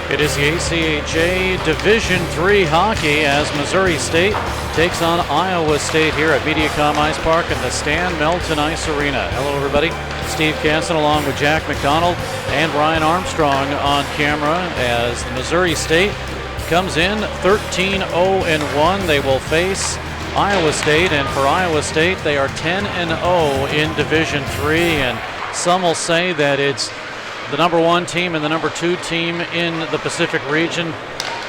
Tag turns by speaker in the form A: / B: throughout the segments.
A: It is the ACHA Division III hockey as Missouri State takes on Iowa State here at Mediacom Ice Park in the Stan Melton Ice Arena. Hello, everybody. Steve Casson along with Jack McDonald and Ryan Armstrong on camera as the Missouri State comes in 13-0-1. They will face Iowa State, and for Iowa State, they are 10-0 in Division III, and some will say that it's the number one team and the number two team in the Pacific region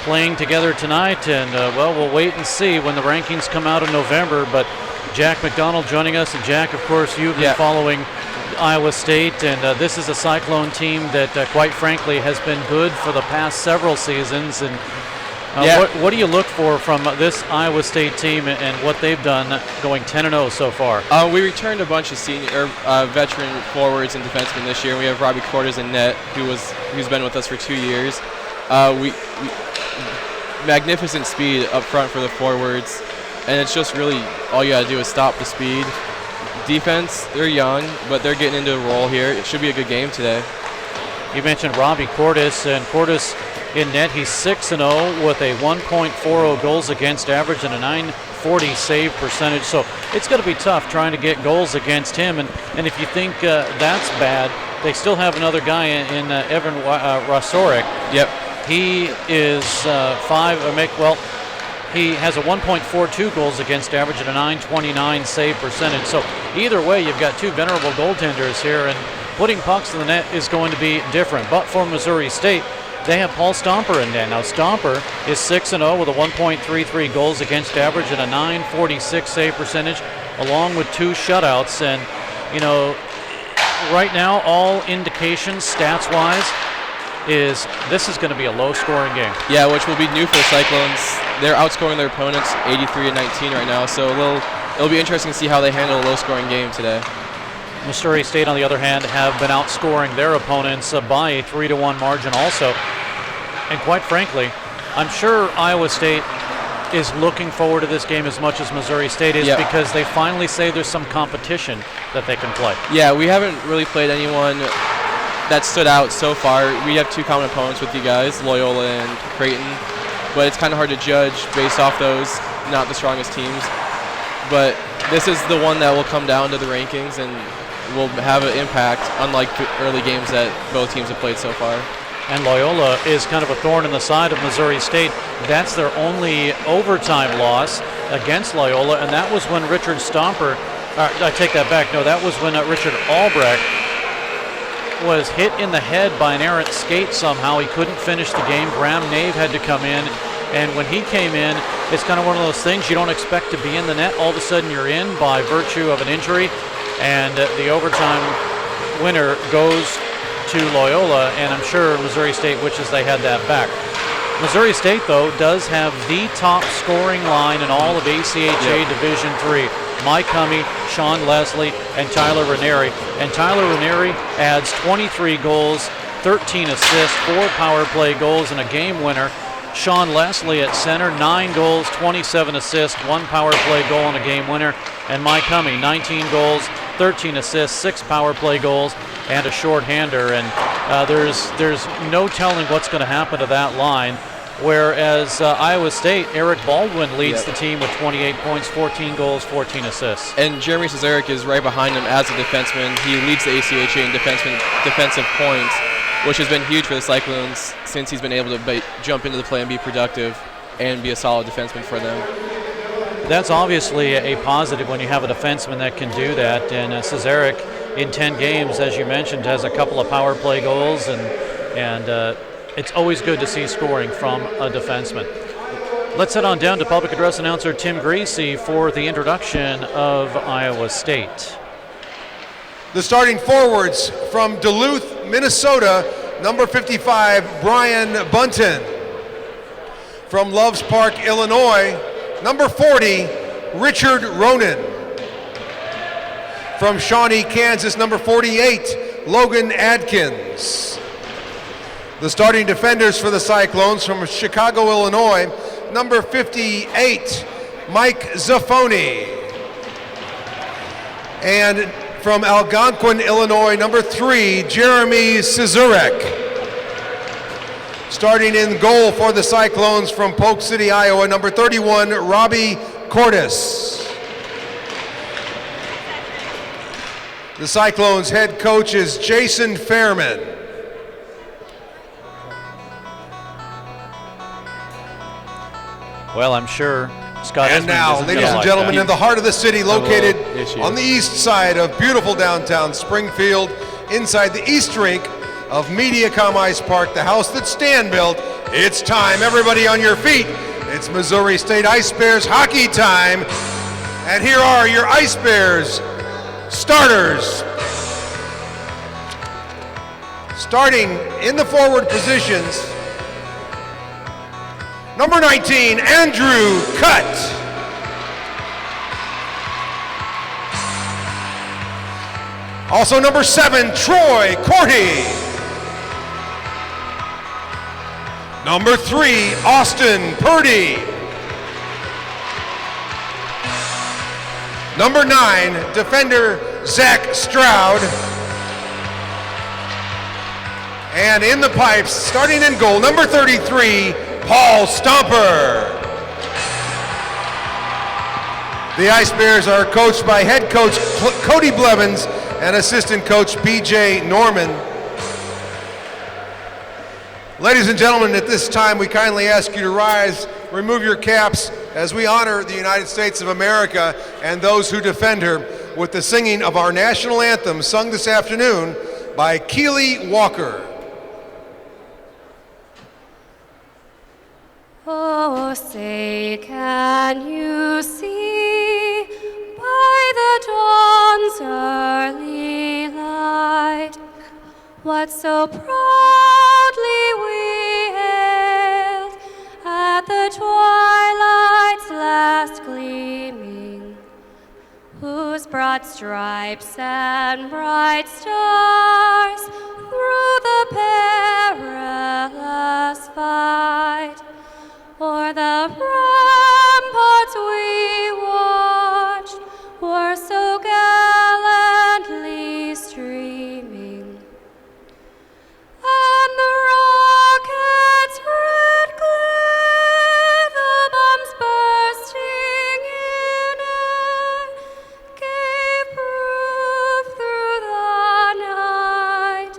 A: playing together tonight, and well, we'll wait and see when the rankings come out in November. But Jack McDonald joining us, and Jack, of course, you've been following Iowa State, and this is a Cyclone team that, quite frankly, has been good for the past several seasons. And what do you look for from this Iowa State team and what they've done going 10-0 so far?
B: We returned a bunch of veteran forwards and defensemen this year. We have Robbie Cordes in net, who's been with us for 2 years. We magnificent speed up front for the forwards, and it's just really all you got to do is stop the speed. Defense, they're young, but they're getting into a role here. It should be a good game today.
A: You mentioned Robbie Cordes, and Cordes in net, he's 6-0 with a 1.40 goals against average and a .940 save percentage. So it's going to be tough trying to get goals against him. And if you think that's bad, they still have another guy in Evan Rosorek.
B: Yep.
A: He is he has a 1.42 goals against average and a .929 save percentage. So either way, you've got two venerable goaltenders here, and putting pucks in the net is going to be different. But for Missouri State, they have Paul Stomper in net. Now, Stomper is 6-0 with a 1.33 goals against average and a .946 save percentage, along with 2 shutouts. And, you know, right now, all indications, stats-wise, is this is going to be a low-scoring game.
B: Yeah, which will be new for the Cyclones. They're outscoring their opponents 83-19 right now, so it'll be interesting to see how they handle a low-scoring game today.
A: Missouri State, on the other hand, have been outscoring their opponents by a 3-1 margin also. And quite frankly, I'm sure Iowa State is looking forward to this game as much as Missouri State is, because they finally say there's some competition that they can play.
B: Yeah, we haven't really played anyone that stood out so far. We have 2 common opponents with you guys, Loyola and Creighton, but it's kind of hard to judge based off those, not the strongest teams. But this is the one that will come down to the rankings and will have an impact, unlike the early games that both teams have played so far.
A: And Loyola is kind of a thorn in the side of Missouri State. That's their only overtime loss against Loyola, and that was when Richard Stomper, I take that back, no, that was when Richard Albrecht was hit in the head by an errant skate somehow. He couldn't finish the game. Graham Nave had to come in, and when he came in, it's kind of one of those things you don't expect to be in the net. All of a sudden you're in by virtue of an injury, and the overtime winner goes to Loyola, and I'm sure Missouri State wishes they had that back. Missouri State, though, does have the top scoring line in all of ACHA Division III. Mike Hummey, Sean Leslie, and Tyler Ranieri. And Tyler Ranieri adds 23 goals, 13 assists, 4 power play goals, and a game winner. Sean Leslie at center, 9 goals, 27 assists, 1 power play goal, and a game winner. And Mike Hummey, 19 goals, 13 assists, 6 power play goals, and a shorthander. And there's no telling what's going to happen to that line. Whereas Iowa State, Eric Baldwin leads the team with 28 points, 14 goals, 14 assists.
B: And Jeremy Cesarek is right behind him as a defenseman. He leads the ACHA in defensive points, which has been huge for the Cyclones since he's been able to jump into the play and be productive and be a solid defenseman for them.
A: That's obviously a positive when you have a defenseman that can do that. And Cesarek, in 10 games, as you mentioned, has a couple of power play goals, and it's always good to see scoring from a defenseman. Let's head on down to public address announcer Tim Greasy for the introduction of Iowa State.
C: The starting forwards from Duluth, Minnesota, number 55, Brian Bunton. From Loves Park, Illinois, number 40, Richard Ronan. From Shawnee, Kansas, number 48, Logan Adkins. The starting defenders for the Cyclones from Chicago, Illinois, number 58, Mike Zaffoni. And from Algonquin, Illinois, number 3, Jeremy Cesarek. Starting in goal for the Cyclones from Polk City, Iowa, number 31, Robbie Cordes. The Cyclones head coach is Jason Fairman.
A: Well, I'm sure Scott
C: And
A: Esmond
C: now,
A: isn't
C: ladies
A: gonna
C: and
A: like
C: gentlemen,
A: that.
C: in the heart of the city, located
B: issue.
C: on the east side of beautiful downtown Springfield, inside the East Rink of Mediacom Ice Park, the house that Stan built. It's time, everybody on your feet. It's Missouri State Ice Bears hockey time. And here are your Ice Bears starters. Starting in the forward positions, number 19, Andrew Cutt. Also number 7, Troy Corty. Number 3, Austin Purdy. Number 9, defender Zach Stroud. And in the pipes, starting in goal, number 33, Paul Stomper. The Ice Bears are coached by head coach Cody Blevins and assistant coach BJ Norman. Ladies and gentlemen, at this time we kindly ask you to rise, remove your caps as we honor the United States of America and those who defend her with the singing of our national anthem sung this afternoon by Keely Walker.
D: Oh, say, can you see by the dawn's early light what so proudly we hailed at the twilight's last gleaming, whose broad stripes and bright stars through the perilous fight o'er the ramparts we watched were so gallantly streaming, and the rocket's red glare, the bombs bursting in air, gave proof through the night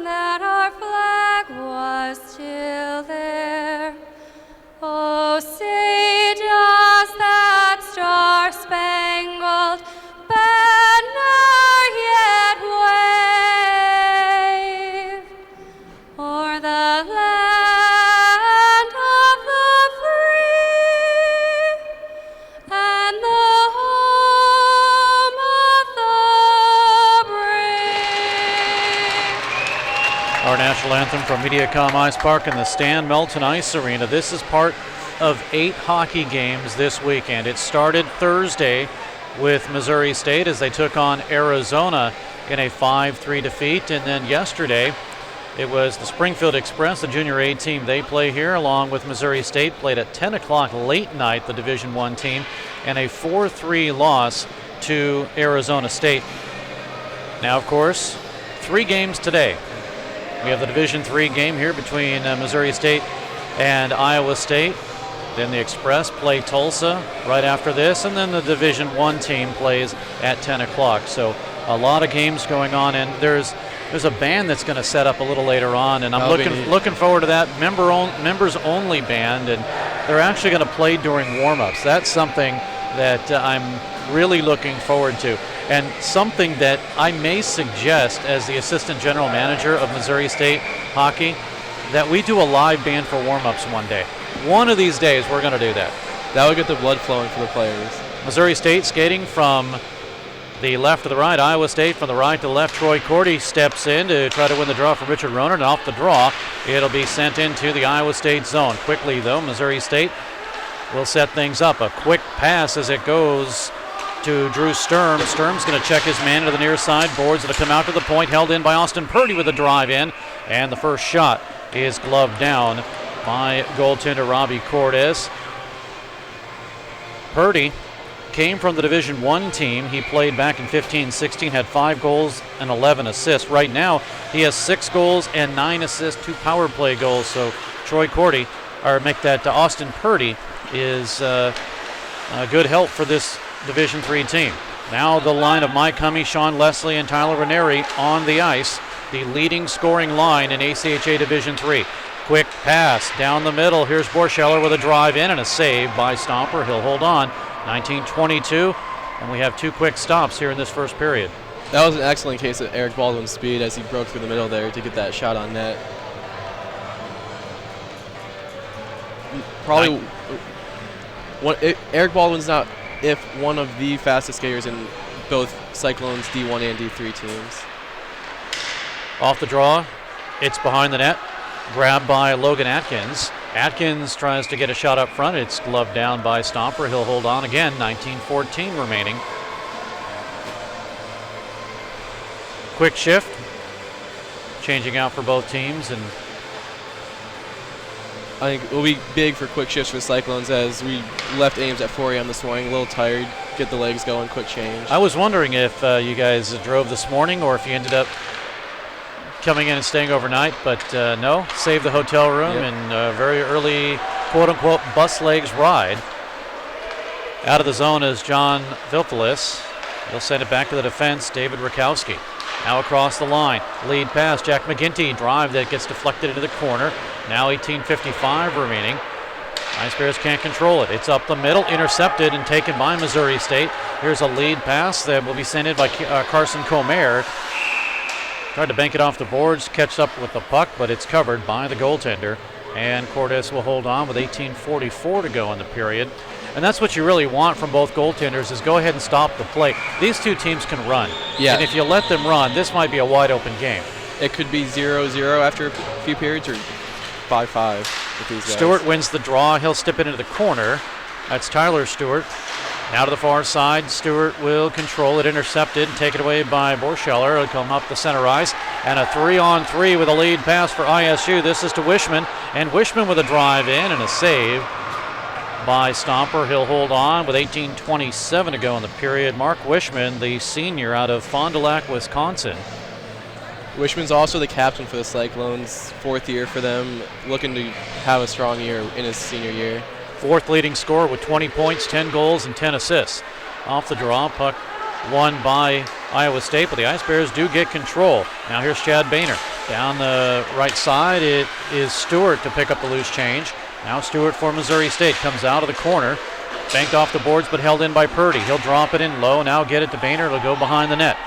D: that our flag was still there. Oh, say does that star-spangled banner yet wave o'er the land of the free and the home of the brave?
A: Our national anthem from Mediacom Ice Park and the Stan Melton Ice Arena. This is part of 8 hockey games this weekend. It started Thursday with Missouri State as they took on Arizona in a 5-3 defeat, and then yesterday it was the Springfield Express, the junior A team. They play here along with Missouri State, played at 10 o'clock late night, the Division I team, and a 4-3 loss to Arizona State. Now, of course, 3 games today. We have the Division III game here between Missouri State and Iowa State. Then the Express play Tulsa right after this, and then the Division I team plays at 10 o'clock. So a lot of games going on, and there's a band that's going to set up a little later on, and I'm looking forward to that members only band, and they're actually going to play during warm-ups. That's something that I'm really looking forward to, and something that I may suggest as the assistant general manager of Missouri State hockey, that we do a live band for warm-ups one day. One of these days we're going to do that.
B: That would get the blood flowing for the players.
A: Missouri State skating from the left to the right. Iowa State from the right to the left. Troy Corty steps in to try to win the draw from Richard Roner, and off the draw it'll be sent into the Iowa State zone. Quickly though, Missouri State will set things up. A quick pass as it goes to Drew Sturm. Sturm's going to check his man to the near side. Boards it'll come out to the point, held in by Austin Purdy with a drive in, and the first shot is gloved down by goaltender Robbie Cordes. Purdy came from the Division I team. He played back in 15-16, had 5 goals and 11 assists. Right now, he has 6 goals and 9 assists, 2 power play goals. So Troy Cordy, or make that Austin Purdy is a good help for this Division III team. Now the line of Mike Hummey, Sean Leslie, and Tyler Ranieri on the ice, the leading scoring line in ACHA Division III. Quick pass down the middle. Here's Borscheller with a drive in and a save by Stomper. He'll hold on. 19-22, and we have 2 quick stops here in this first period.
B: That was an excellent case of Eric Baldwin's speed as he broke through the middle there to get that shot on net. Probably Eric Baldwin's not one of the fastest skaters in both Cyclones D1 and D3 teams.
A: Off the draw, it's behind the net. Grabbed by Logan Atkins. Atkins tries to get a shot up front. It's gloved down by Stomper. He'll hold on again. 19-14 remaining. Quick shift. Changing out for both teams. And
B: I think it will be big for quick shifts for the Cyclones as we left Ames at 4 a.m. this morning. A little tired. Get the legs going. Quick change.
A: I was wondering if you guys drove this morning or if you ended up coming in and staying overnight, but no, saved the hotel room and very early quote-unquote bus legs ride. Out of the zone is John Vilfilis. He'll send it back to the defense, David Rakowski. Now across the line, lead pass, Jack McGinty, drive that gets deflected into the corner. Now 18:55 remaining. Ice Bears can't control it. It's up the middle, intercepted and taken by Missouri State. Here's a lead pass that will be sent in by Carson Comer. Tried to bank it off the boards, catch up with the puck, but it's covered by the goaltender. And Cordes will hold on with 18:44 to go in the period. And that's what you really want from both goaltenders is go ahead and stop the play. These two teams can run.
B: Yeah.
A: And if you let them run, this might be a wide open game.
B: It could be 0-0 after a few periods or 5-5 with these guys.
A: Stewart wins the draw. He'll step it into the corner. That's Tyler Stewart. Now to the far side, Stewart will control it, intercepted, taken away by Borscheller. It'll come up the center ice, and a 3-on-3 with a lead pass for ISU. This is to Wishman, and Wishman with a drive in and a save by Stomper. He'll hold on with 18:27 to go in the period. Mark Wishman, the senior out of Fond du Lac, Wisconsin.
B: Wishman's also the captain for the Cyclones, 4th year for them, looking to have a strong year in his senior year.
A: 4th leading scorer with 20 points, 10 goals, and 10 assists. Off the draw, puck won by Iowa State, but the Ice Bears do get control. Now here's Chad Boehner. Down the right side, it is Stewart to pick up the loose change. Now Stewart for Missouri State comes out of the corner. Banked off the boards, but held in by Purdy. He'll drop it in low, now get it to Boehner. It'll go behind the net.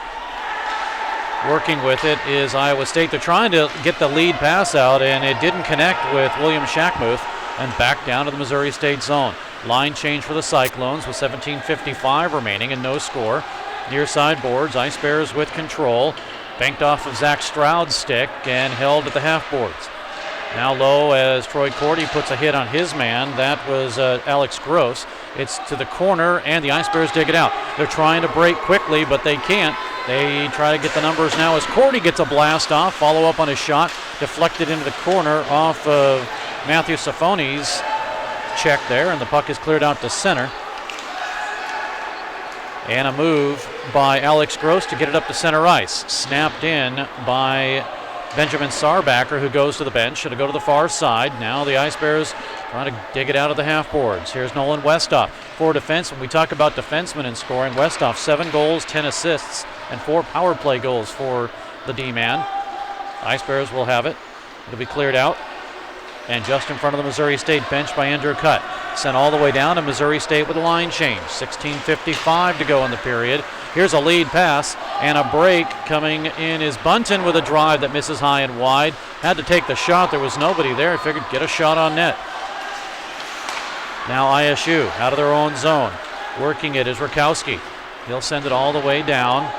A: Working with it is Iowa State. They're trying to get the lead pass out, and it didn't connect with William Shackmuth. And back down to the Missouri State zone. Line change for the Cyclones with 17:55 remaining and no score. Near side boards, Ice Bears with control. Banked off of Zach Stroud's stick and held at the half boards. Now low as Troy Cordy puts a hit on his man. That was Alex Gross. It's to the corner, and the Ice Bears dig it out. They're trying to break quickly, but they can't. They try to get the numbers now as Cordy gets a blast off. Follow up on his shot. Deflected into the corner off of Matthew Safoni's check there, and the puck is cleared out to center. And a move by Alex Gross to get it up to center ice. Snapped in by Benjamin Sarbacker, who goes to the bench. It'll go to the far side. Now the Ice Bears trying to dig it out of the half boards. Here's Nolan Westhoff for defense. When we talk about defensemen and scoring, Westhoff 7 goals, 10 assists, and 4 power play goals for the D-man. Ice Bears will have it. It'll be cleared out. And just in front of the Missouri State bench by Andrew Cutt. Sent all the way down to Missouri State with a line change. 16:55 to go in the period. Here's a lead pass and a break coming in is Bunton with a drive that misses high and wide. Had to take the shot. There was nobody there. I figured get a shot on net. Now ISU out of their own zone. Working it is Rakowski. He'll send it all the way down.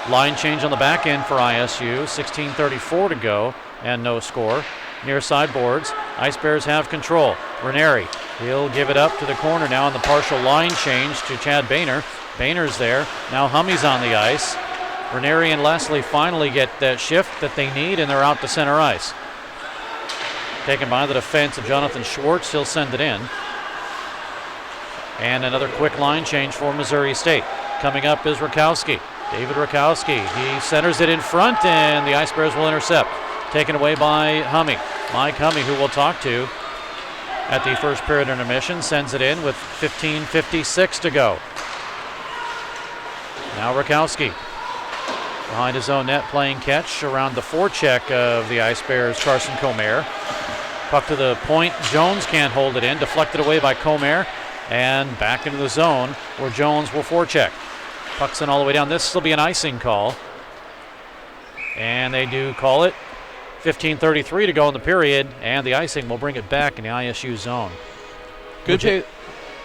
A: Line change on the back end for ISU. 16:34 to go and no score. Near side boards, Ice Bears have control. Ranieri, he'll give it up to the corner now on the partial line change to Chad Boehner. Boehner's there. Now Hummey's on the ice. Ranieri and Leslie finally get that shift that they need, and they're out to center ice. Taken by the defense of Jonathan Schwartz. He'll send it in. And another quick line change for Missouri State. Coming up is Rakowski. David Rakowski. He centers it in front, and the Ice Bears will intercept. taken away by Hummey. Mike Hummey, who we'll talk to at the first period intermission, sends it in with 15:56 to go. Now Rakowski behind his own net playing catch around the forecheck of the Ice Bears' Carson Comer. Puck to the point. Jones can't hold it in. Deflected away by Comer. And back into the zone where Jones will forecheck. Puck's in all the way down. This will be an icing call. And they do call it. 15:33 to go in the period. And the icing will bring it back in the ISU zone.
B: Good pace.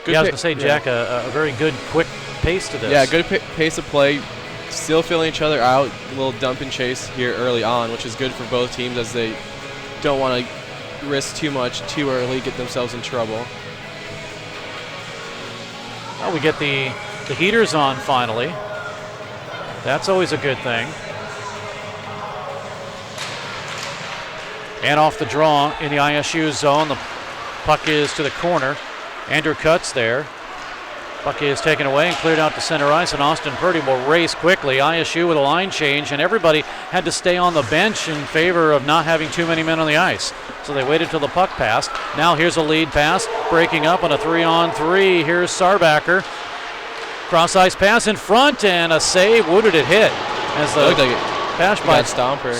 A: Yeah, I was going to say, Jack, a very good, quick pace to this.
B: Yeah, good pace of play. Still feeling each other out. A little dump and chase here early on, which is good for both teams as they don't want to risk too much too early, get themselves in trouble.
A: Well, we get the heaters on finally. That's always a good thing. And off the draw in the ISU zone. The puck is to the corner. Andrew Cutts there. Puck is taken away and cleared out to center ice, and Austin Purdy will race quickly. ISU with a line change, and everybody had to stay on the bench in favor of not having too many men on the ice. So they waited till the puck passed. Now here's a lead pass, breaking up on a 3-on-3. Here's Sarbacker. Cross-ice pass in front, and a save. Who did it hit? As the pass by
B: Stomper.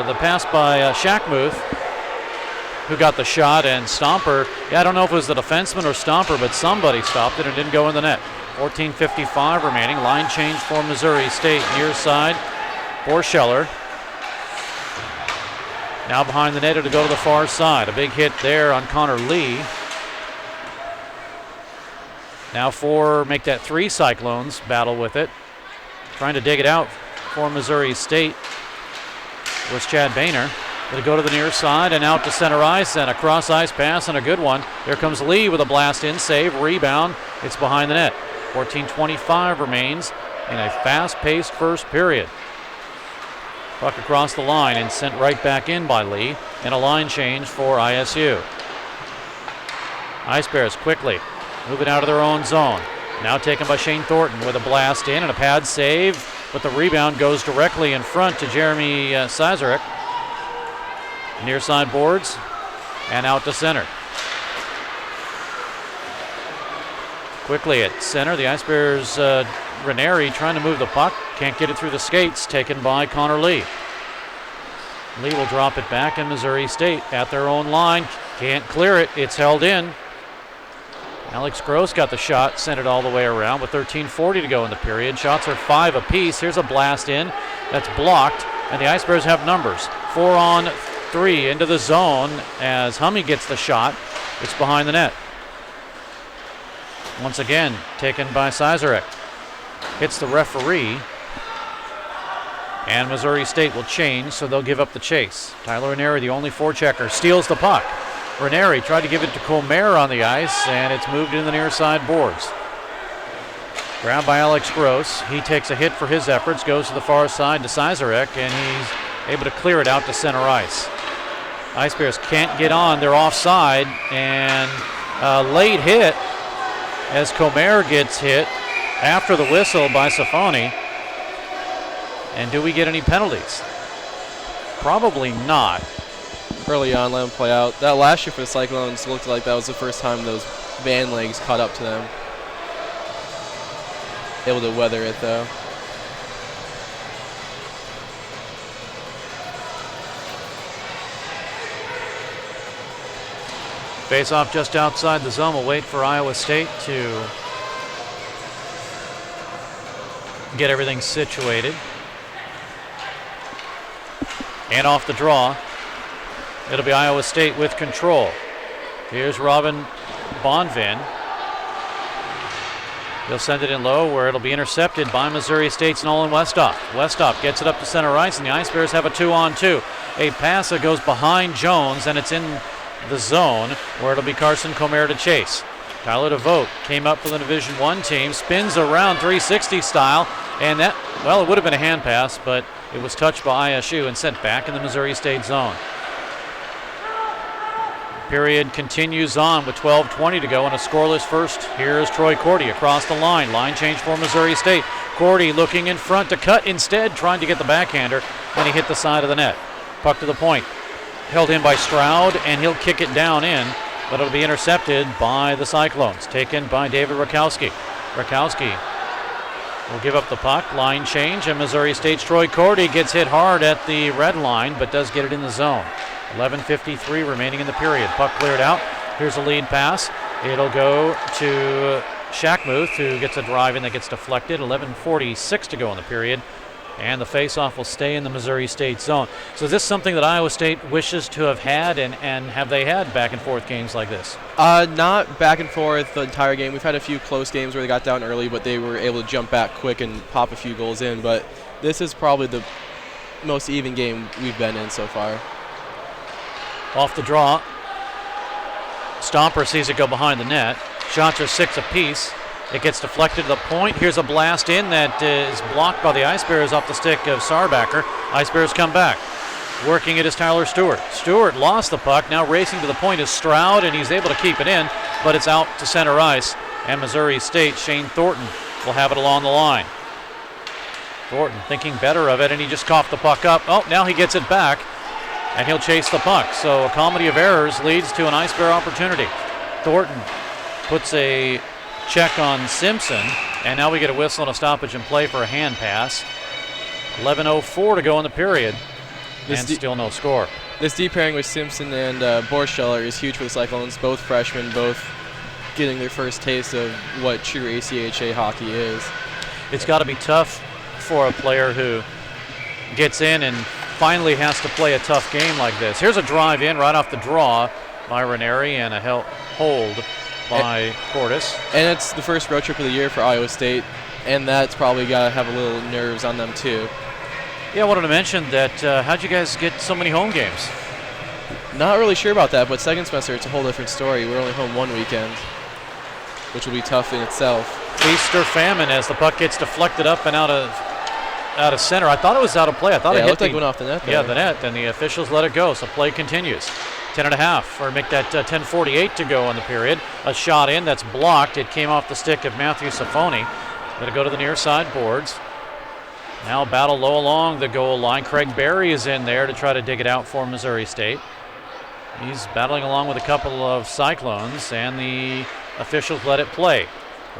A: The pass by Shackmuth, who got the shot, and Stomper, I don't know if it was the defenseman or Stomper, but somebody stopped it and didn't go in the net. 14:55 remaining. Line change for Missouri State. Near side for Scheller. Now behind the net to go to the far side. A big hit there on Connor Lee. Now make that 3 Cyclones battle with it. Trying to dig it out for Missouri State was Chad Boehner. It'll go to the near side and out to center ice, and a cross-ice pass and a good one. There comes Lee with a blast in, save, rebound. It's behind the net. 14:25 remains in a fast-paced first period. Puck across the line and sent right back in by Lee, and a line change for ISU. Ice Bears quickly moving out of their own zone. Now taken by Shane Thornton with a blast in and a pad save, but the rebound goes directly in front to Jeremy Sizarek. Near side boards and out to center. Quickly at center, the Ice Bears, Ranieri trying to move the puck. Can't get it through the skates, taken by Connor Lee. Lee will drop it back in Missouri State at their own line. Can't clear it, it's held in. Alex Gross got the shot, sent it all the way around with 13:40 to go in the period. Shots are 5 apiece. Here's a blast in that's blocked, and the Ice Bears have numbers. 4-on-3 into the zone as Hummey gets the shot. It's behind the net. Once again, taken by Sizarek. Hits the referee. And Missouri State will change, so they'll give up the chase. Tyler Ranieri, the only forechecker, steals the puck. Ranieri tried to give it to Comer on the ice, and it's moved in the near side boards. Grabbed by Alex Gross. He takes a hit for his efforts, goes to the far side to Sizarek, and he's able to clear it out to center ice. Ice Bears can't get on. They're offside, and a late hit as Comer gets hit after the whistle by Safoni. And do we get any penalties? Probably not.
B: Early on, let them play out. That last year for the Cyclones looked like that was the first time those van legs caught up to them. Able to weather it, though.
A: Face off just outside the zone. We'll wait for Iowa State to get everything situated. And off the draw, it'll be Iowa State with control. Here's Robin Bonvin. He'll send it in low where it'll be intercepted by Missouri State's Nolan Westhoff. Westhoff gets it up to center ice, and the Ice Bears have a 2-on-2. A pass that goes behind Jones, and it's in the zone where it'll be Carson Comer to chase. Tyler DeVote came up for the Division I team, spins around 360 style, and that, well, it would have been a hand pass, but it was touched by ISU and sent back in the Missouri State zone. Period continues on with 12:20 to go and a scoreless first. Here's Troy Cordy across the line. Line change for Missouri State. Cordy looking in front to cut instead, trying to get the backhander when he hit the side of the net. Puck to the point. Held in by Stroud, and he'll kick it down in, but it'll be intercepted by the Cyclones. Taken by David Rakowski. Rakowski will give up the puck. Line change, and Missouri State's Troy Cordy gets hit hard at the red line, but does get it in the zone. 11:53 remaining in the period. Puck cleared out. Here's a lead pass. It'll go to Shackmuth, who gets a drive in that gets deflected. 11:46 to go in the period. And the faceoff will stay in the Missouri State zone. So is this something that Iowa State wishes to have had, and have they had back and forth games like this?
B: Not back and forth the entire game. We've had a few close games where they got down early, but they were able to jump back quick and pop a few goals in. But this is probably the most even game we've been in so far.
A: Off the draw. Stomper sees it go behind the net. Shots are 6 apiece. It gets deflected to the point. Here's a blast in that is blocked by the Ice Bears off the stick of Sarbacker. Ice Bears come back. Working it is Tyler Stewart. Stewart lost the puck. Now racing to the point is Stroud, and he's able to keep it in, but it's out to center ice. And Missouri State, Shane Thornton, will have it along the line. Thornton thinking better of it, and he just coughed the puck up. Oh, now he gets it back, and he'll chase the puck. So a comedy of errors leads to an Ice Bear opportunity. Thornton puts a check on Simpson, and now we get a whistle and a stoppage in play for a hand pass. 11:04 to go in the period, and still no score.
B: This deep pairing with Simpson and Borscheller is huge for the Cyclones, both freshmen, both getting their first taste of what true ACHA hockey is.
A: It's got to be tough for a player who gets in and finally has to play a tough game like this. Here's a drive in right off the draw by Ranieri, and a hold by Cordes.
B: And it's the first road trip of the year for Iowa State, and that's probably got to have a little nerves on them too.
A: Yeah, I wanted to mention that how'd you guys get so many home games?
B: Not really sure about that, but second semester it's a whole different story. We're only home one weekend, which will be tough in itself.
A: Feast or famine as the puck gets deflected up and out of center. I thought it was out of play. I thought it
B: looked like it went off the net there.
A: Yeah, the net, and the officials let it go, so play continues. 10.5, or make that 10:48 to go in the period. A shot in that's blocked. It came off the stick of Matthew Safoni. Going to go to the near side boards. Now battle low along the goal line. Craig Berry is in there to try to dig it out for Missouri State. He's battling along with a couple of Cyclones, and the officials let it play.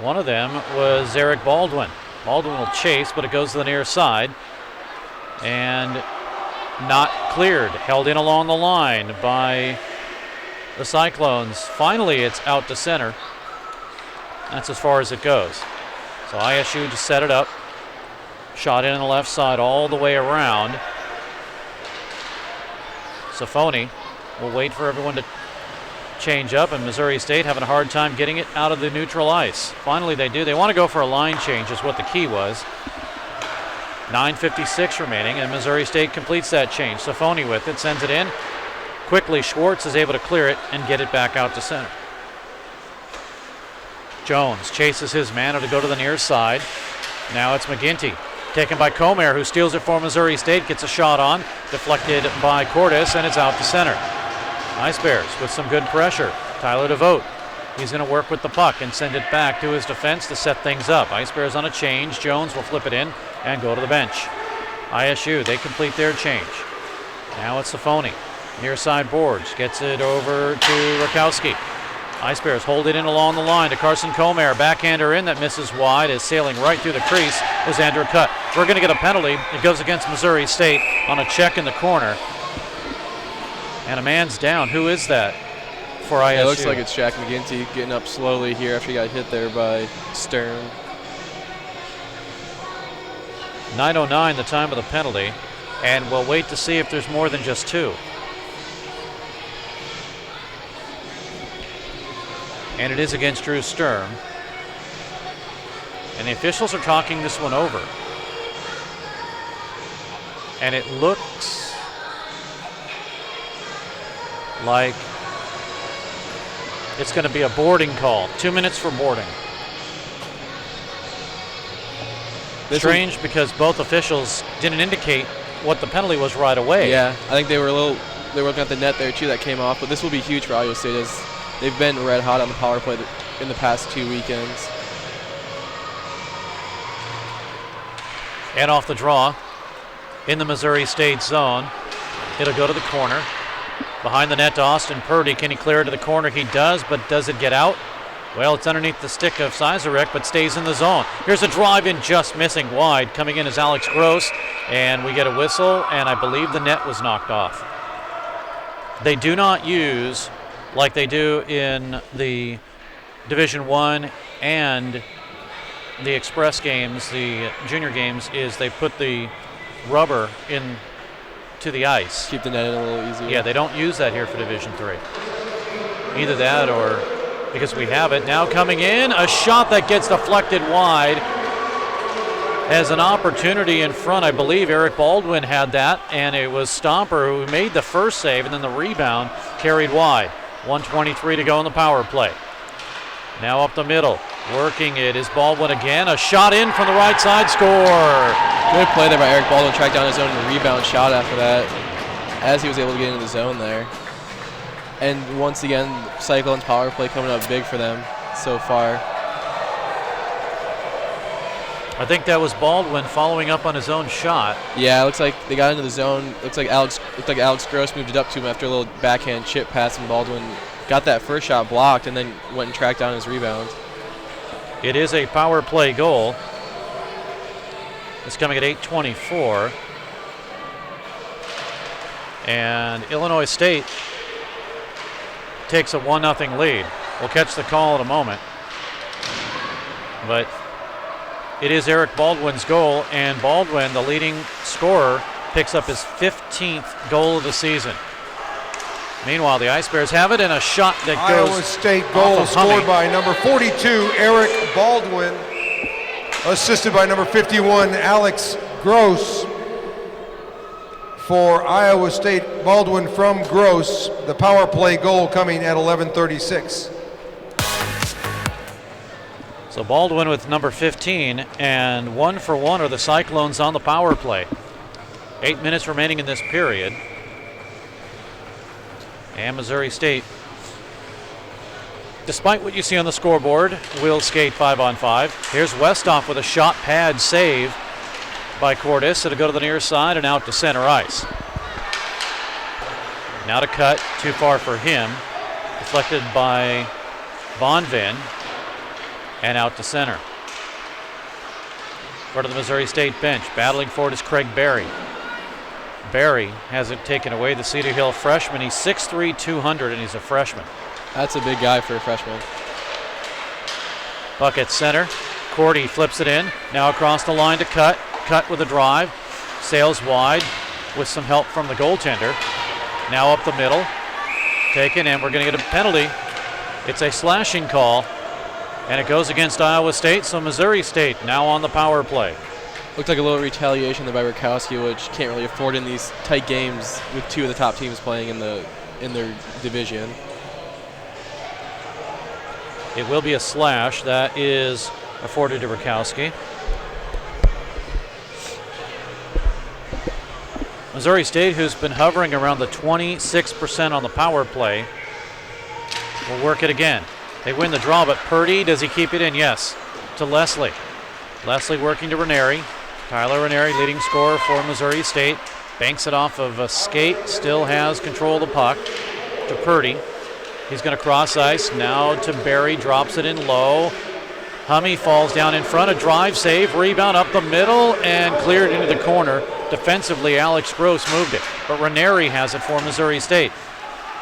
A: One of them was Eric Baldwin. Baldwin will chase, but it goes to the near side. And not cleared. Held in along the line by the Cyclones. Finally, it's out to center. That's as far as it goes. So ISU just set it up. Shot in on the left side all the way around. Safoni will wait for everyone to change up, and Missouri State having a hard time getting it out of the neutral ice. Finally, they do. They want to go for a line change is what the key was. 9:56 remaining, and Missouri State completes that change. Safoni with it, sends it in. Quickly, Schwartz is able to clear it and get it back out to center. Jones chases his man to go to the near side. Now it's McGinty. Taken by Comer, who steals it for Missouri State, gets a shot on. Deflected by Cordes, and it's out to center. Ice Bears with some good pressure. Tyler DeVote. He's going to work with the puck and send it back to his defense to set things up. Ice Bears on a change. Jones will flip it in and go to the bench. ISU, they complete their change. Now it's Safoni. Near side boards. Gets it over to Rakowski. Ice Bears hold it in along the line to Carson Comer. Backhander in that misses wide, is sailing right through the crease is Andrew Cutt. We're going to get a penalty. It goes against Missouri State on a check in the corner. And a man's down. Who is that for ISU?
B: Yeah, it looks like it's Jack McGinty getting up slowly here after he got hit there by Stern.
A: 9:09 the time of the penalty, and we'll wait to see if there's more than just two. And it is against Drew Sturm. And the officials are talking this one over. And it looks like it's going to be a boarding call. 2 minutes for boarding. Strange because both officials didn't indicate what the penalty was right away.
B: Yeah, I think they were looking at the net there too that came off, but this will be huge for Iowa State as they've been red hot on the power play in the past 2 weekends.
A: And off the draw in the Missouri State zone It'll go to the corner. Behind the net to Austin Purdy. Can he clear it to the corner? He does, but does it get out? Well, it's underneath the stick of Sizarek, but stays in the zone. Here's a drive in, just missing wide. Coming in is Alex Gross, and we get a whistle, and I believe the net was knocked off. They do not use, like they do in the Division I and the Express games, the junior games, is they put the rubber in to the ice.
B: Keep the net in a little easier.
A: Yeah, they don't use that here for Division III. Either that or because we have it. Now coming in, a shot that gets deflected wide. Has an opportunity in front. I believe Eric Baldwin had that, and it was Stomper who made the first save, and then the rebound carried wide. 1:23 to go in the power play. Now up the middle. Working it is Baldwin again. A shot in from the right side. Score!
B: Good play there by Eric Baldwin. Tracked down his own rebound shot after that, as he was able to get into the zone there. And once again, Cyclones power play coming up big for them so far.
A: I think that was Baldwin following up on his own shot.
B: Yeah, it looks like they got into the zone. Looks like Alex Gross moved it up to him after a little backhand chip pass, and Baldwin got that first shot blocked and then went and tracked down his rebound.
A: It is a power play goal. It's coming at 8:24. And Illinois State takes a 1-0 lead. We'll catch the call in a moment. But it is Eric Baldwin's goal, and Baldwin, the leading scorer, picks up his 15th goal of the season. Meanwhile, the Ice Bears have it, and a shot that goes
C: Iowa State goal
A: off of
C: scored
A: Hummey.
C: by number 42, Eric Baldwin, assisted by number 51, Alex Gross. For Iowa State, Baldwin from Gross, the power play goal coming at 11:36.
A: So Baldwin with number 15, and 1-for-1 are the Cyclones on the power play. 8 minutes remaining in this period. And Missouri State, despite what you see on the scoreboard, will skate 5-on-5. Here's Westhoff with a shot pad save by Cordes. It'll go to the near side and out to center ice. Now to cut, too far for him. Deflected by Bonvin and out to center. Go to the Missouri State bench. Battling for it is Craig Berry. Berry has it taken away, the Cedar Hill freshman. He's 6'3", 200, and he's a freshman.
B: That's a big guy for a freshman.
A: Buck at center. Cordy flips it in. Now across the line to cut. Cut with a drive. Sails wide with some help from the goaltender. Now up the middle. Taken, and we're going to get a penalty. It's a slashing call, and it goes against Iowa State, so Missouri State now on the power play.
B: Looked like a little retaliation there by Rakowski, which can't really afford in these tight games with two of the top teams playing in their division.
A: It will be a slash. That is afforded to Rakowski. Missouri State, who's been hovering around the 26% on the power play, will work it again. They win the draw, but Purdy, does he keep it in? Yes, to Leslie. Leslie working to Ranieri. Tyler Ranieri, leading scorer for Missouri State, banks it off of a skate, still has control of the puck to Purdy. He's going to cross ice, now to Berry, drops it in low. Hummey falls down in front, a drive save, rebound up the middle, and cleared into the corner. Defensively, Alex Gross moved it, but Ranieri has it for Missouri State.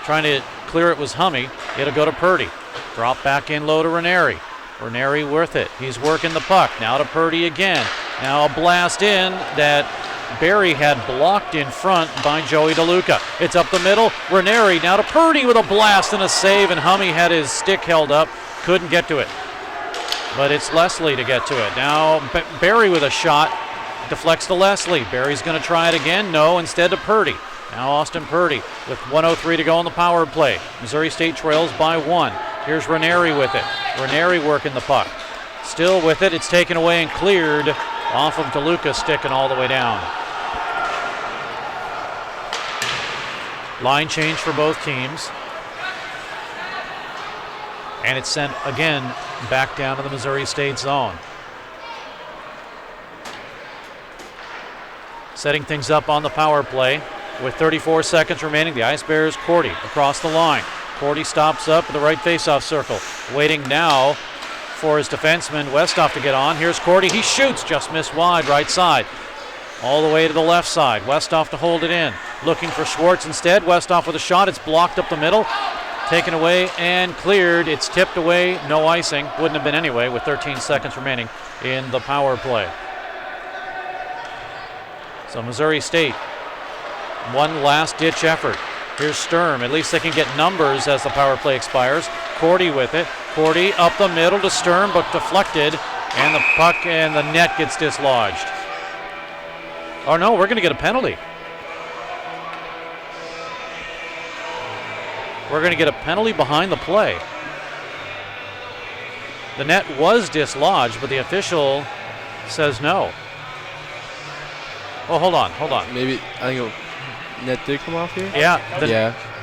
A: Trying to clear it was Hummey. It'll go to Purdy. Drop back in low to Ranieri. Ranieri with it. He's working the puck. Now to Purdy again. Now a blast in that Berry had blocked in front by Joey DeLuca. It's up the middle. Ranieri now to Purdy with a blast and a save, and Hummey had his stick held up. Couldn't get to it. But it's Leslie to get to it. Now Berry with a shot. Deflects to Leslie. Berry's going to try it again. No, instead to Purdy. Now Austin Purdy with 1:03 to go on the power play. Missouri State trails by 1. Here's Ranieri with it. Ranieri working the puck. Still with it. It's taken away and cleared off of DeLuca's stick and all the way down. Line change for both teams. And it's sent again back down to the Missouri State zone. Setting things up on the power play With 34 seconds remaining, the Ice Bears, Cordy across the line. Cordy stops up in the right faceoff circle. Waiting now for his defenseman, Westoff, to get on. Here's Cordy. He shoots, just missed wide, right side. All the way to the left side. Westoff to hold it in. Looking for Schwartz instead. Westoff with a shot. It's blocked up the middle. Taken away and cleared. It's tipped away. No icing. Wouldn't have been anyway with 13 seconds remaining in the power play. So Missouri State, one last-ditch effort. Here's Sturm. At least they can get numbers as the power play expires. Cordy with it. Cordy up the middle to Sturm, but deflected. And the puck and the net gets dislodged. Oh, no, we're going to get a penalty. We're going to get a penalty behind the play. The net was dislodged, but the official says no. Oh, hold on.
B: Maybe, I think net did come off here?
A: Yeah,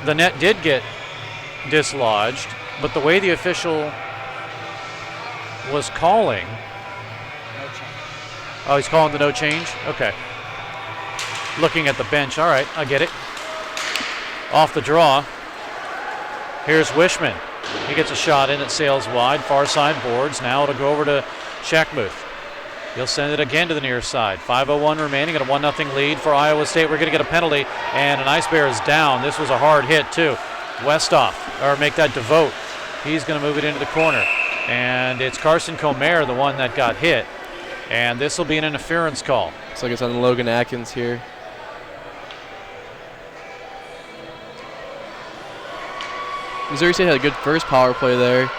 A: the net did get dislodged, but the way the official was calling. Oh, he's calling the no change? Okay. Looking at the bench. All right, I get it. Off the draw. Here's Wishman. He gets a shot in. It sails wide. Far side boards. Now it'll go over to Shackmuth. He'll send it again to the near side. 5:01 remaining. At a 1-0 lead for Iowa State. We're going to get a penalty, and an Ice Bear is down. This was a hard hit, too. Westoff, or make that DeVote. He's going to move it into the corner. And it's Carson Comer, the one that got hit. And this will be an interference call.
B: Looks like it's on Logan Atkins here. Missouri State had a good first power play there.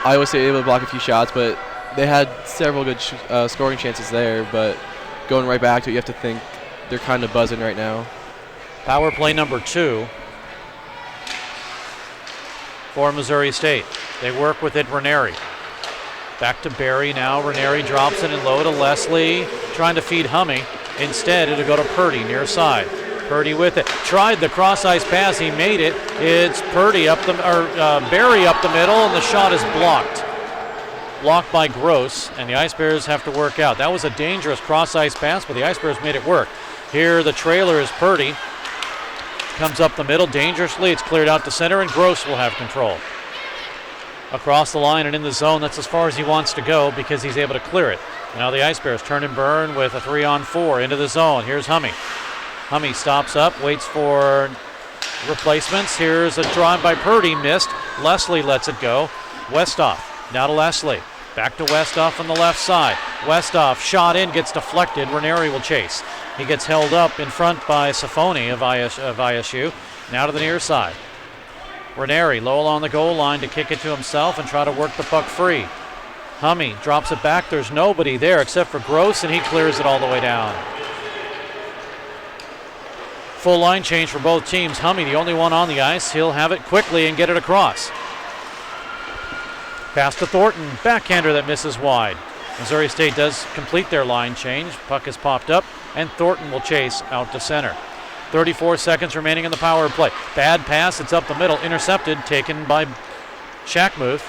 B: Iowa State able to block a few shots, but they had several good scoring chances there. But going right back to it, you have to think they're kind of buzzing right now.
A: Power play number 2 for Missouri State. They work with it, Ranieri. Back to Barry now. Ranieri drops it in low to Leslie, trying to feed Hummy. Instead, it'll go to Purdy near side. Purdy with it. Tried the cross-ice pass. He made it. It's Barry up the middle, and the shot is blocked. Blocked by Gross, and the Ice Bears have to work out. That was a dangerous cross-ice pass, but the Ice Bears made it work. Here, the trailer is Purdy. Comes up the middle dangerously. It's cleared out to center, and Gross will have control. Across the line and in the zone, that's as far as he wants to go because he's able to clear it. Now the Ice Bears turn and burn with a 3-on-4 into the zone. Here's Hummy. Hummy stops up, waits for replacements. Here's a drive by Purdy, missed. Leslie lets it go. Westoff, now to Leslie. Back to Westoff on the left side. Westoff, shot in, gets deflected. Ranieri will chase. He gets held up in front by Safoni of ISU. Now to the near side. Ranieri low along the goal line to kick it to himself and try to work the puck free. Hummy drops it back. There's nobody there except for Gross, and he clears it all the way down. Full line change for both teams. Hummy, the only one on the ice. He'll have it quickly and get it across. Pass to Thornton. Backhander that misses wide. Missouri State does complete their line change. Puck is popped up, and Thornton will chase out to center. 34 seconds remaining in the power play. Bad pass. It's up the middle. Intercepted. Taken by Shackmuth.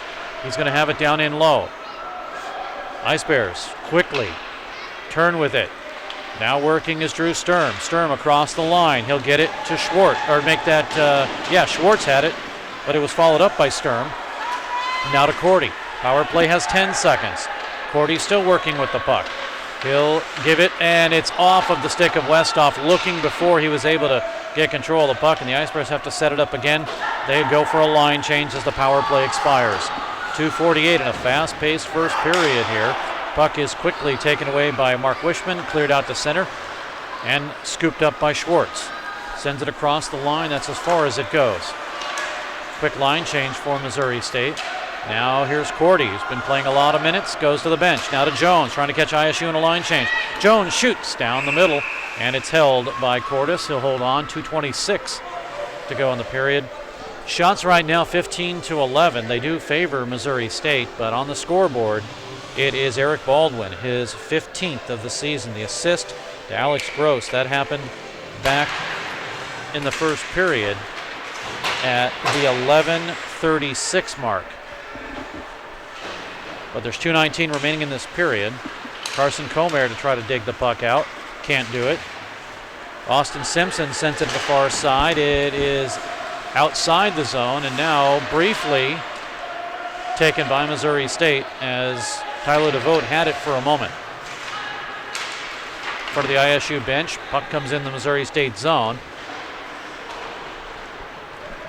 A: He's going to have it down in low. Ice Bears quickly turn with it. Now working is Drew Sturm. Sturm across the line. He'll get it to Schwartz, or make that, Schwartz had it, but it was followed up by Sturm. Now to Cordy. Power play has 10 seconds. Cordy still working with the puck. He'll give it, and it's off of the stick of Westoff, looking before he was able to get control of the puck, and the Ice Bears have to set it up again. They go for a line change as the power play expires. 2:48 in a fast-paced first period here. Puck is quickly taken away by Mark Wishman, cleared out to center, and scooped up by Schwartz. Sends it across the line. That's as far as it goes. Quick line change for Missouri State. Now here's Cordy, who's been playing a lot of minutes, goes to the bench. Now to Jones, trying to catch ISU in a line change. Jones shoots down the middle, and it's held by Cordes. He'll hold on. 2:26 to go in the period. Shots right now 15-11. They do favor Missouri State, but on the scoreboard, it is Eric Baldwin, his 15th of the season. The assist to Alex Gross. That happened back in the first period at the 11:36 mark. But there's 2:19 remaining in this period. Carson Comer to try to dig the puck out. Can't do it. Austin Simpson sends it to the far side. It is outside the zone, and now briefly taken by Missouri State as Tyler DeVote had it for a moment. In front of the ISU bench, puck comes in the Missouri State zone.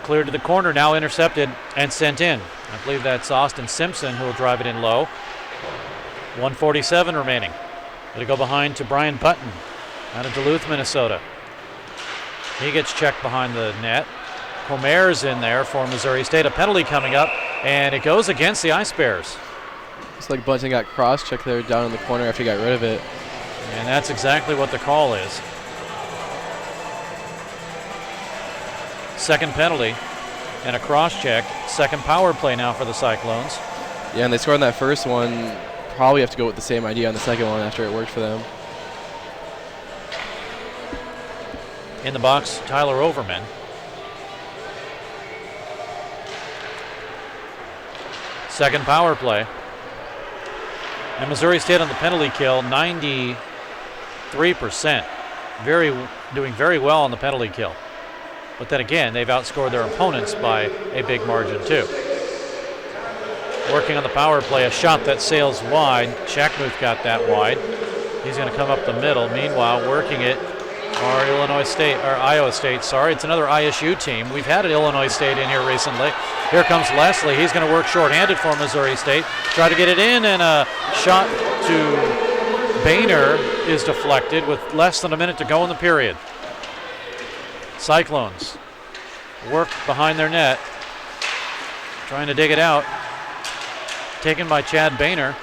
A: Cleared to the corner, now intercepted and sent in. I believe that's Austin Simpson who will drive it in low. 1:47 remaining. It'll go behind to Brian Button out of Duluth, Minnesota. He gets checked behind the net. Comer's in there for Missouri State. A penalty coming up, and it goes against the Ice Bears.
B: It's like Bunting got cross-checked there down in the corner after he got rid of it.
A: And that's exactly what the call is. Second penalty and a cross-check. Second power play now for the Cyclones.
B: Yeah, and they scored on that first one. Probably have to go with the same idea on the second one after it worked for them.
A: In the box, Tyler Overman. Second power play. And Missouri State on the penalty kill, 93%. Doing very well on the penalty kill. But then again, they've outscored their opponents by a big margin too. Working on the power play, a shot that sails wide. Shackmuth got that wide. He's going to come up the middle. Meanwhile, working it are Iowa State. Sorry, it's another ISU team. We've had an Illinois State in here recently. Here comes Leslie. He's going to work shorthanded for Missouri State. Try to get it in, and a shot to Boehner is deflected with less than a minute to go in the period. Cyclones work behind their net, trying to dig it out. Taken by Chad Boehner.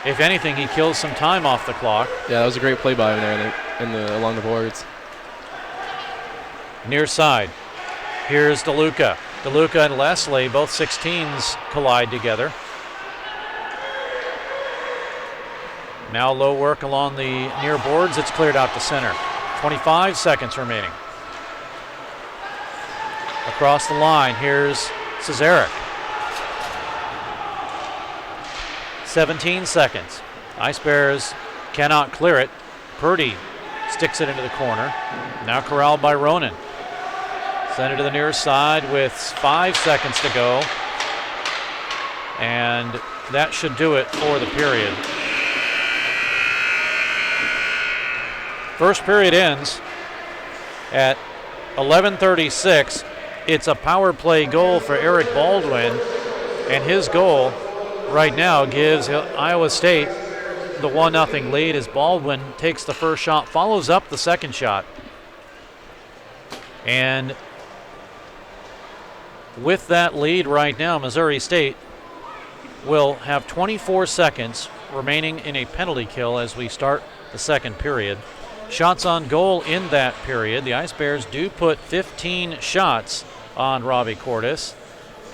A: If anything, he kills some time off the clock.
B: Yeah, that was a great play by him there along the boards.
A: Near side. Here's DeLuca. DeLuca and Leslie, both 16s, collide together. Now low work along the near boards. It's cleared out to center. 25 seconds remaining. Across the line, here's Cesarek. 17 seconds. Ice Bears cannot clear it. Purdy sticks it into the corner. Now corralled by Ronan. Send it to the near side with 5 seconds to go. And that should do it for the period. First period ends at 11:36. It's a power play goal for Eric Baldwin, and his goal right now gives Iowa State the 1-0 lead as Baldwin takes the first shot, follows up the second shot. And with that lead right now, Missouri State will have 24 seconds remaining in a penalty kill as we start the second period. Shots on goal in that period. The Ice Bears do put 15 shots on Robbie Cordes,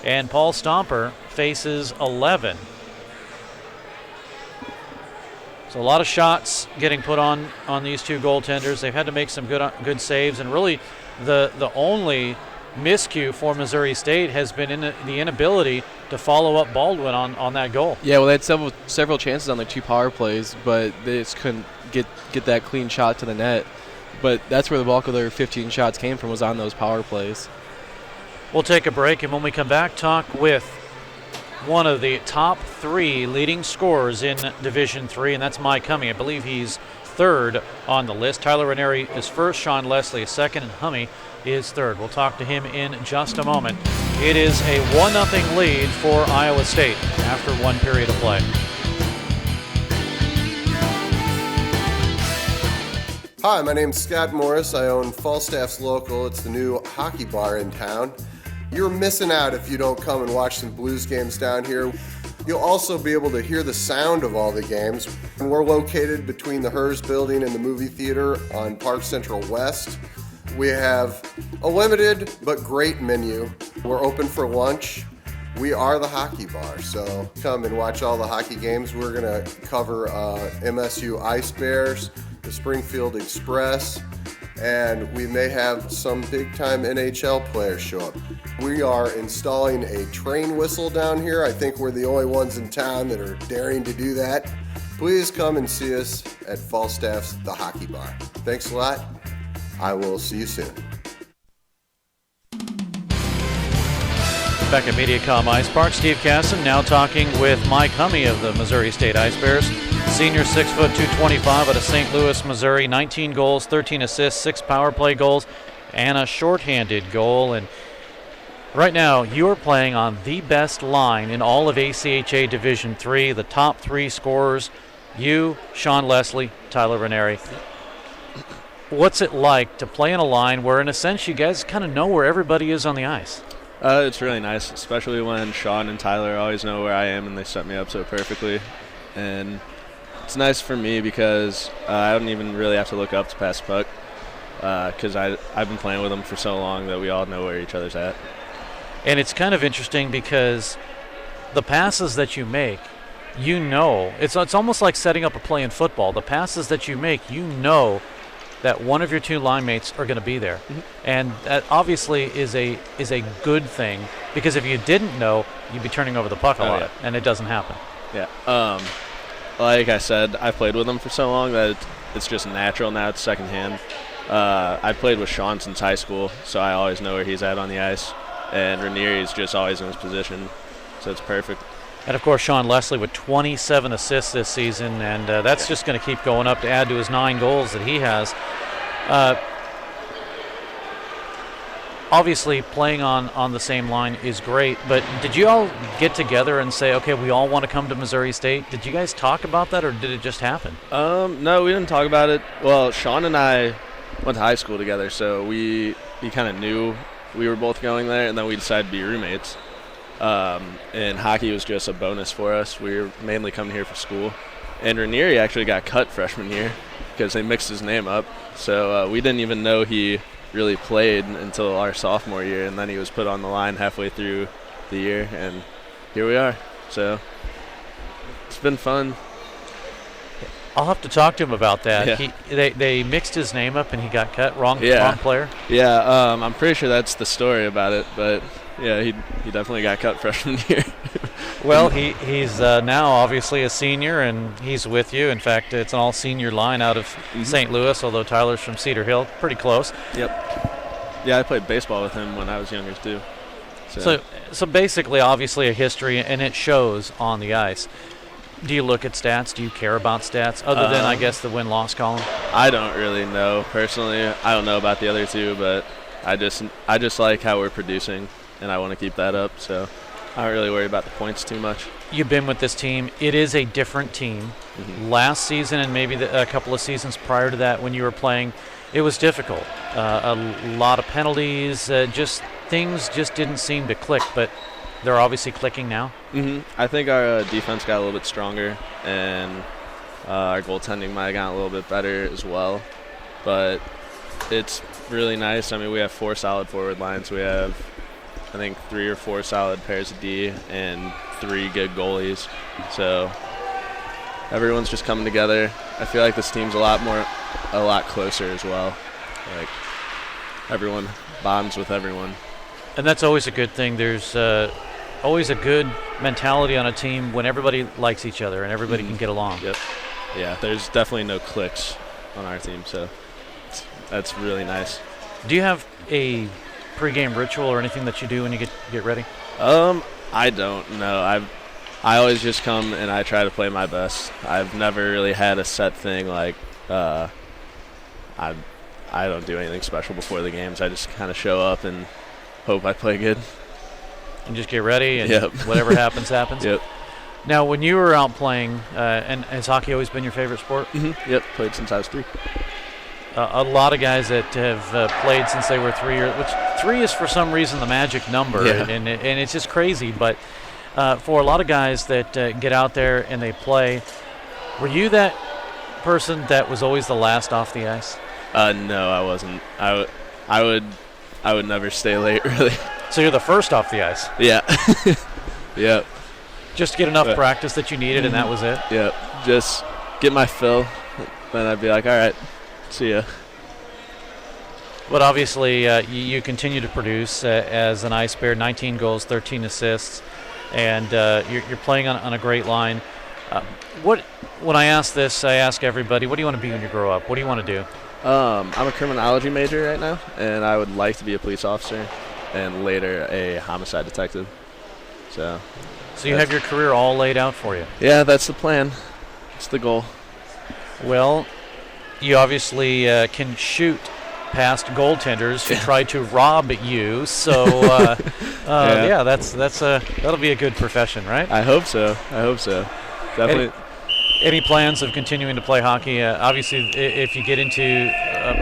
A: and Paul Stomper faces 11. So a lot of shots getting put on these two goaltenders. They've had to make some good saves, and really the only miscue for Missouri State has been in the inability to follow up Baldwin on that goal.
B: Yeah, well, they had several chances on their two power plays, but they just couldn't get that clean shot to the net. But that's where the bulk of their 15 shots came from, was on those power plays.
A: We'll take a break, and when we come back, talk with one of the top 3 leading scorers in Division III, and that's Mike Hummey. I believe he's third on the list. Tyler Ranieri is first, Sean Leslie is second, and Hummey is third. We'll talk to him in just a moment. It is a 1-0 lead for Iowa State after one period of play.
E: Hi, my name's Scott Morris. I own Falstaff's Local. It's the new hockey bar in town. You're missing out if you don't come and watch some Blues games down here. You'll also be able to hear the sound of all the games. And we're located between the Hers building and the movie theater on Park Central West. We have a limited but great menu. We're open for lunch. We are the hockey bar, so come and watch all the hockey games. We're going to cover MSU Ice Bears, the Springfield Express, and we may have some big-time NHL players show up. We are installing a train whistle down here. I think we're the only ones in town that are daring to do that. Please come and see us at Falstaff's The Hockey Bar. Thanks a lot. I will see you soon.
A: Back at MediaCom Ice Park, Steve Casson now talking with Mike Hummey of the Missouri State Ice Bears. Senior, 6 foot 225 out of St. Louis, Missouri. 19 goals, 13 assists, 6 power play goals, and a shorthanded goal. And right now, you are playing on the best line in all of ACHA Division III. The top 3 scorers, you, Sean Leslie, Tyler Ranieri. What's it like to play in a line where, in a sense, you guys kind of know where everybody is on the ice?
F: It's really nice, especially when Sean and Tyler always know where I am and they set me up so perfectly. And it's nice for me because I don't even really have to look up to pass the puck because I've been playing with them for so long that we all know where each other's at.
A: And it's kind of interesting because the passes that you make, you know, it's almost like setting up a play in football. The passes that you make, you know that one of your 2 line mates are going to be there. Mm-hmm. And that obviously is a good thing, because if you didn't know, you'd be turning over the puck a lot, and it doesn't happen.
F: Yeah. Like I said, I've played with them for so long that it's just natural now. It's secondhand. I played with Sean since high school, so I always know where he's at on the ice. And Ranieri's just always in his position, so it's perfect.
A: And, of course, Sean Leslie with 27 assists this season, and that's just going to keep going up to add to his 9 goals that he has. Obviously, playing on the same line is great, but did you all get together and say, okay, we all want to come to Missouri State? Did you guys talk about that, or did it just happen?
F: No, we didn't talk about it. Well, Sean and I went to high school together, so we kind of knew we were both going there, and then we decided to be roommates. And hockey was just a bonus for us. We were mainly coming here for school. And Ranieri actually got cut freshman year because they mixed his name up. So we didn't even know he really played until our sophomore year, and then he was put on the line halfway through the year, and here we are. So it's been fun.
A: I'll have to talk to him about that.
F: Yeah.
A: They mixed his name up and he got cut. Wrong player?
F: Yeah, I'm pretty sure that's the story about it, but yeah, he definitely got cut freshman year.
A: Well, he's now obviously a senior, and he's with you. In fact, it's an all-senior line out of St. Louis, although Tyler's from Cedar Hill. Pretty close.
F: Yep. Yeah, I played baseball with him when I was younger, too.
A: So basically, obviously, a history, and it shows on the ice. Do you look at stats? Do you care about stats, other than, I guess, the win-loss column?
F: I don't really know, personally. I don't know about the other two, but I just like how we're producing, and I want to keep that up, so I don't really worry about the points too much.
A: You've been with this team. It is a different team. Mm-hmm. Last season and maybe a couple of seasons prior to that when you were playing, it was difficult. A lot of penalties, things just didn't seem to click, but they're obviously clicking now.
F: Mm-hmm. I think our defense got a little bit stronger, and our goaltending might have gotten a little bit better as well. But it's really nice. I mean, we have 4 solid forward lines. We have, I think, 3 or 4 solid pairs of D and 3 good goalies. So everyone's just coming together. I feel like this team's a lot closer as well. Like, everyone bonds with everyone.
A: And that's always a good thing. There's always a good mentality on a team when everybody likes each other and everybody can get along.
F: Yep. Yeah, there's definitely no cliques on our team, so that's really nice.
A: Do you have a pregame ritual or anything that you do when you get ready?
F: I don't know. I always just come and I try to play my best. I've never really had a set thing like I don't do anything special before the games. I just kind of show up and hope I play good.
A: And just get ready, and
F: yep.
A: Whatever happens, happens?
F: Yep.
A: Now, when you were out playing, and has hockey always been your favorite sport?
F: Mm-hmm. Yep, played since I was 3.
A: A lot of guys that have played since they were 3 years, which 3 is for some reason the magic number,
F: yeah.
A: and it's just crazy. But for a lot of guys that get out there and they play, were you that person that was always the last off the ice?
F: No, I wasn't. I would never stay late, really.
A: So you're the first off the ice?
F: Yeah. Yep.
A: Just to get enough practice that you needed, and that was it?
F: Yep. Just get my fill, then I'd be like, all right, see ya.
A: But obviously, you continue to produce as an Ice Bear, 19 goals, 13 assists, and you're playing on a great line. When I ask this, I ask everybody, what do you want to be when you grow up? What do you want to do?
F: I'm a criminology major right now, and I would like to be a police officer and later a homicide detective. So
A: you have your career all laid out for you.
F: Yeah, that's the plan. It's the goal.
A: Well, you obviously can shoot past goaltenders who try to rob you. So, yeah, that'll be a good profession, right?
F: I hope so. Definitely.
A: Any plans of continuing to play hockey? Obviously, if you get into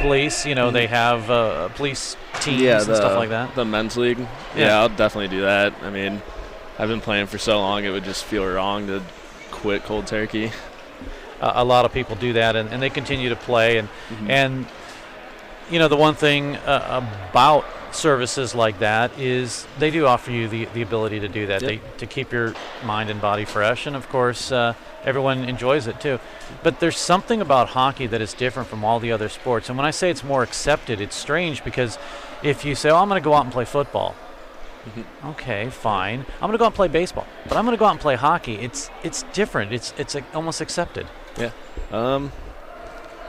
A: police, they have police teams and stuff like that.
F: The men's league. Yeah, I'll definitely do that. I mean, I've been playing for so long, it would just feel wrong to quit cold turkey.
A: A lot of people do that, and they continue to play. And the one thing about services like that is they do offer you the ability to do that, to keep your mind and body fresh. And, of course, everyone enjoys it too. But there's something about hockey that is different from all the other sports. And when I say it's more accepted, it's strange because if you say, I'm going to go out and play football, okay, fine. I'm going to go out and play baseball, but I'm going to go out and play hockey. It's different. It's almost accepted.
F: Yeah. I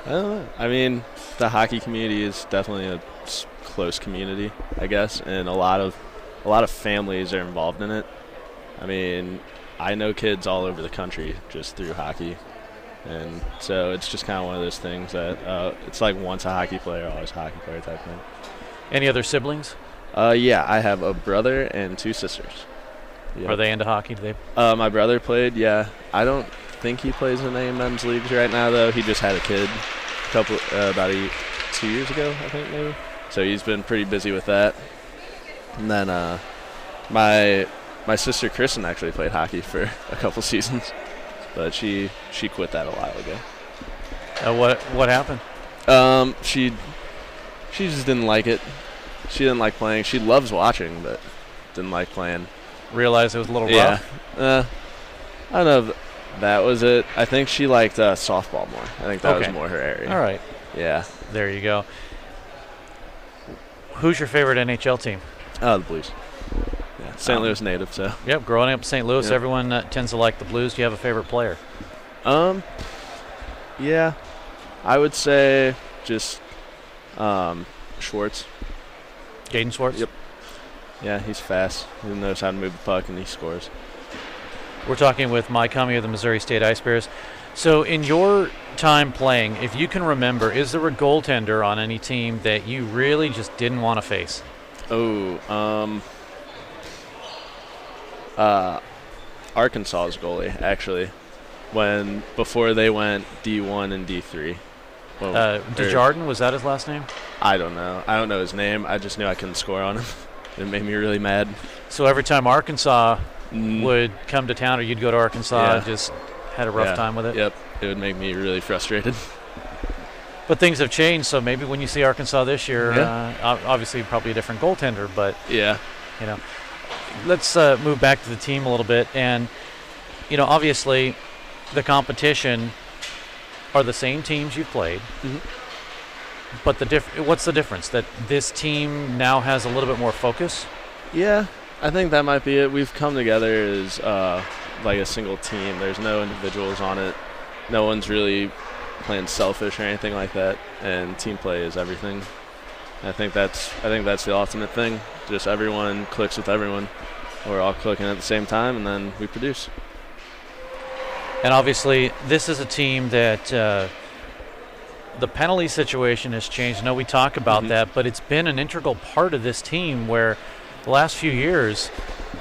F: don't know. I mean, the hockey community is definitely a close community, I guess, and a lot of families are involved in it. I mean, I know kids all over the country just through hockey, and so it's just kind of one of those things that it's like once a hockey player, always a hockey player type thing.
A: Any other siblings?
F: Yeah, I have a brother and 2 sisters. Yep.
A: Are they into hockey? Do they?
F: My brother played, yeah. I don't think he plays in any men's leagues right now, though. He just had a kid about 2 years ago, I think, maybe. So he's been pretty busy with that. And then my sister Kristen actually played hockey for a couple seasons, but she quit that a while ago.
A: What happened?
F: She just didn't like it. She didn't like playing. She loves watching, but didn't like playing.
A: Realized it was a little rough?
F: I don't know if that was it. I think she liked softball more. I think that was more her area.
A: All right.
F: Yeah.
A: There you go. Who's your favorite NHL team?
F: Oh, the Blues. Yeah, St. Louis native, so.
A: Yep, growing up in St. Louis, everyone tends to like the Blues. Do you have a favorite player?
F: Yeah. I would say just Schwartz.
A: Jaden Schwartz?
F: Yep. Yeah, he's fast. He knows how to move the puck, and he scores.
A: We're talking with Mike Hummey of the Missouri State Ice Bears. So in your time playing, if you can remember, is there a goaltender on any team that you really just didn't want to face?
F: Arkansas's goalie, actually, before they went D1 and D3.
A: Desjardins, was that his last name?
F: I don't know. I don't know his name. I just knew I couldn't score on him. It made me really mad.
A: So every time Arkansas would come to town, or you'd go to Arkansas, just had a rough time with it?
F: Yep. It would make me really frustrated.
A: But things have changed, so maybe when you see Arkansas this year, obviously probably a different goaltender, but let's move back to the team a little bit. And, obviously the competition are the same teams you've played, but what's the difference? That this team now has a little bit more focus?
F: Yeah, I think that might be it. We've come together as like a single team. There's no individuals on it. No one's really playing selfish or anything like that, and team play is everything. I think that's the ultimate thing. Just everyone clicks with everyone. We're all clicking at the same time, and then we produce.
A: And obviously, this is a team that the penalty situation has changed. I know we talk about that, but it's been an integral part of this team where the last few years,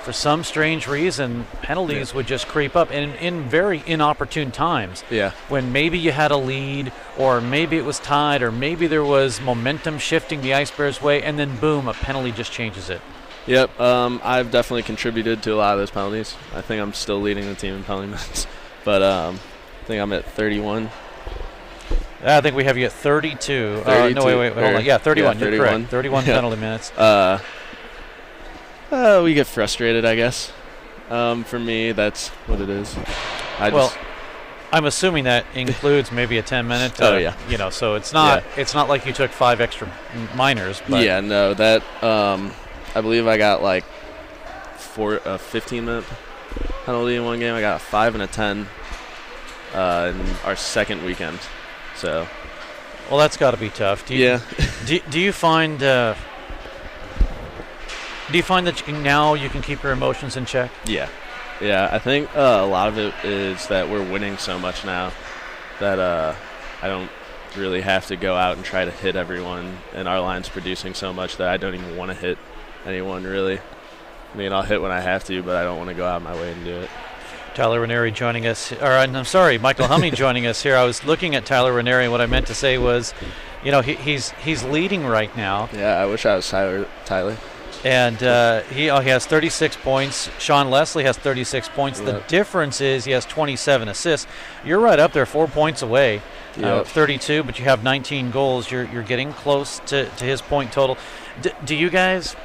A: for some strange reason, penalties would just creep up, and in very inopportune times. Yeah. When maybe you had a lead, or maybe it was tied, or maybe there was momentum shifting the Ice Bears' way, and then boom, a penalty just changes it.
F: Yep. I've definitely contributed to a lot of those penalties. I think I'm still leading the team in penalty minutes, but I think I'm at 31.
A: I think we have you at 32. No, wait, hold on. Yeah, 31. You're correct. 31 penalty minutes.
F: We get frustrated, I guess. For me, that's what it is.
A: I'm assuming that includes maybe a 10-minute. So it's not like you took 5 extra minors. But
F: yeah, no, that I believe I got like a 15-minute penalty in one game. I got a 5 and a 10 in our second weekend. So
A: Well, that's got to be tough. Do you find that you can keep your emotions in check?
F: Yeah. I think a lot of it is that we're winning so much now that I don't really have to go out and try to hit everyone, and our line's producing so much that I don't even want to hit anyone, really. I mean, I'll hit when I have to, but I don't want to go out of my way and do it.
A: Tyler Ranieri joining us, Michael Hummey joining us here. I was looking at Tyler Ranieri, and what I meant to say was, he's leading right now.
F: Yeah, I wish I was Tyler.
A: And he has 36 points. Sean Leslie has 36 points. The difference is he has 27 assists. You're right up there, 4 points away. 32, but you have 19 goals. You're getting close to his point total. Do you guys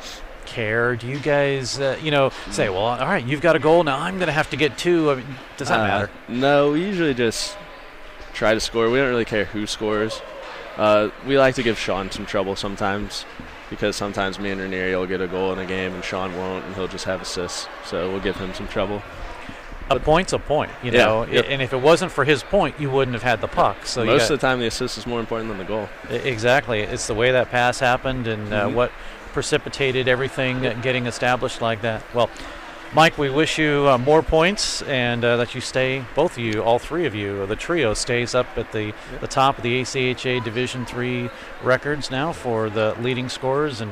A: care? Do you guys, say, well, all right, you've got a goal, now I'm going to have to get 2? I mean, does that matter?
F: No, we usually just try to score. We don't really care who scores. We like to give Sean some trouble sometimes, because sometimes me and Ranieri will get a goal in a game and Sean won't, and he'll just have assists. So we'll give him some trouble.
A: A point's a point, know. Yep. And if it wasn't for his point, you wouldn't have had the puck. So
F: most of the time, the assist is more important than the goal.
A: Exactly. It's the way that pass happened and what precipitated everything getting established like that. Well, Mike, we wish you more points and that you stay, both of you, all three of you, the trio stays up at the top of the ACHA Division III records now for the leading scorers,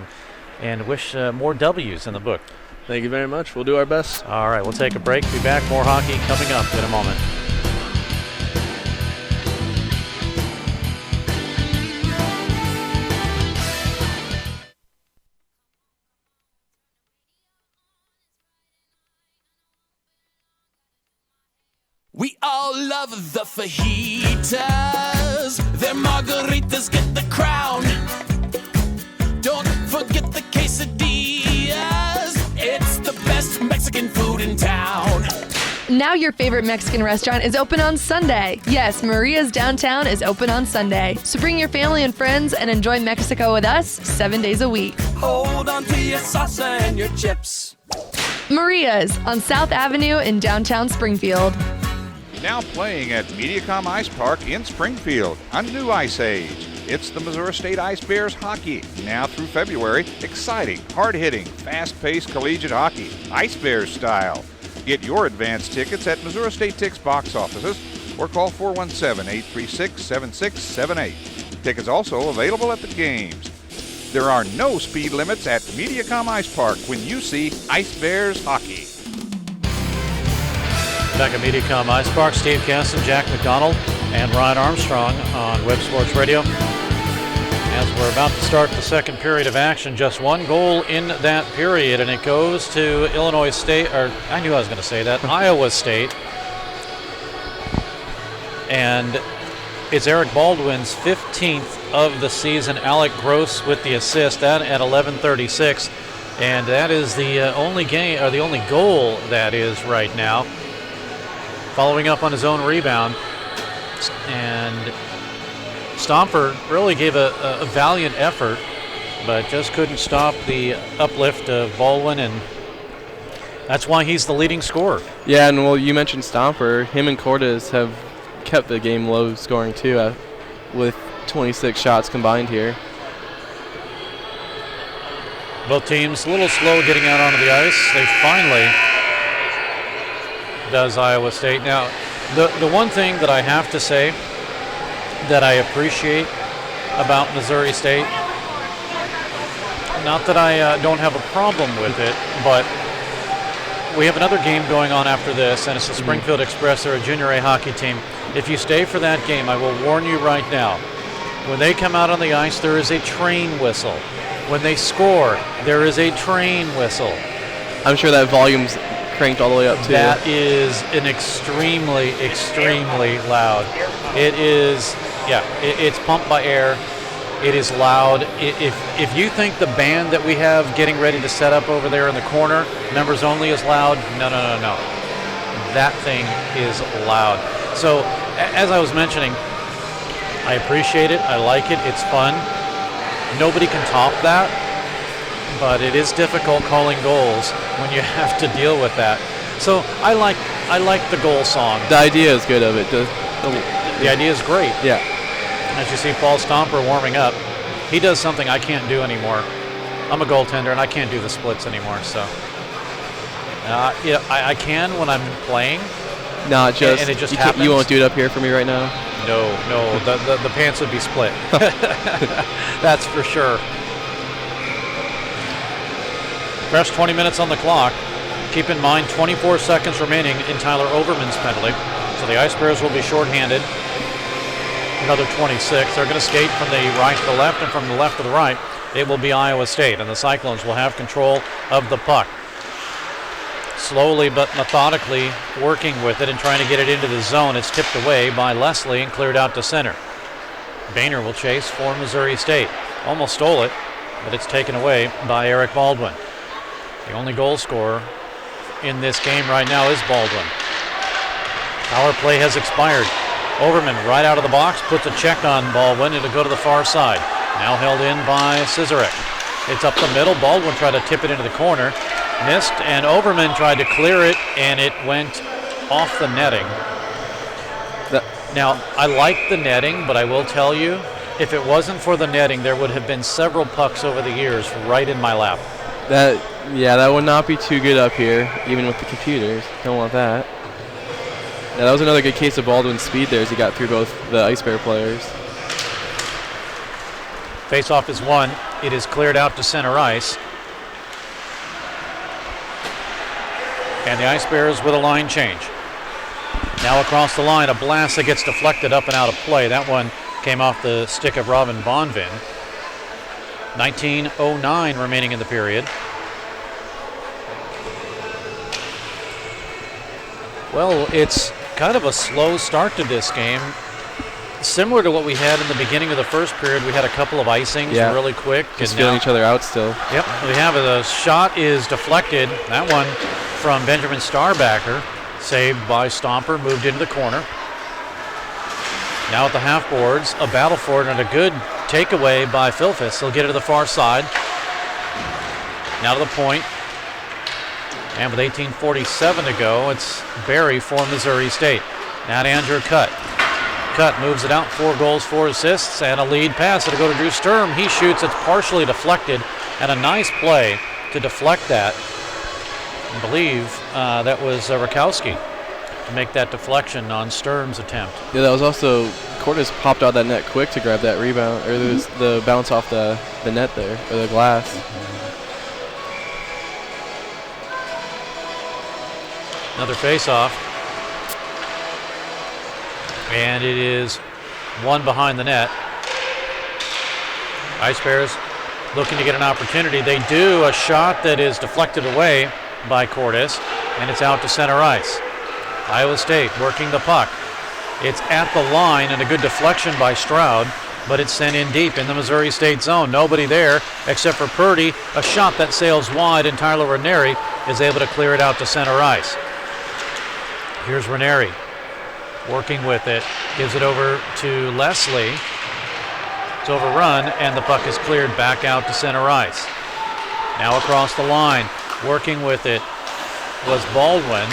A: and wish more W's in the book.
F: Thank you very much. We'll do our best.
A: All right, we'll take a break. Be back. More hockey coming up in a moment.
G: We all love the fajitas. Their margaritas get the crown. Don't forget the quesadillas. It's the best Mexican food in town.
H: Now your favorite Mexican restaurant is open on Sunday. Yes, Maria's Downtown is open on Sunday. So bring your family and friends and enjoy Mexico with us 7 days a week.
G: Hold on to your salsa and your chips.
H: Maria's on South Avenue in downtown Springfield.
I: Now playing at Mediacom Ice Park in Springfield, a new ice age. It's the Missouri State Ice Bears hockey. Now through February, exciting, hard-hitting, fast-paced collegiate hockey, Ice Bears style. Get your advance tickets at Missouri State Tix box offices or call 417-836-7678. Tickets also available at the games. There are no speed limits at Mediacom Ice Park when you see Ice Bears hockey.
A: Back at Mediacom Ice Park, Steve Casson, Jack McDonald, and Ryan Armstrong on Web Sports Radio. As we're about to start the second period of action, just one goal in that period, and it goes to Illinois State, or I knew I was going to say that, Iowa State. And it's Eric Baldwin's 15th of the season. Alec Gross with the assist, that at 11:36, and that is the only game, or the only goal that is right now. Following up on his own rebound, and Stomper really gave a valiant effort, but just couldn't stop the uplift of Baldwin, and that's why he's the leading scorer.
B: Yeah, and well, you mentioned Stomper. Him and Cordes have kept the game low scoring too, with 26 shots combined here.
A: Both teams a little slow getting out onto the ice. They finally does Iowa State. Now, the one thing that I have to say that I appreciate about Missouri State, not that I don't have a problem with it, but we have another game going on after this, and it's the Springfield Express. They're a junior A hockey team. If you stay for that game, I will warn you right now, when they come out on the ice, there is a train whistle. When they score, there is a train whistle.
B: I'm sure that volume's cranked all the way up too.
A: That is an extremely, extremely loud. It is, it's pumped by air. It is loud. If you think the band that we have getting ready to set up over there in the corner, members only, is loud, no. That thing is loud. So, as I was mentioning, I appreciate it. I like it. It's fun. Nobody can top that, but it is difficult calling goals when you have to deal with that. So I like the goal song.
B: The idea is good of it.
A: The idea is great.
B: Yeah.
A: As you see Paul Stomper warming up, he does something I can't do anymore. I'm a goaltender and I can't do the splits anymore. So, I can when I'm playing.
B: Not just.
A: And it just happens.
B: You won't do it up here for me right now.
A: No, the pants would be split. That's for sure. Fresh 20 minutes on the clock. Keep in mind, 24 seconds remaining in Tyler Overman's penalty. So the Ice Bears will be shorthanded. Another 26. They're going to skate from the right to the left, and from the left to the right, it will be Iowa State. And the Cyclones will have control of the puck. Slowly but methodically working with it and trying to get it into the zone. It's tipped away by Leslie and cleared out to center. Boehner will chase for Missouri State. Almost stole it, but it's taken away by Eric Baldwin. The only goal scorer in this game right now is Baldwin. Power play has expired. Overman right out of the box, puts a check on Baldwin. It'll go to the far side. Now held in by Scissorek. It's up the middle. Baldwin tried to tip it into the corner. Missed, and Overman tried to clear it, and it went off the netting. Now, I like the netting, but I will tell you, if it wasn't for the netting, there would have been several pucks over the years right in my lap.
B: That would not be too good up here, even with the computers. Don't want that. Yeah, that was another good case of Baldwin's speed there as he got through both the Ice Bear players.
A: Face-off is won. It is cleared out to center ice. And the Ice Bears with a line change. Now across the line, a blast that gets deflected up and out of play. That one came off the stick of Robin Bonvin. 19:09 remaining in the period. Well, it's kind of a slow start to this game. Similar to what we had in the beginning of the first period, we had a couple of icings really quick.
B: Just feeling each other out still.
A: Yep, we have a shot is deflected. That one from Benjamin Starbacker, saved by Stomper, moved into the corner. Now at the half boards, a battle for it and a good takeaway by Philfus. He'll get it to the far side. Now to the point. And with 18:47 to go, it's Barry for Missouri State. Now to Andrew Cutt. Cutt moves it out, 4 goals, 4 assists, and a lead pass. It'll go to Drew Sturm. He shoots, it's partially deflected, and a nice play to deflect that. I believe that was Rakowski to make that deflection on Sturm's attempt.
B: Yeah, that was also, Cordes popped out that net quick to grab that rebound, or there was the bounce off the net there, or the glass.
A: Another face-off. And it is one behind the net. Ice Bears looking to get an opportunity. They do. A shot that is deflected away by Cordes, and it's out to center ice. Iowa State working the puck. It's at the line, and a good deflection by Stroud, but it's sent in deep in the Missouri State zone. Nobody there except for Purdy. A shot that sails wide, and Tyler Ranieri is able to clear it out to center ice. Here's Ranieri working with it, gives it over to Leslie. It's overrun, and the puck is cleared back out to center ice. Now across the line, working with it was Baldwin.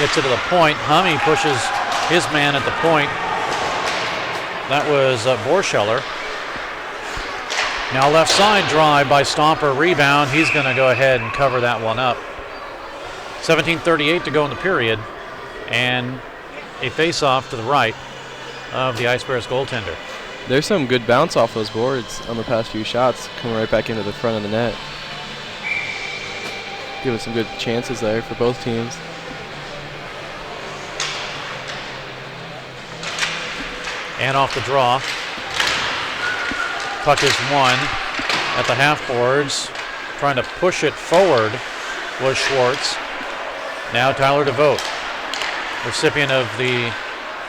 A: Gets it to the point. Hummey pushes his man at the point. That was Borscheller. Now left side drive by Stomper, rebound. He's going to go ahead and cover that one up. 17:38 to go in the period, and a face-off to the right of the Ice Bears goaltender.
B: There's some good bounce off those boards on the past few shots, coming right back into the front of the net. Giving some good chances there for both teams.
A: And off the draw. Puck is won at the half boards. Trying to push it forward was Schwartz. Now Tyler DeVote, recipient of the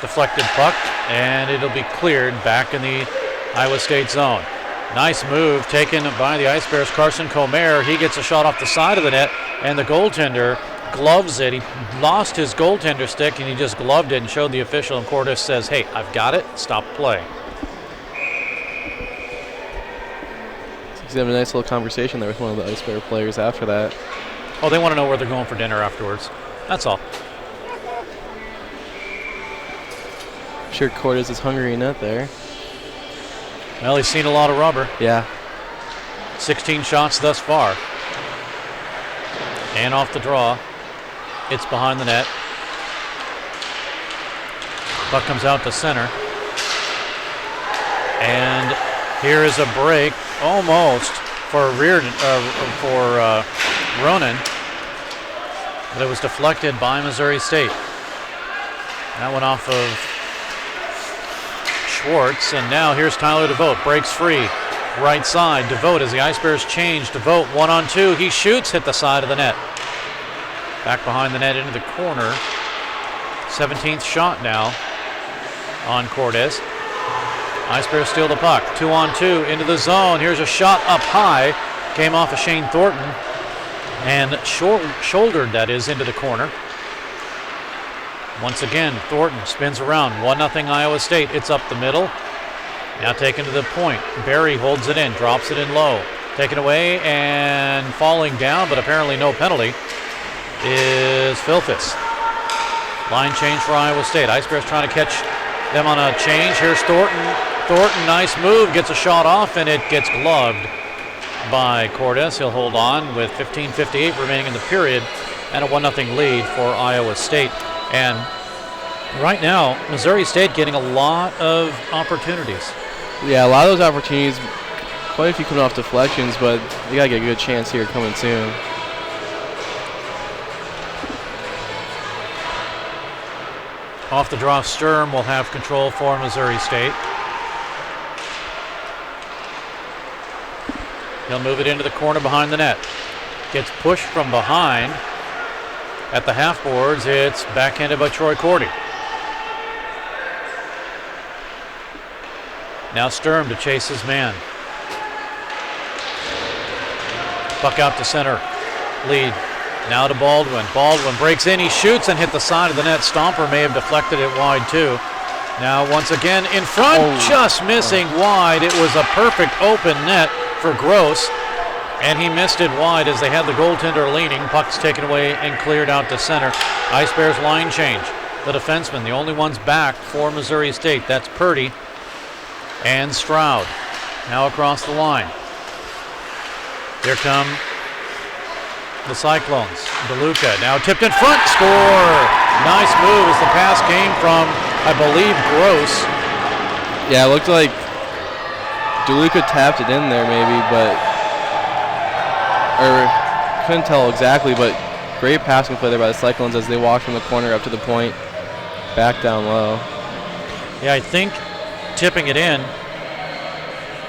A: deflected puck, and it'll be cleared back in the Iowa State zone. Nice move taken by the Ice Bears, Carson Comer. He gets a shot off the side of the net, and the goaltender gloves it. He lost his goaltender stick, and he just gloved it and showed the official, and Cordes says, hey, I've got it, stop play.
B: He's having a nice little conversation there with one of the Ice Bear players after that.
A: Oh, they want to know where they're going for dinner afterwards. That's all.
B: I'm sure Cordes is hungry enough there.
A: Well, he's seen a lot of rubber.
B: Yeah.
A: 16 shots thus far. And off the draw. It's behind the net. Puck comes out to center. And here is a break, almost for Ronan. But it was deflected by Missouri State. That went off of Schwartz, and now here's Tyler DeVote. Breaks free. Right side, DeVote as the Ice Bears change. DeVote 1-on-2. He shoots, hit the side of the net. Back behind the net into the corner. 17th shot now on Cordes. Ice Bears steal the puck. 2-on-2 into the zone. Here's a shot up high. Came off of Shane Thornton. And shouldered, that is, into the corner. Once again, Thornton spins around. 1-0 Iowa State. It's up the middle. Now taken to the point. Barry holds it in, drops it in low. Taken away and falling down, but apparently no penalty, is Philfis. Line change for Iowa State. Ice Bears trying to catch them on a change. Here's Thornton. Thornton, nice move, gets a shot off, and it gets gloved by Cordes. He'll hold on with 15:58 remaining in the period and a 1-0 lead for Iowa State. And right now, Missouri State getting a lot of opportunities.
B: Yeah, a lot of those opportunities, quite a few coming off deflections, but they got to get a good chance here coming soon.
A: Off the draw, Sturm will have control for Missouri State. He'll move it into the corner behind the net. Gets pushed from behind. At the half boards, it's backhanded by Troy Cordy. Now Sturm to chase his man. Puck out to center. Lead. Now to Baldwin. Baldwin breaks in. He shoots and hit the side of the net. Stomper may have deflected it wide too. Now once again in front, just missing wide. It was a perfect open net for Gross, and he missed it wide as they had the goaltender leaning. Puck's taken away and cleared out to center. Ice Bears line change. The defensemen, the only ones back for Missouri State. That's Purdy and Stroud. Now across the line. Here come the Cyclones. DeLuca now tipped in front. Score! Nice move as the pass came from, I believe, Gross.
B: Yeah, it looked like DeLuca tapped it in there maybe, or couldn't tell exactly, but great passing play there by the Cyclones as they walked from the corner up to the point, back down low.
A: Yeah, I think tipping it in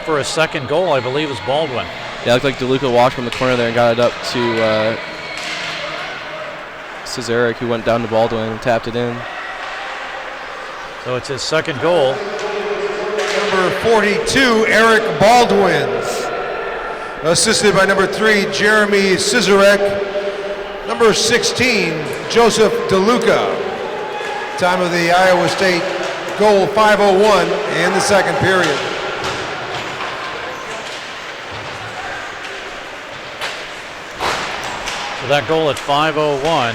A: for a second goal, I believe, is Baldwin.
B: Yeah, it looked like DeLuca walked from the corner there and got it up to Cesarek, who went down to Baldwin and tapped it in.
A: So it's his second goal.
C: Number 42, Eric Baldwin. Assisted by number 3, Jeremy Cesarek. Number 16, Joseph DeLuca. Time of the Iowa State goal, 5:01 in the second period.
A: So that goal at 5:01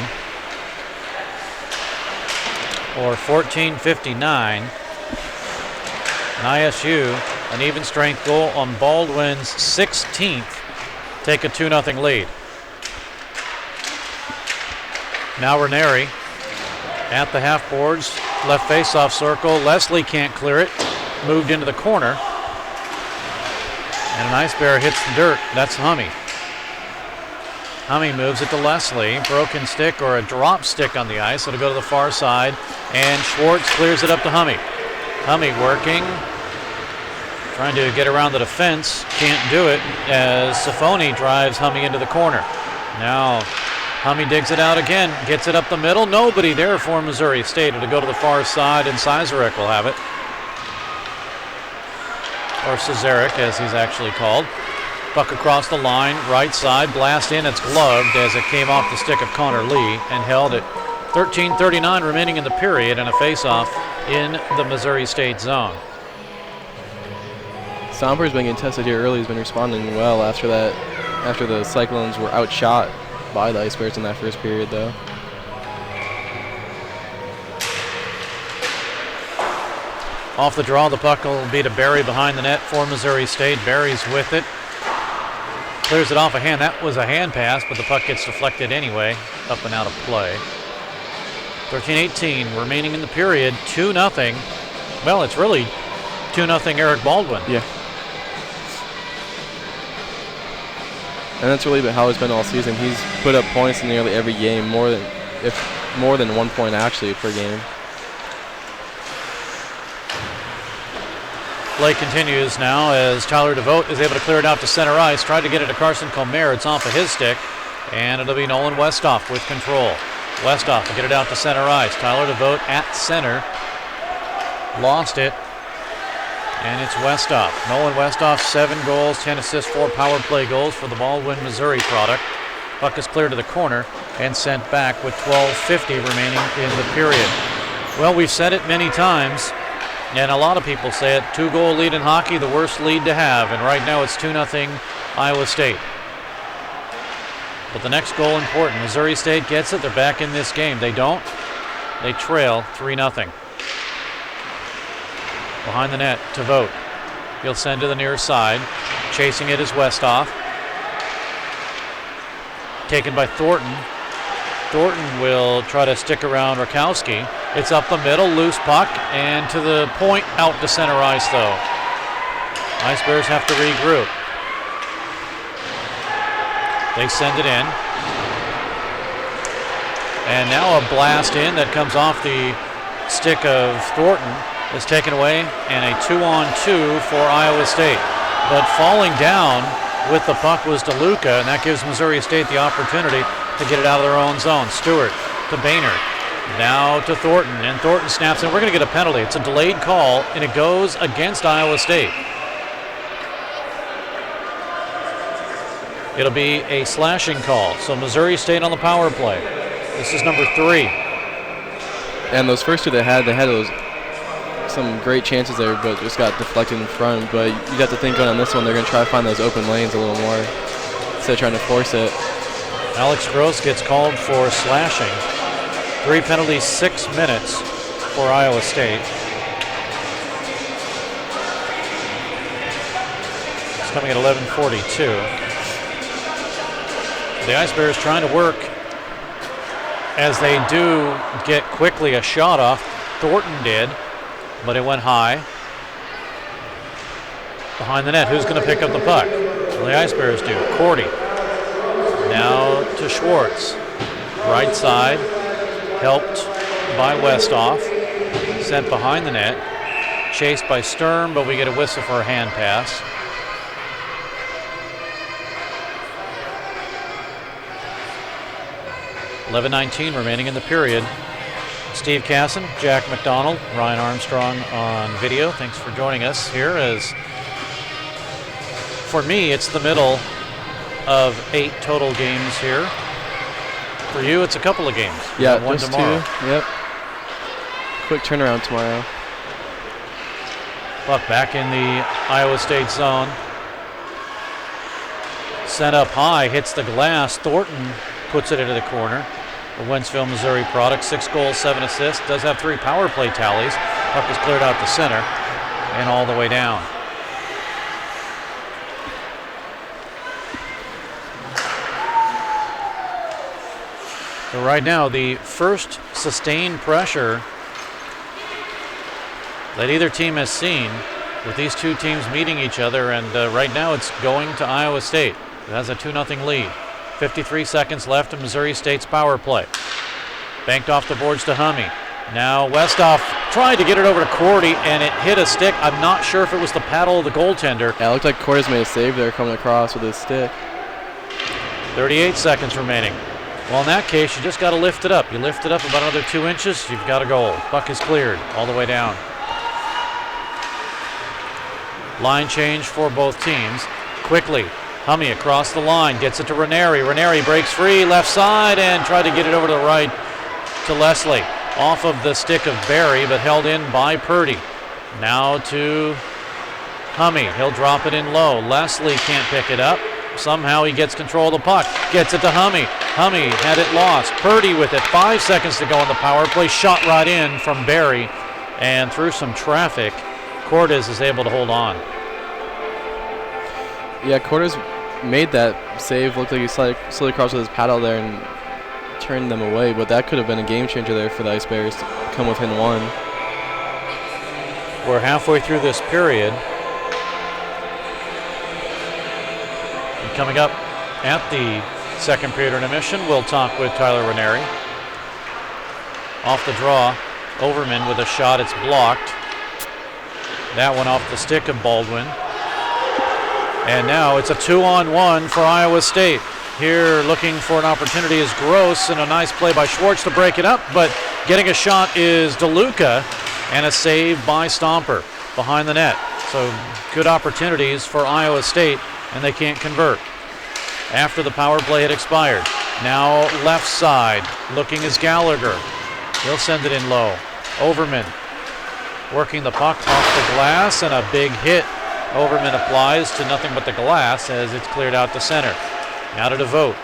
A: or 14:59. And ISU, an even strength goal on Baldwin's 16th, take a 2-0 lead. Now Ranieri at the half boards, left face-off circle. Leslie can't clear it, moved into the corner. And an Ice Bear hits the dirt. That's Hummey. Hummey moves it to Leslie. Broken stick or a drop stick on the ice. It'll go to the far side. And Schwartz clears it up to Hummey. Hummey working. Trying to get around the defense. Can't do it as Sifoni drives Hummey into the corner. Now Hummey digs it out again. Gets it up the middle. Nobody there for Missouri State. It'll go to the far side and Cesarek will have it. Or Cesarek as he's actually called. Puck across the line, right side, blast in, it's gloved as it came off the stick of Connor Lee and held it. 13:39 remaining in the period and a face-off in the Missouri State zone.
B: Stomper's been getting tested here early. He's been responding well after that. After the Cyclones were outshot by the Ice Bears in that first period, though.
A: Off the draw, the puck will be to Barry behind the net for Missouri State. Barry's with it. Clears it off a hand. That was a hand pass, but the puck gets deflected anyway. Up and out of play. 13-18 remaining in the period. 2-0. Well, it's really 2-0 Eric Baldwin.
B: Yeah. And that's really how it's been all season. He's put up points in nearly every game, more than 1 point actually per game.
A: Play continues now as Tyler DeVote is able to clear it out to center ice. Tried to get it to Carson Comer. It's off of his stick. And it'll be Nolan Westhoff with control. Westhoff will get it out to center ice. Tyler DeVote at center. Lost it. And it's Westhoff. Nolan Westhoff, 7 goals, 10 assists, 4 power play goals for the Baldwin, Missouri product. Puck is cleared to the corner and sent back with 12:50 remaining in the period. Well, we've said it many times, and a lot of people say it, 2-goal lead in hockey, the worst lead to have, and right now it's 2-0 Iowa State. But the next goal important. Missouri State gets it. They're back in this game. They don't. They trail 3-0. Behind the net to Vote. He'll send to the near side. Chasing it is Westhoff. Taken by Thornton. Thornton will try to stick around Rakowski. It's up the middle, loose puck, and to the point, out to center ice though. Ice Bears have to regroup. They send it in. And now a blast in that comes off the stick of Thornton is taken away, and a 2-on-2 for Iowa State. But falling down with the puck was DeLuca, and that gives Missouri State the opportunity to get it out of their own zone. Stewart to Boehner. Now to Thornton, and Thornton snaps in. We're going to get a penalty. It's a delayed call, and it goes against Iowa State. It'll be a slashing call. So Missouri State on the power play. This is number 3.
B: And those first two they had those some great chances there, but just got deflected in front. But you'd have to think on this one, they're going to try to find those open lanes a little more instead of trying to force it.
A: Alex Gross gets called for slashing. 3 penalties, 6 minutes for Iowa State. It's coming at 11:42. The Ice Bears trying to work as they do get quickly a shot off. Thornton did, but it went high. Behind the net, who's going to pick up the puck? Well, the Ice Bears do. Cordy. Now to Schwartz. Right side, helped by Westhoff. Sent behind the net. Chased by Sturm, but we get a whistle for a hand pass. $11:19 remaining in the period. Steve Casson, Jack McDonald, Ryan Armstrong on video. Thanks for joining us here. As for me, it's the middle of 8 total games here. For you, it's a couple of games.
B: Yeah,
A: one
B: just
A: tomorrow.
B: 2. Yep. Quick turnaround tomorrow.
A: Puck back in the Iowa State zone. Sent up high, hits the glass. Thornton puts it into the corner. The Wentzville, Missouri product, 6 goals, 7 assists. Does have 3 power play tallies. Puck is cleared out to center and all the way down. So right now, the first sustained pressure that either team has seen with these two teams meeting each other, and right now it's going to Iowa State. It has a 2-0 lead. 53 seconds left in Missouri State's power play. Banked off the boards to Hummey. Now Westhoff tried to get it over to Cordy, and it hit a stick. I'm not sure if it was the paddle of the goaltender.
B: Yeah, it looked like Cordy's made a save there coming across with his stick.
A: 38 seconds remaining. Well, in that case, you just got to lift it up. You lift it up about another 2 inches, you've got a goal. Puck is cleared all the way down. Line change for both teams. Quickly, Hummey across the line, gets it to Ranieri. Ranieri breaks free, left side, and tried to get it over to the right to Leslie. Off of the stick of Barry, but held in by Purdy. Now to Hummey. He'll drop it in low. Leslie can't pick it up. Somehow he gets control of the puck. Gets it to Hummey. Hummey had it lost. Purdy with it. 5 seconds to go on the power play. Shot right in from Barry. And through some traffic, Cordes is able to hold on.
B: Yeah, Cordes made that save. Looked like he slid across with his paddle there and turned them away, but that could have been a game changer there for the Ice Bears to come within one.
A: We're halfway through this period. And coming up at the second period intermission, we'll talk with Tyler Ranieri. Off the draw, Overman with a shot. It's blocked. That one off the stick of Baldwin. And now it's a 2-on-1 for Iowa State. Here looking for an opportunity is Gross, and a nice play by Schwartz to break it up, but getting a shot is DeLuca, and a save by Stomper behind the net. So good opportunities for Iowa State, and they can't convert. After the power play had expired. Now left side, looking is Gallagher. He'll send it in low. Overman working the puck off the glass, and a big hit. Overman applies to nothing but the glass as it's cleared out to center. Now to DeVote.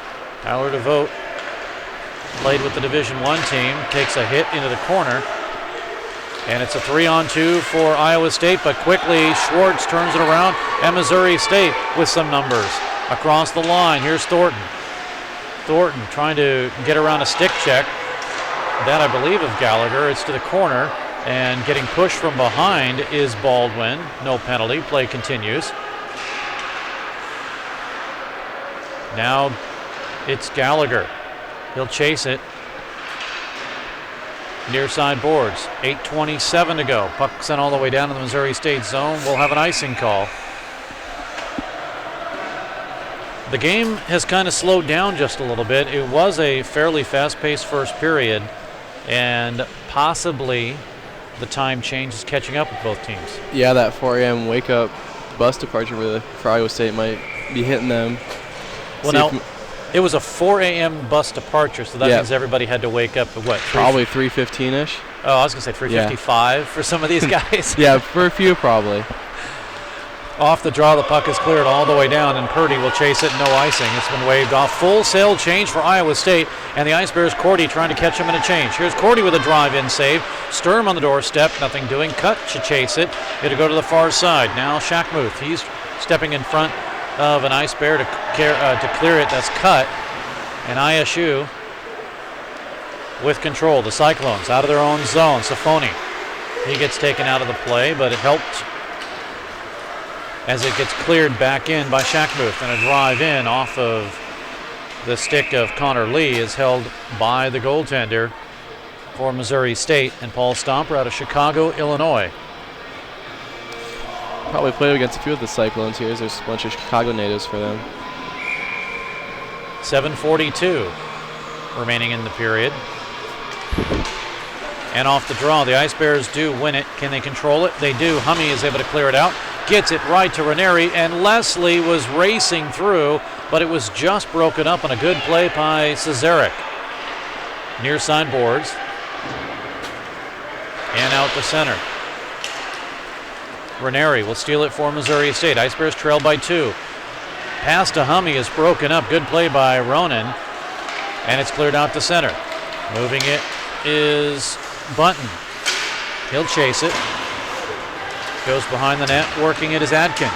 A: Tyler DeVote played with the Division I team, takes a hit into the corner, and it's a 3-on-2 for Iowa State, but quickly Schwartz turns it around, and Missouri State with some numbers. Across the line, here's Thornton. Thornton trying to get around a stick check. That, I believe, of Gallagher. It's to the corner, and getting pushed from behind is Baldwin. No penalty. Play continues. Now it's Gallagher. He'll chase it. Near side boards. 8:27 to go. Puck sent all the way down to the Missouri State zone. We'll have an icing call. The game has kind of slowed down just a little bit. It was a fairly fast-paced first period, and possibly the time change is catching up with both teams.
B: Yeah, that 4 a.m. wake-up bus departure for Iowa State might be hitting them.
A: Well, now, it was a 4 a.m. bus departure, so that means everybody had to wake up at what?
B: Probably 3:15-ish.
A: Oh, I was going to say 3:55 for some of these guys.
B: Yeah, for a few probably.
A: Off the draw, the puck is cleared all the way down, and Purdy will chase it. No icing. It's been waved off. Full sail change for Iowa State, and the Ice Bears, Cordy trying to catch him in a change. Here's Cordy with a drive-in save. Sturm on the doorstep, nothing doing. Cut should chase it. It'll go to the far side. Now Shackmuth. He's stepping in front of an Ice Bear to clear it. That's cut. And ISU with control. The Cyclones out of their own zone. Safoni. He gets taken out of the play, but it helped as it gets cleared back in by Shackmuth, and a drive in off of the stick of Connor Lee is held by the goaltender for Missouri State, and Paul Stomper out of Chicago, Illinois.
B: Probably played against a few of the Cyclones here. There's a bunch of Chicago natives for them.
A: 7:42 remaining in the period. And off the draw, the Ice Bears do win it. Can they control it? They do. Hummey is able to clear it out. Gets it right to Ranieri, and Leslie was racing through, but it was just broken up on a good play by Cesarek. Near side boards. And out the center. Ranieri will steal it for Missouri State. Ice Bears trail by 2. Pass to Hummey is broken up. Good play by Ronan. And it's cleared out to center. Moving it is Bunton. He'll chase it. Goes behind the net. Working it is Adkins.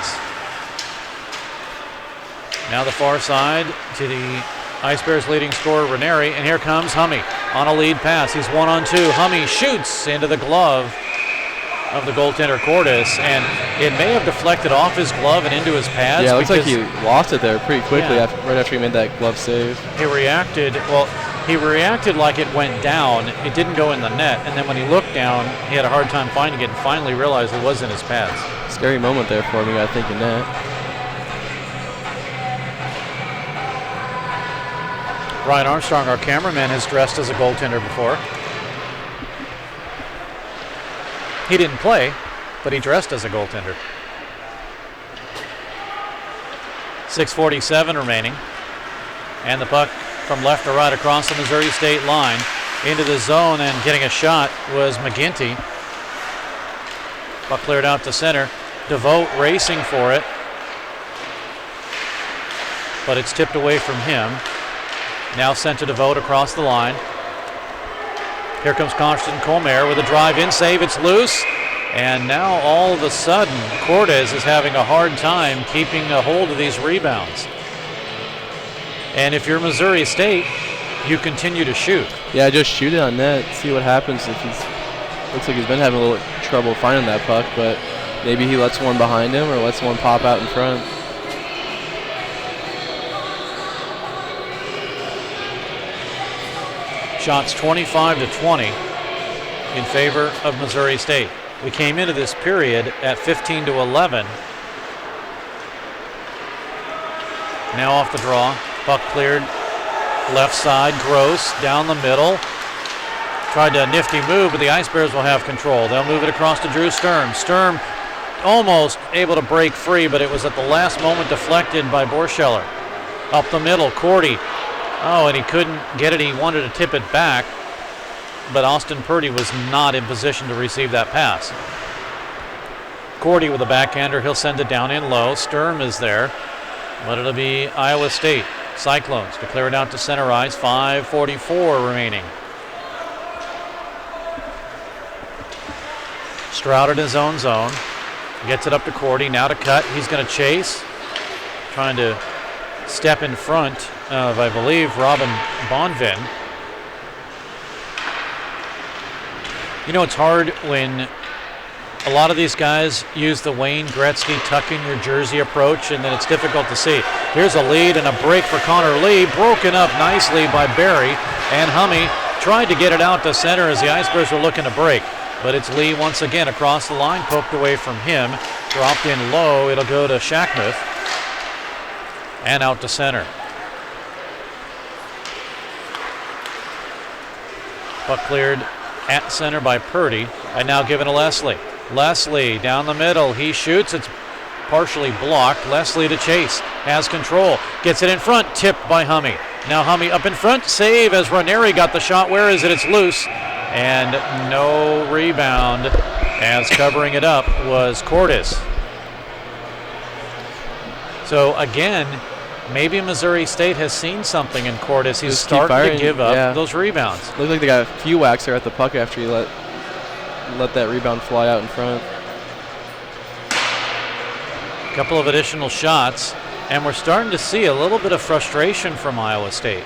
A: Now the far side to the Ice Bears leading scorer Ranieri. And here comes Hummey on a lead pass. He's 1-on-2. Hummey shoots into the glove of the goaltender Cordes, and it may have deflected off his glove and into his pads.
B: Yeah, it looks like he lost it there pretty quickly right after he made that glove save.
A: He reacted like it went down. It didn't go in the net, and then when he looked down, he had a hard time finding it and finally realized it was in his pads.
B: Scary moment there for him, you gotta think in net.
A: Ryan Armstrong, our cameraman, has dressed as a goaltender before. He didn't play, but he dressed as a goaltender. 6:47 remaining. And the puck from left to right across the Missouri State line into the zone, and getting a shot was McGinty. Puck cleared out to center. DeVote racing for it, but it's tipped away from him. Now sent to DeVote across the line. Here comes Constantine Comer with a drive-in save. It's loose, And now all of a sudden, Cortez is having a hard time keeping a hold of these rebounds. And if you're Missouri State, you continue to shoot.
B: Yeah, just shoot it on net, see what happens. If looks like he's been having a little trouble finding that puck, but maybe he lets one behind him or lets one pop out in front.
A: Shots 25-20 in favor of Missouri State. We came into this period at 15-11. Now off the draw, puck cleared left side, Gross down the middle. Tried a nifty move, but the Ice Bears will have control. They'll move it across to Drew Sturm. Sturm almost able to break free, but it was at the last moment deflected by Borscheller. Up the middle, Cordy. Oh, and he couldn't get it. He wanted to tip it back, but Austin Purdy was not in position to receive that pass. Cordy with a backhander. He'll send it down in low. Sturm is there, but it'll be Iowa State Cyclones to clear it out to center ice. 5:44 remaining. Stroud in his own zone. Gets it up to Cordy. Now to cut. He's going to chase. Trying to step in front of, I believe, Robin Bonvin. You know, it's hard when a lot of these guys use the Wayne Gretzky tuck in your jersey approach, and then it's difficult to see. Here's a lead and a break for Connor Lee. Broken up nicely by Barry. And Hummey tried to get it out to center as the Ice Bears were looking to break. But it's Lee once again across the line, poked away from him. Dropped in low. It'll go to Shackmuth. And out to center. Puck cleared at center by Purdy. And now given to Leslie. Leslie down the middle. He shoots. It's partially blocked. Leslie to chase. Has control. Gets it in front. Tipped by Hummey. Now Hummey up in front. Save as Ranieri got the shot. Where is it? It's loose. And no rebound, as covering it up was Cordes. So again, maybe Missouri State has seen something in Cordes. He's starting to give up those rebounds.
B: Looked like they got a few whacks there at the puck after he let that rebound fly out in front.
A: A couple of additional shots, and we're starting to see a little bit of frustration from Iowa State.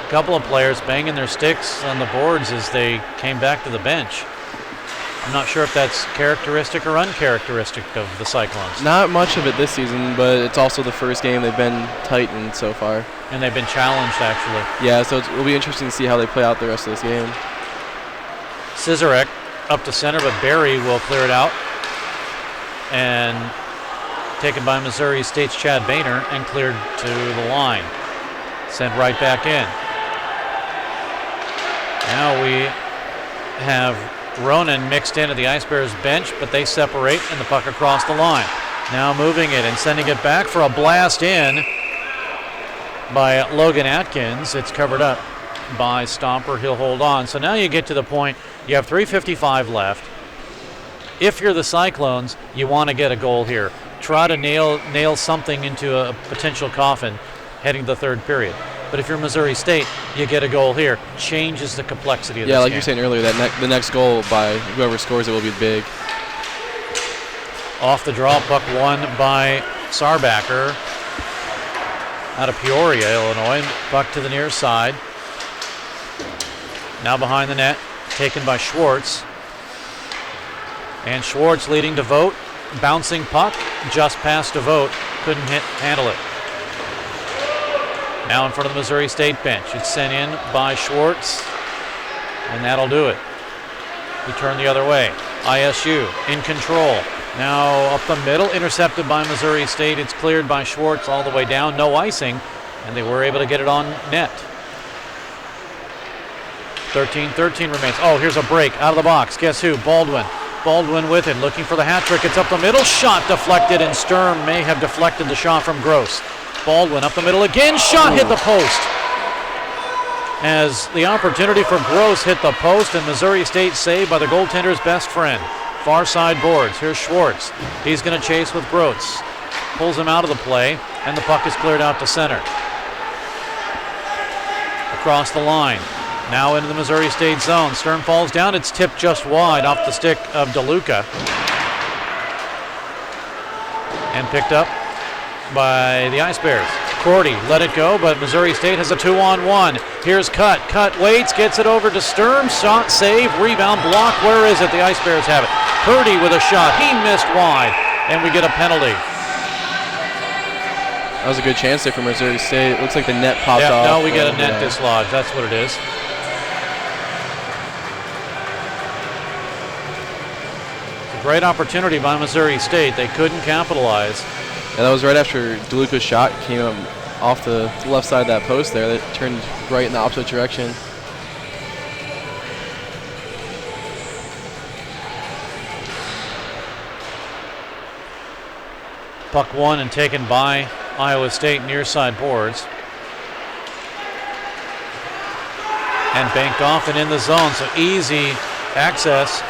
A: Couple of players banging their sticks on the boards as they came back to the bench. I'm not sure if that's characteristic or uncharacteristic of the Cyclones.
B: Not much of it this season, but it's also the first game they've been tight in so far.
A: And they've been challenged, actually.
B: Yeah, so it'll be interesting to see how they play out the rest of this game.
A: Scizorek up to center, but Barry will clear it out. And taken by Missouri State's Chad Boehner and cleared to the line. Sent right back in. Now we have Ronan mixed into the Ice Bears bench, but they separate and the puck across the line. Now moving it and sending it back for a blast in by Logan Atkins. It's covered up by Stomper. He'll hold on. So now you get to the point, you have 3:55 left. If you're the Cyclones, you want to get a goal here. Try to nail something into a potential coffin heading to the third period. But if you're Missouri State, you get a goal here. Changes the complexity of this
B: game. Yeah, like
A: game.
B: you were saying earlier, that the next goal by whoever scores it will be big.
A: Off the draw, puck won by Sarbacker out of Peoria, Illinois. Puck to the near side. Now behind the net, taken by Schwartz. And Schwartz leading to Vogt. Bouncing puck, just past to Vogt. Couldn't handle it. Now in front of the Missouri State bench. It's sent in by Schwartz, and that'll do it. We turn the other way. ISU in control. Now up the middle, intercepted by Missouri State. It's cleared by Schwartz all the way down. No icing, and they were able to get it on net. 13-13 remains. Oh, here's a break out of the box. Guess who? Baldwin. Baldwin with it, looking for the hat trick. It's up the middle. Shot deflected, and Sturm may have deflected the shot from Gross. Baldwin up the middle again. Shot hit the post. As the opportunity for Gross hit the post, and Missouri State saved by the goaltender's best friend. Far side boards. Here's Schwartz. He's going to chase with Gross. Pulls him out of the play, and the puck is cleared out to center. Across the line. Now into the Missouri State zone. Sturm falls down. It's tipped just wide off the stick of DeLuca. And picked up by the Ice Bears. Cordy let it go, but Missouri State has a 2-on-1. Here's Cut. Cut waits, gets it over to Sturm. Shot, save, rebound, block. Where is it? The Ice Bears have it. Purdy with a shot. He missed wide, and we get a penalty.
B: That was a good chance there for Missouri State. It looks like the net popped off.
A: No, we get a net dislodge. That's what it is. It's a great opportunity by Missouri State. They couldn't capitalize.
B: Yeah, that was right after DeLuca's shot came off the left side of that post there. That turned right in the opposite direction.
A: Puck won and taken by Iowa State near side boards. And banked off and in the zone, so easy access.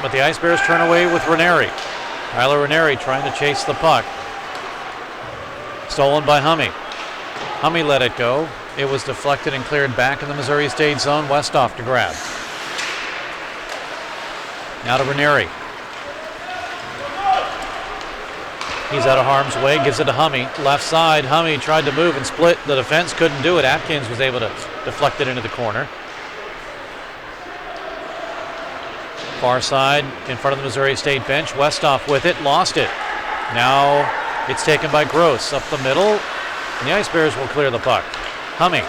A: But the Ice Bears turn away with Ranieri. Tyler Ranieri trying to chase the puck. Stolen by Hummey. Hummey let it go. It was deflected and cleared back in the Missouri State zone. Westhoff to grab. Now to Ranieri. He's out of harm's way, gives it to Hummey. Left side, Hummey tried to move and split. The defense couldn't do it. Atkins was able to deflect it into the corner. Far side, in front of the Missouri State bench. Westhoff with it, lost it. Now it's taken by Gross up the middle, and the Ice Bears will clear the puck. Hummey,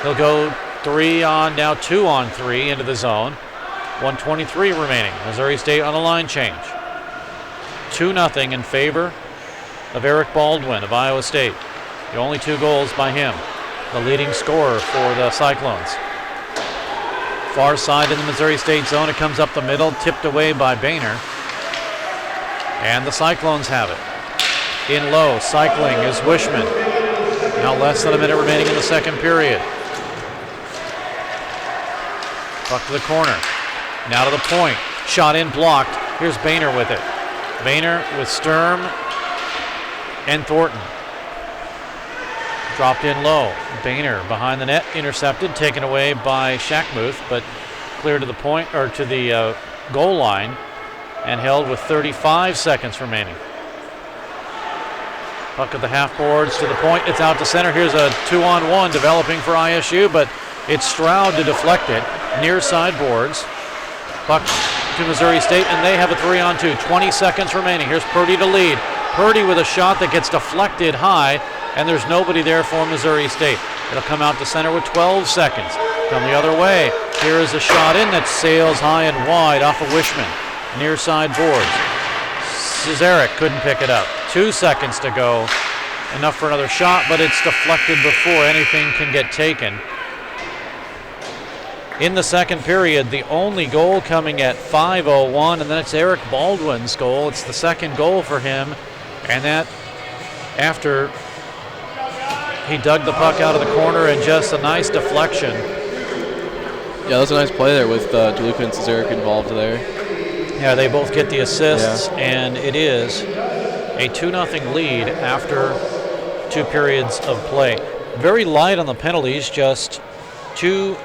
A: he'll go 2-on-3 into the zone. 1:23 remaining. Missouri State on a line change. 2-0 in favor of Eric Baldwin of Iowa State. The only 2 goals by him, the leading scorer for the Cyclones. Far side in the Missouri State zone, it comes up the middle, tipped away by Boehner. And the Cyclones have it. In low, cycling is Wishman. Now less than a minute remaining in the second period. Puck to the corner. Now to the point. Shot in, blocked. Here's Boehner with it. Boehner with Sturm and Thornton. Dropped in low. Boehner behind the net, intercepted, taken away by Shackmuth, but clear to the point, or to the goal line, and held with 35 seconds remaining. Puck at the half boards to the point. It's out to center. Here's a 2-on-1 developing for ISU, but it's Stroud to deflect it. Near side boards. Puck to Missouri State, and they have a 3-on-2. 20 seconds remaining. Here's Purdy to lead. Purdy with a shot that gets deflected high, and there's nobody there for Missouri State. It'll come out to center with 12 seconds. Come the other way. Here is a shot in that sails high and wide off of Wishman. Near side boards. Cesarek couldn't pick it up. 2 seconds to go. Enough for another shot, but it's deflected before anything can get taken. In the second period, the only goal coming at 5:01, and then it's Eric Baldwin's goal. It's the second goal for him, and that after he dug the puck out of the corner and just a nice deflection.
B: Yeah, that was a nice play there with DeLuca and Cesarek involved there.
A: Yeah, they both get the assists, and it is a 2-0 lead after 2 periods of play. Very light on the penalties, just 2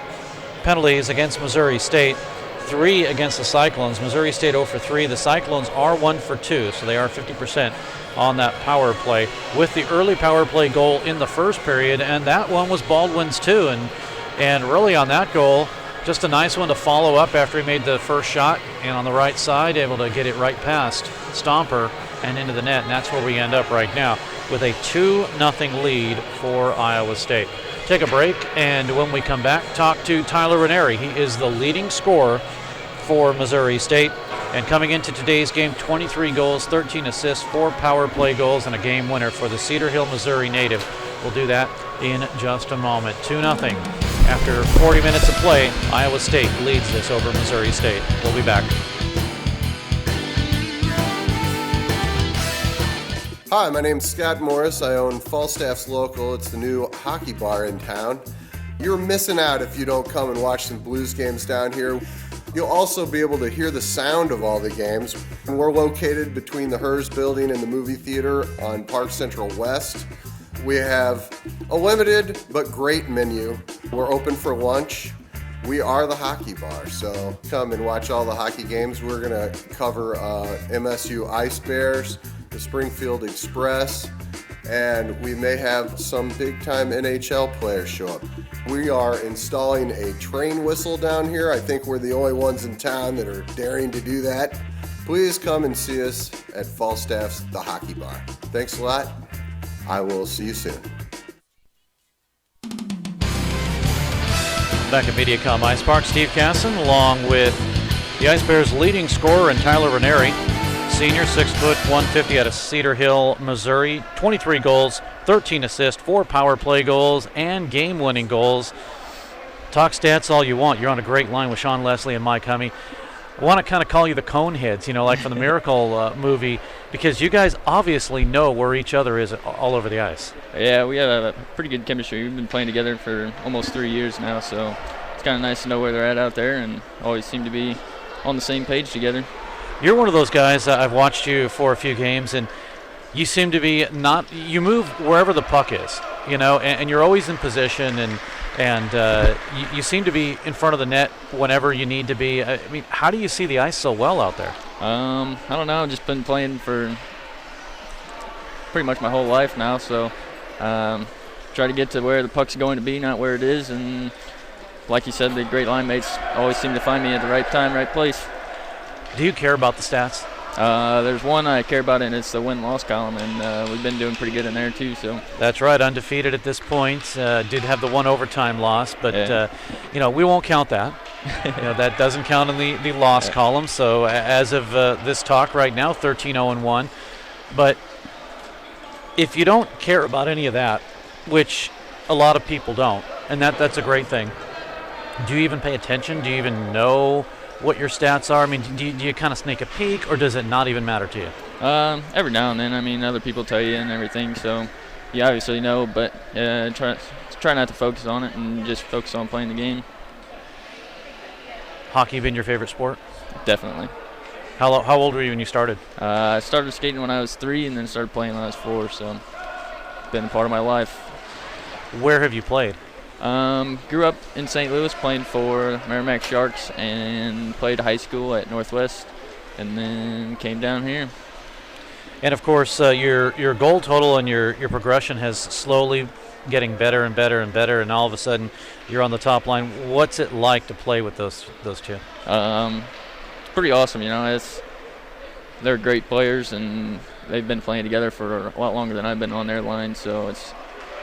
A: penalties against Missouri State, 3 against the Cyclones. Missouri State 0 for 3. The Cyclones are 1 for 2, so they are 50% on that power play, with the early power play goal in the first period, and that one was Baldwin's too. And really on that goal, just a nice one to follow up after he made the first shot, and on the right side, able to get it right past Stomper and into the net, and that's where we end up right now with a 2-0 lead for Iowa State. Take a break, and when we come back, talk to Tyler Ranieri. He is the leading scorer for Missouri State, and coming into today's game, 23 goals, 13 assists, 4 power play goals, and a game winner for the Cedar Hill, Missouri native. We'll do that in just a moment. 2-0. After 40 minutes of play, Iowa State leads this over Missouri State. We'll be back.
E: Hi, my name's Scott Morris. I own Falstaff's Local. It's the new hockey bar in town. You're missing out if you don't come and watch some Blues games down here. You'll also be able to hear the sound of all the games. We're located between the Hers building and the movie theater on Park Central West. We have a limited but great menu. We're open for lunch. We are the Hockey Bar, so come and watch all the hockey games. We're going to cover MSU Ice Bears, the Springfield Express, and we may have some big-time NHL players show up. We are installing a train whistle down here. I think we're the only ones in town that are daring to do that. Please come and see us at Falstaff's The Hockey Bar. Thanks a lot. I will see you soon.
A: Back at MediaCom Ice Park, Steve Casson, along with the Ice Bears' leading scorer and Tyler Ranieri, senior, 6 foot, 150 out of Cedar Hill, Missouri, 23 goals, 13 assists, 4 power play goals, and game-winning goals. Talk stats all you want. You're on a great line with Sean Leslie and Mike Hummey. I want to kind of call you the Coneheads, like from the Miracle movie, because you guys obviously know where each other is all over the ice.
J: Yeah, we have a pretty good chemistry. We've been playing together for almost 3 years now, so it's kind of nice to know where they're at out there and always seem to be on the same page together.
A: You're one of those guys, I've watched you for a few games, and you seem to be you move wherever the puck is, and you're always in position, and you seem to be in front of the net whenever you need to be. I mean, how do you see the ice so well out there?
J: I don't know. I've just been playing for pretty much my whole life now, so try to get to where the puck's going to be, not where it is, and like you said, the great line mates always seem to find me at the right time, right place.
A: Do you care about the stats?
J: There's one I care about, and it's the win-loss column, and we've been doing pretty good in there too. So
A: that's right, undefeated at this point. Did have the one overtime loss, but we won't count that. That doesn't count in the loss column. So as of this talk right now, 13-0-1. But if you don't care about any of that, which a lot of people don't, and that's a great thing, do you even pay attention? Do you even know what your stats are? I mean, do you kind of sneak a peek, or does it not even matter to you?
J: Every now and then. I mean, other people tell you and everything, so you obviously know, but try not to focus on it and just focus on playing the game.
A: Hockey been your favorite sport?
J: Definitely.
A: How old were you when you started?
J: I started skating when I was 3 and then started playing when I was 4, so it's been a part of my life.
A: Where have you played?
J: Grew up in St. Louis, playing for Merrimack Sharks, and played high school at Northwest, and then came down here.
A: And of course, your goal total and your progression has slowly getting better and better and better, and all of a sudden you're on the top line. What's it like to play with those two?
J: It's pretty awesome. They're great players, and they've been playing together for a lot longer than I've been on their line, so it's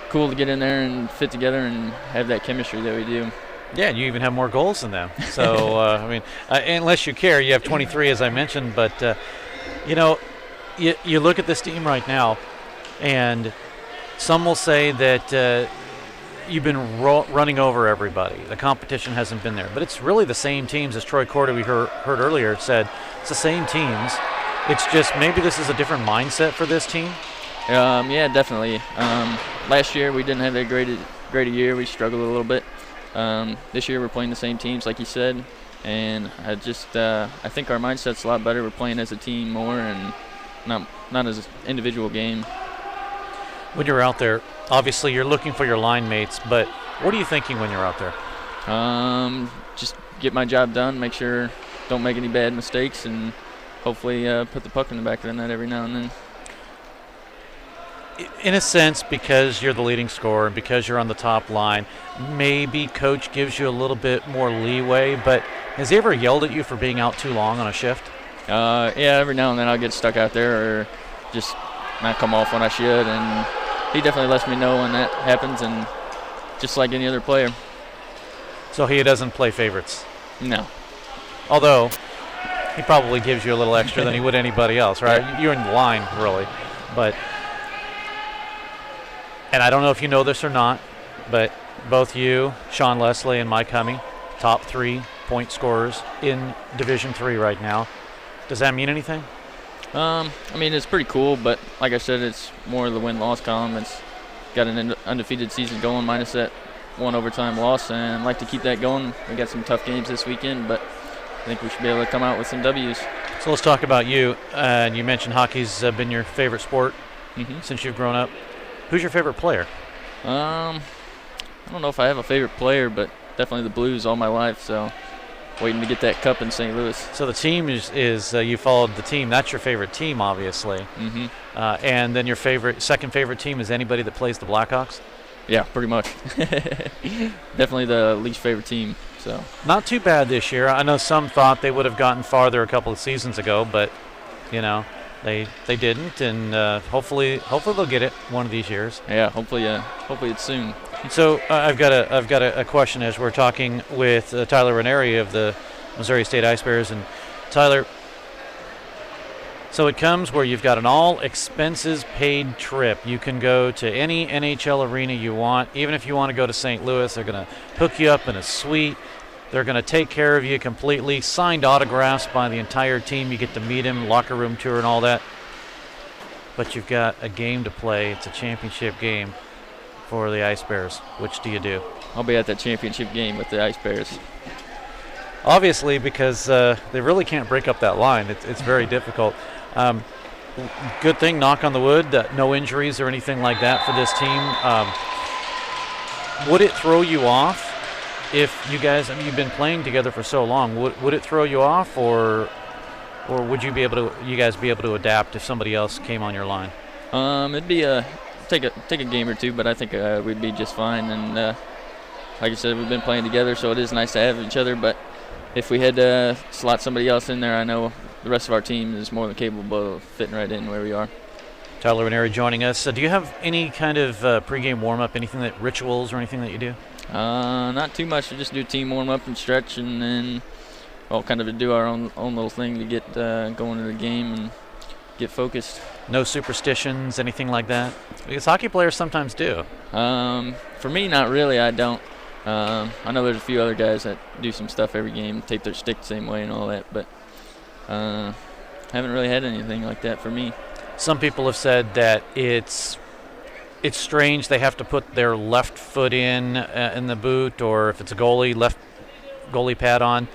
J: cool to get in there and fit together and have that chemistry that we do.
A: Yeah, you even have more goals than them. So, unless you care, you have 23, as I mentioned. But, you look at this team right now, and some will say that you've been running over everybody. The competition hasn't been there. But it's really the same teams, as Troy Corder, we heard earlier, said. It's the same teams. It's just maybe this is a different mindset for this team.
J: Yeah, definitely. Last year we didn't have that great a year. We struggled a little bit. This year we're playing the same teams, like you said, and I think our mindset's a lot better. We're playing as a team more and not as an individual game.
A: When you're out there, obviously you're looking for your line mates, but what are you thinking when you're out there?
J: Just get my job done, make sure don't make any bad mistakes, and hopefully put the puck in the back of the net every now and then.
A: In a sense, because you're the leading scorer and because you're on the top line, maybe coach gives you a little bit more leeway, but has he ever yelled at you for being out too long on a shift?
J: Yeah, every now and then I'll get stuck out there or just not come off when I should, and he definitely lets me know when that happens, and just like any other player.
A: So he doesn't play favorites?
J: No.
A: Although he probably gives you a little extra than he would anybody else, right? Yeah. You're in the line, really. And I don't know if you know this or not, but both you, Sean Leslie, and Mike Hummey, top 3 point scorers in Division III right now. Does that mean anything?
J: It's pretty cool, but like I said, it's more of the win-loss column. It's got an undefeated season going minus that one overtime loss, and I'd like to keep that going. We got some tough games this weekend, but I think we should be able to come out with some W's.
A: So let's talk about you. And you mentioned hockey's been your favorite sport since you've grown up. Who's your favorite player?
J: I don't know if I have a favorite player, but definitely the Blues all my life. So waiting to get that cup in St. Louis.
A: So the team is you followed the team. That's your favorite team, obviously.
J: Mm-hmm.
A: And then your second favorite team is anybody that plays the Blackhawks?
J: Yeah, pretty much. Definitely the least favorite team. So
A: not too bad this year. I know some thought they would have gotten farther a couple of seasons ago, but they didn't, and hopefully they'll get it one of these years.
J: Yeah, hopefully it's soon.
A: So I've got a question as we're talking with Tyler Ranieri of the Missouri State Ice Bears, and Tyler. So it comes where you've got an all-expenses-paid trip. You can go to any NHL arena you want. Even if you want to go to St. Louis, they're going to hook you up in a suite. They're going to take care of you completely. Signed autographs by the entire team. You get to meet him, locker room tour and all that. But you've got a game to play. It's a championship game for the Ice Bears. Which do you do?
J: I'll be at that championship game with the Ice Bears.
A: Obviously, because they really can't break up that line. It's very difficult. Good thing, knock on the wood, that no injuries or anything like that for this team. Would it throw you off if you guys, you've been playing together for so long, would it throw you off, or would you guys be able to adapt if somebody else came on your line?
J: It'd be take a game or two, but I think we'd be just fine. And like I said, we've been playing together, so it is nice to have each other. But if we had to slot somebody else in there, I know the rest of our team is more than capable of fitting right in where we are.
A: Tyler Ranieri joining us. Do you have any kind of pregame warm-up, anything rituals or anything that you do?
J: Not too much. We just do team warm-up and stretch, and then kind of do our own little thing to get going to the game and get focused.
A: No superstitions, anything like that? Because hockey players sometimes do.
J: For me, not really. I don't. I know there's a few other guys that do some stuff every game, tape their stick the same way and all that, but haven't really had anything like that for me.
A: Some people have said that it's strange they have to put their left foot in the boot, or if it's a goalie, left goalie pad on.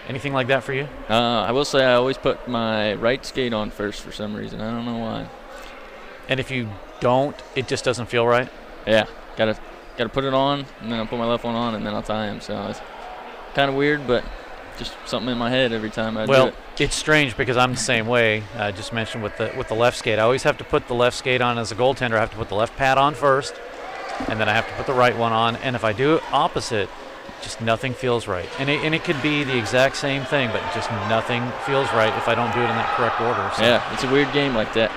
A: Anything like that for you?
J: I will say I always put my right skate on first for some reason. I don't know why.
A: And if you don't, it just doesn't feel right?
J: Yeah, gotta put it on, and then I'll put my left one on, and then I'll tie him. So it's kind of weird, but just something in my head every time I do it.
A: Well, it's strange because I'm the same way. I just mentioned with the left skate. I always have to put the left skate on as a goaltender. I have to put the left pad on first, and then I have to put the right one on. And if I do it opposite, just nothing feels right. And it could be the exact same thing, but just nothing feels right if I don't do it in that correct order. So.
J: Yeah, it's a weird game like that.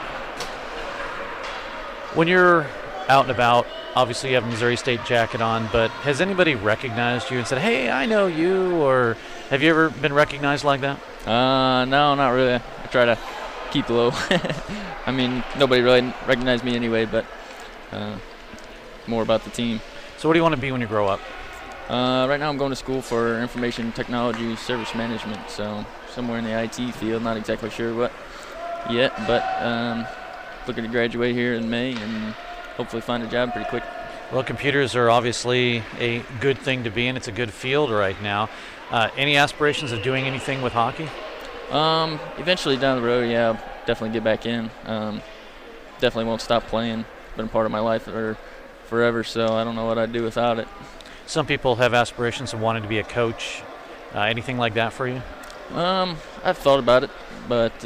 A: When you're out and about, obviously you have a Missouri State jacket on, but has anybody recognized you and said, hey, I know you, or have you ever been recognized like that?
J: No, not really. I try to keep low. I mean, nobody really recognized me anyway, but more about the team.
A: So what do you want to be when you grow up?
J: Right now I'm going to school for information technology service management, so somewhere in the IT field, not exactly sure what yet, but looking to graduate here in May and hopefully find a job pretty quick.
A: Well, computers are obviously a good thing to be in. It's a good field right now. Any aspirations of doing anything with hockey?
J: Eventually down the road, yeah, I'll definitely get back in. Definitely won't stop playing. It's been a part of my life for forever, so I don't know what I'd do without it.
A: Some people have aspirations of wanting to be a coach. Anything like that for you?
J: I've thought about it, but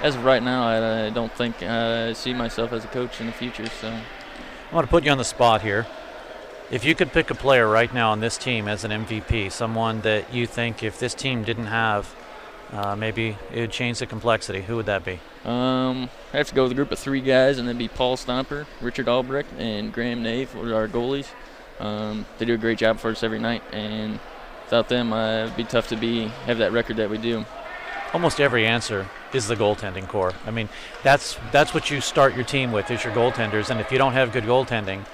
J: as of right now, I don't think I see myself as a coach in the future. So
A: I want to put you on the spot here. If you could pick a player right now on this team as an MVP, someone that you think if this team didn't have, maybe it would change the complexity, who would that be?
J: I have to go with a group of three guys, and that'd be Paul Stomper, Richard Albrecht, and Graham Nave, who are our goalies. They do a great job for us every night, and without them, it'd be tough to have that record that we do. Almost every answer is the goaltending core. I mean, that's what you start your team with, is your goaltenders, and if you don't have good goaltending,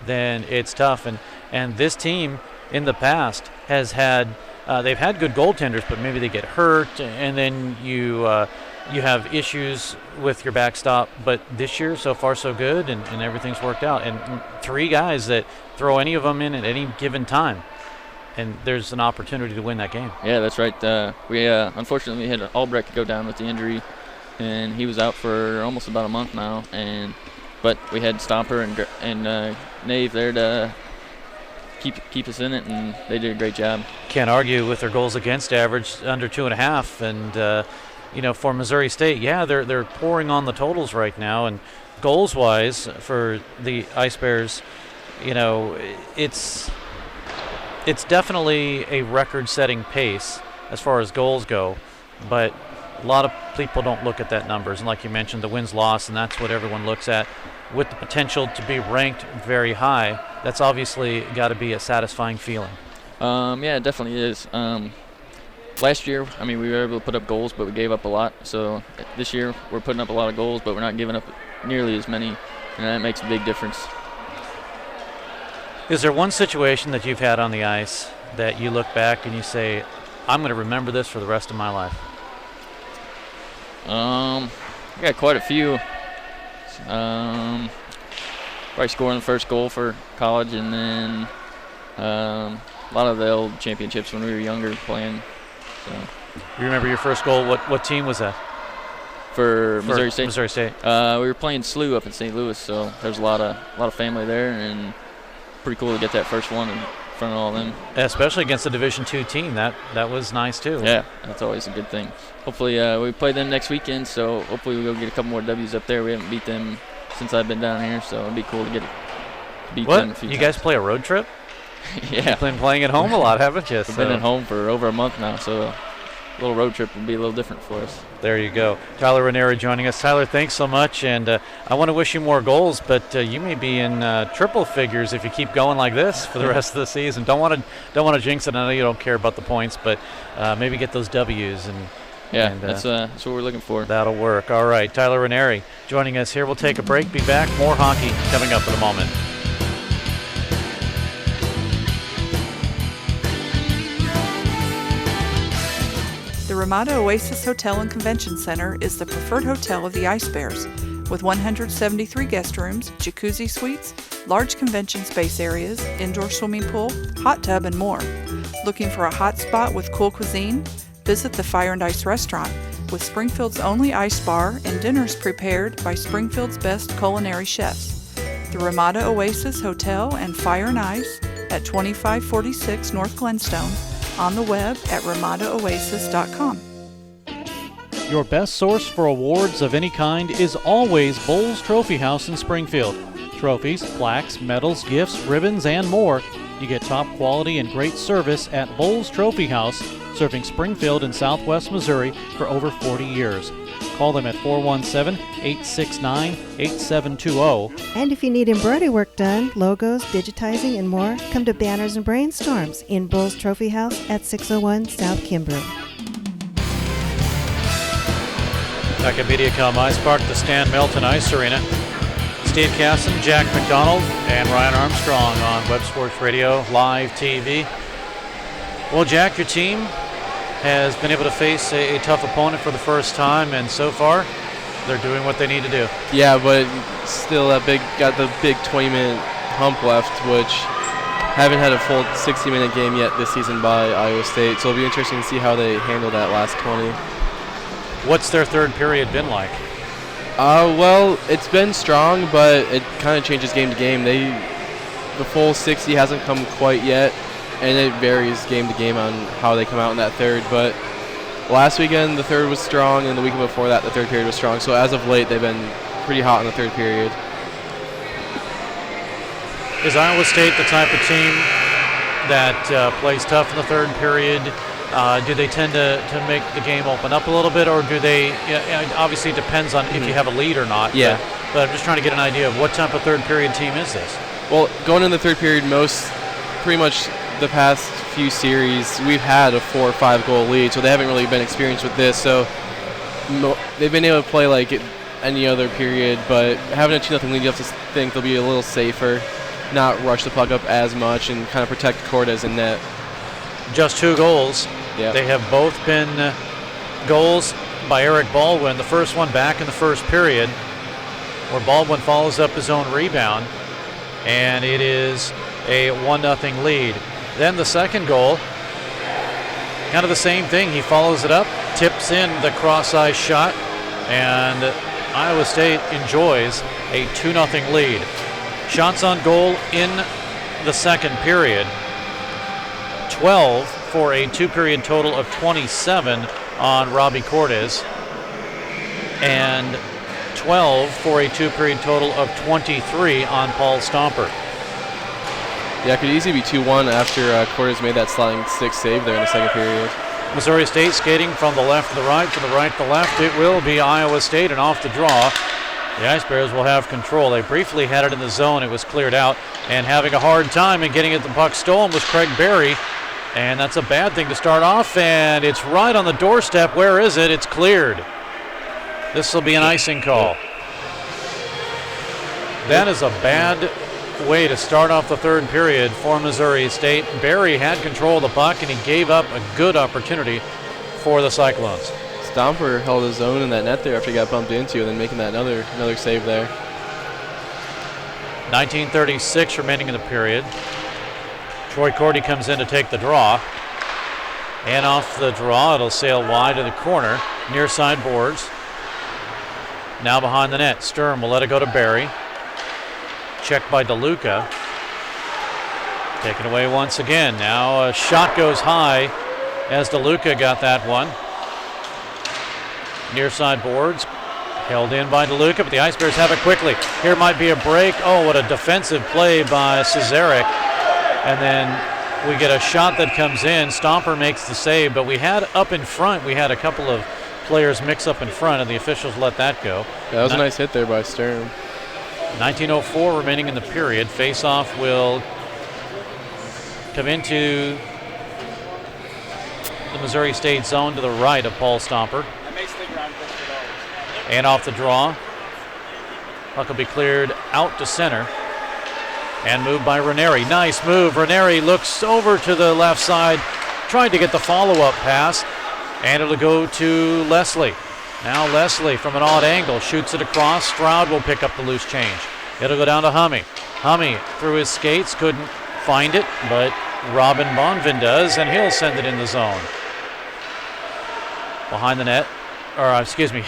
J: then it's tough. And this team in the past has had they've had good goaltenders, but maybe they get hurt, and then you have issues with your backstop. But this year, so far so good, and everything's worked out. And three guys that throw any of them in at any given time, and there's an opportunity to win that game. Yeah, that's right. We unfortunately had Albrecht go down with the injury, and he was out for almost about a month now. But we had Stomper and Nave there to keep us in it, and they did a great job.
A: Can't argue with their goals against average under 2.5, and for Missouri State, they're pouring on the totals right now, and goals wise for the Ice Bears, it's definitely a record-setting pace as far as goals go, but a lot of people don't look at that numbers, and like you mentioned, the wins-loss, and that's what everyone looks at. With the potential to be ranked very high, that's obviously got to be a satisfying feeling.
J: Yeah, it definitely is. Last year, we were able to put up goals, but we gave up a lot. So this year, we're putting up a lot of goals, but we're not giving up nearly as many, and that makes a big difference.
A: Is there one situation that you've had on the ice that you look back and you say, I'm going to remember this for the rest of my life?
J: I got quite a few. Probably scoring the first goal for college, and then a lot of the old championships when we were younger playing. So.
A: You remember your first goal? What team was that?
J: For Missouri State.
A: Missouri State.
J: We were playing SLU up in St. Louis, so there's a lot of family there, and pretty cool to get that first one in front of all of them.
A: Especially against a Division II team, that was nice too.
J: Yeah, that's always a good thing. Hopefully, we play them next weekend, so hopefully we'll get a couple more W's up there. We haven't beat them since I've been down here, so it'd be cool to beat them a few times.
A: Guys play a road trip?
J: Yeah.
A: You've been playing at home a lot, haven't you?
J: We've been at home for over a month now, so a little road trip will be a little different for us.
A: There you go. Tyler Ranieri joining us. Tyler, thanks so much, and I want to wish you more goals, but you may be in triple figures if you keep going like this for the rest of the season. Don't want to jinx it. I know you don't care about the points, but maybe get those W's.
J: That's what we're looking for.
A: That'll work. All right, Tyler Ranieri joining us here. We'll take a break, be back. More hockey coming up in a moment.
K: The Ramada Oasis Hotel and Convention Center is the preferred hotel of the Ice Bears, with 173 guest rooms, jacuzzi suites, large convention space areas, indoor swimming pool, hot tub, and more. Looking for a hot spot with cool cuisine? Visit the Fire and Ice restaurant, with Springfield's only ice bar and dinners prepared by Springfield's best culinary chefs. The Ramada Oasis Hotel and Fire and Ice at 2546 North Glenstone, on the web at ramadaoasis.com.
A: Your best source for awards of any kind is always Bowles Trophy House in Springfield. Trophies, plaques, medals, gifts, ribbons, and more. You get top quality and great service at Bowles Trophy House, serving Springfield and Southwest Missouri for over 40 years. Call them at 417-869-8720.
L: And if you need embroidery work done, logos, digitizing, and more, come to Banners and Brainstorms in Bowles Trophy House at 601 South Kimbrough.
A: Back at MediaCom Ice Park, the Stan Melton Ice Arena. Steve Casson, Jack McDonald, and Ryan Armstrong on Web Sports Radio, live TV. Well, Jack, your team has been able to face a tough opponent for the first time, and so far, they're doing what they need to do.
B: Yeah, but still got the big 20-minute hump left, which haven't had a full 60-minute game yet this season by Iowa State, so it'll be interesting to see how they handle that last 20.
A: What's their third period been like?
B: Well, it's been strong, but it kind of changes game to game. The full 60 hasn't come quite yet, and it varies game to game on how they come out in that third. But last weekend, the third was strong, and the weekend before that, the third period was strong. So as of late, they've been pretty hot in the third period.
A: Is Iowa State the type of team that plays tough in the third period? Do they tend to make the game open up a little bit, or do they? Obviously, it depends on if you have a lead or not.
B: Yeah.
A: But I'm just trying to get an idea of what type of third period team is this?
B: Well, going in the third period, pretty much the past few series, we've had a 4 or 5 goal lead, so they haven't really been experienced with this. So they've been able to play like any other period, but having a 2-0 lead, you have to think they'll be a little safer, not rush the puck up as much, and kind of protect Cortez in net.
A: Just 2 goals.
B: Yep.
A: They have both been goals by Eric Baldwin. The first one back in the first period, where Baldwin follows up his own rebound, and it is a 1-0 lead. Then the second goal, kind of the same thing. He follows it up, tips in the cross-ice shot, and Iowa State enjoys a 2-0 lead. Shots on goal in the second period. 12 for a two-period total of 27 on Robbie Cordes, and 12 for a two-period total of 23 on Paul Stomper.
B: Yeah, it could easily be 2-1 after Cordes made that sliding stick save there in the second period.
A: Missouri State skating from the left to the right, to the right to the left. It will be Iowa State, and off the draw, the Ice Bears will have control. They briefly had it in the zone. It was cleared out, and having a hard time in getting it the puck stolen was Craig Berry. And that's a bad thing to start off, and it's right on the doorstep. Where is it? It's cleared. This will be an icing call. That is a bad way to start off the third period for Missouri State. Berry had control of the puck, and he gave up a good opportunity for the Cyclones.
B: Stomper held his own in that net there after he got bumped into, and then making that another save there.
A: 19:36 remaining in the period. Troy Cordy comes in to take the draw. And off the draw, it'll sail wide to the corner, near side boards. Now behind the net, Sturm will let it go to Berry. Checked by DeLuca. Taken away once again. Now a shot goes high as DeLuca got that one. Near side boards, held in by DeLuca, but the Ice Bears have it quickly. Here might be a break. Oh, what a defensive play by Cesarek. And then we get a shot that comes in. Stomper makes the save, but we had up in front, we had a couple of players mix up in front, and the officials let that go.
B: Yeah, that was a nice hit there by Sturm.
A: 19:04 remaining in the period. Face-off will come into the Missouri State zone to the right of Paul Stomper. And off the draw, puck will be cleared out to center. And moved by Ranieri. Nice move. Ranieri looks over to the left side, tried to get the follow-up pass, and it'll go to Leslie. Now Leslie from an odd angle shoots it across. Stroud will pick up the loose change. It'll go down to Hummey. Hummey through his skates, couldn't find it, but Robin Bonvin does, and he'll send it in the zone. Behind the net, or excuse me,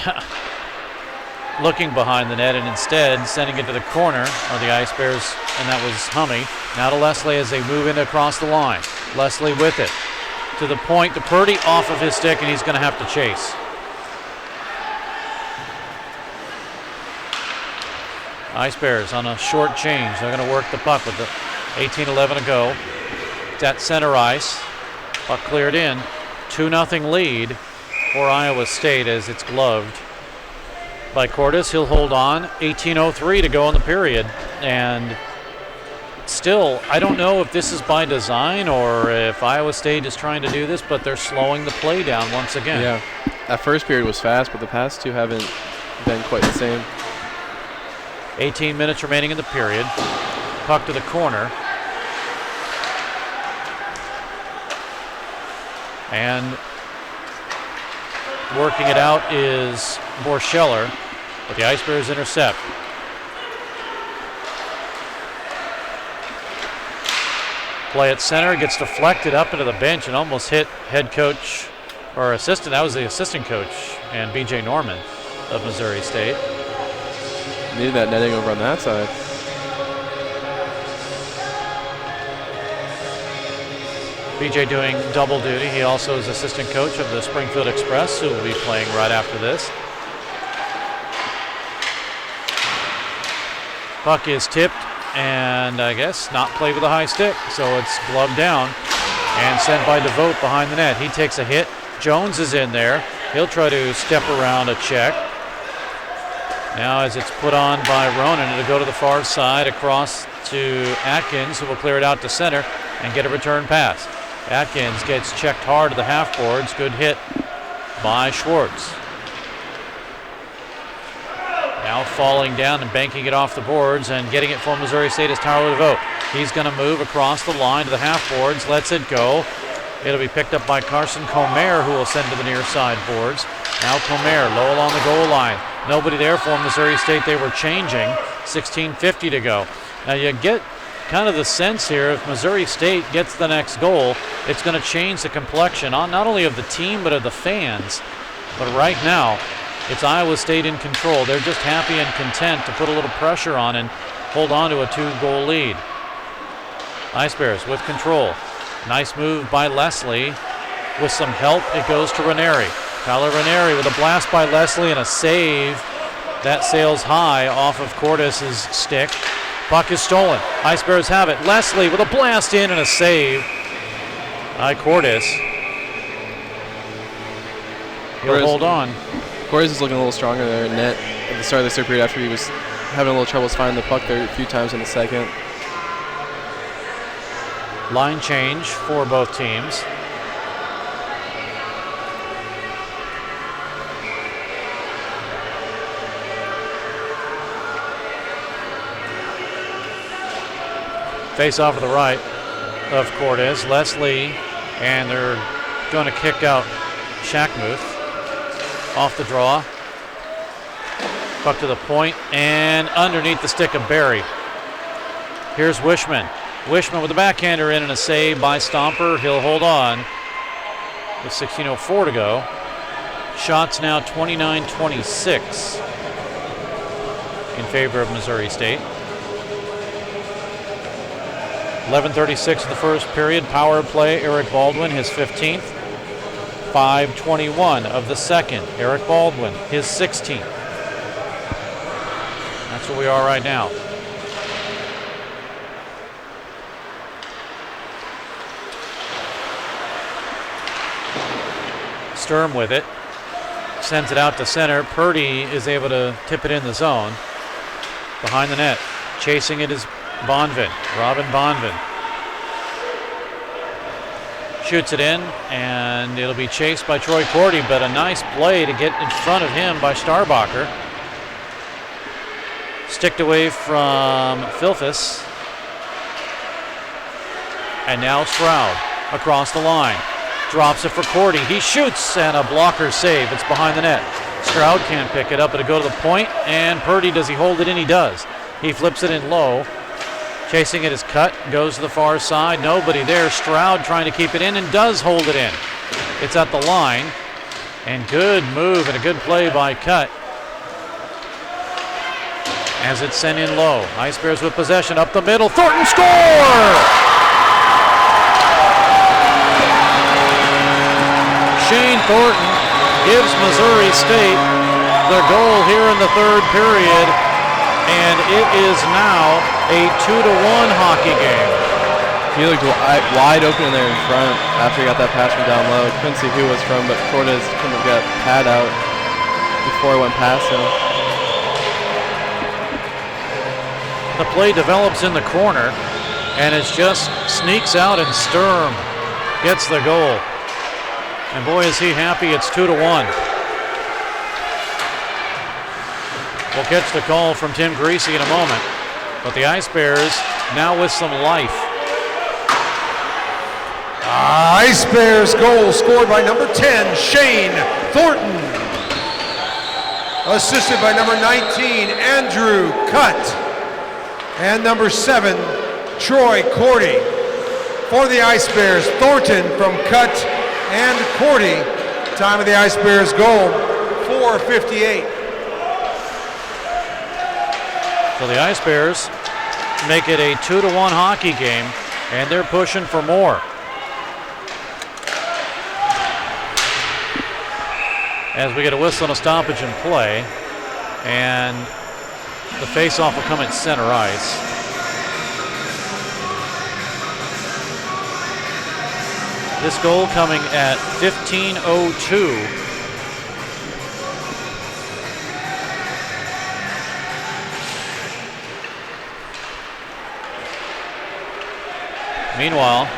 A: looking behind the net, and instead sending it to the corner of the Ice Bears, and that was Hummey. Now to Leslie as they move in across the line. Leslie with it. To the point, to Purdy off of his stick, and he's going to have to chase. Ice Bears on a short change. They're going to work the puck with the 18:11 to go. It's at center ice. Puck cleared in. 2-0 lead for Iowa State as it's gloved by Cordes. He'll hold on. 18:03 to go in the period. And still, I don't know if this is by design or if Iowa State is trying to do this, but they're slowing the play down once again.
B: Yeah, that first period was fast, but the past two haven't been quite the same.
A: 18 minutes remaining in the period. Puck to the corner. And working it out is Borscheller, but the Ice Bears intercept. Play at center, gets deflected up into the bench and almost hit head coach or assistant. That was the assistant coach and B.J. Norman of Missouri State.
B: Needed that netting over on that side.
A: BJ doing double duty. He also is assistant coach of the Springfield Express, who will be playing right after this. Puck is tipped and I guess not played with a high stick, so it's gloved down and sent by DeVote behind the net. He takes a hit. Jones is in there. He'll try to step around a check. Now as it's put on by Ronan, it'll go to the far side across to Atkins, who will clear it out to center and get a return pass. Atkins gets checked hard to the half boards. Good hit by Schwartz. Now falling down and banking it off the boards and getting it for Missouri State is Tyler DeVote. He's going to move across the line to the half boards, lets it go. It'll be picked up by Carson Comer, who will send to the near side boards. Now Comer low along the goal line. Nobody there for Missouri State. They were changing. 16:50 to go. Now you get kind of the sense here, if Missouri State gets the next goal, it's going to change the complexion on not only of the team but of the fans. But right now, it's Iowa State in control. They're just happy and content to put a little pressure on and hold on to a 2-goal lead. Ice Bears with control. Nice move by Leslie. With some help, it goes to Ranieri. Tyler Ranieri with a blast by Leslie and a save. That sails high off of Cordes' stick. Puck is stolen. Ice Bears have it. Leslie with a blast in and a save by Cordes. He'll hold on.
B: Cordes is looking a little stronger there in net at the start of the third period after he was having a little trouble finding the puck there a few times in the second.
A: Line change for both teams. Face off to the right of Cordes. Leslie, and they're going to kick out Shackmuth. Off the draw. Puck to the point and underneath the stick of Barry. Here's Wishman. Wishman with the backhander in and a save by Stomper. He'll hold on with 16:04 to go. Shots now 29-26 in favor of Missouri State. 11:36 of the first period. Power play, Eric Baldwin, his 15th. 5:21 of the second. Eric Baldwin, his 16th. That's where we are right now. Sturm with it. Sends it out to center. Purdy is able to tip it in the zone. Behind the net. Chasing it is Bonvin. Robin Bonvin. Shoots it in, and it'll be chased by Troy Cordy, but a nice play to get in front of him by Starbacher. Sticked away from Filfus. And now Stroud across the line. Drops it for Cordy. He shoots, and a blocker save. It's behind the net. Stroud can't pick it up. It'll go to the point, and Purdy, does he hold it in? He does. He flips it in low. Chasing it is Cut, goes to the far side. Nobody there. Stroud trying to keep it in and does hold it in. It's at the line. And good move and a good play by Cut. As it's sent in low. Ice Bears with possession up the middle. Thornton score! Shane Thornton gives Missouri State their goal here in the third period. And it is now a 2-1 hockey game.
B: He looked wide open in there in front after he got that pass from down low. Couldn't see who it was from, but Cordes couldn't have got pad out before it went past him.
A: The play develops in the corner, and it just sneaks out, and Sturm gets the goal. And boy, is he happy. It's 2-1. We'll catch the call from Tim Greasy in a moment. But the Ice Bears now with some life.
C: Ice Bears goal scored by number 10, Shane Thornton. Assisted by number 19, Andrew Cut. And number 7, Troy Cordy. For the Ice Bears, Thornton from Cut and Cordy. Time of the Ice Bears goal, 4:58.
A: So the Ice Bears make it a 2-1 hockey game, and they're pushing for more. As we get a whistle and a stoppage in play, and the face-off will come at center ice. This goal coming at 15:02. Meanwhile,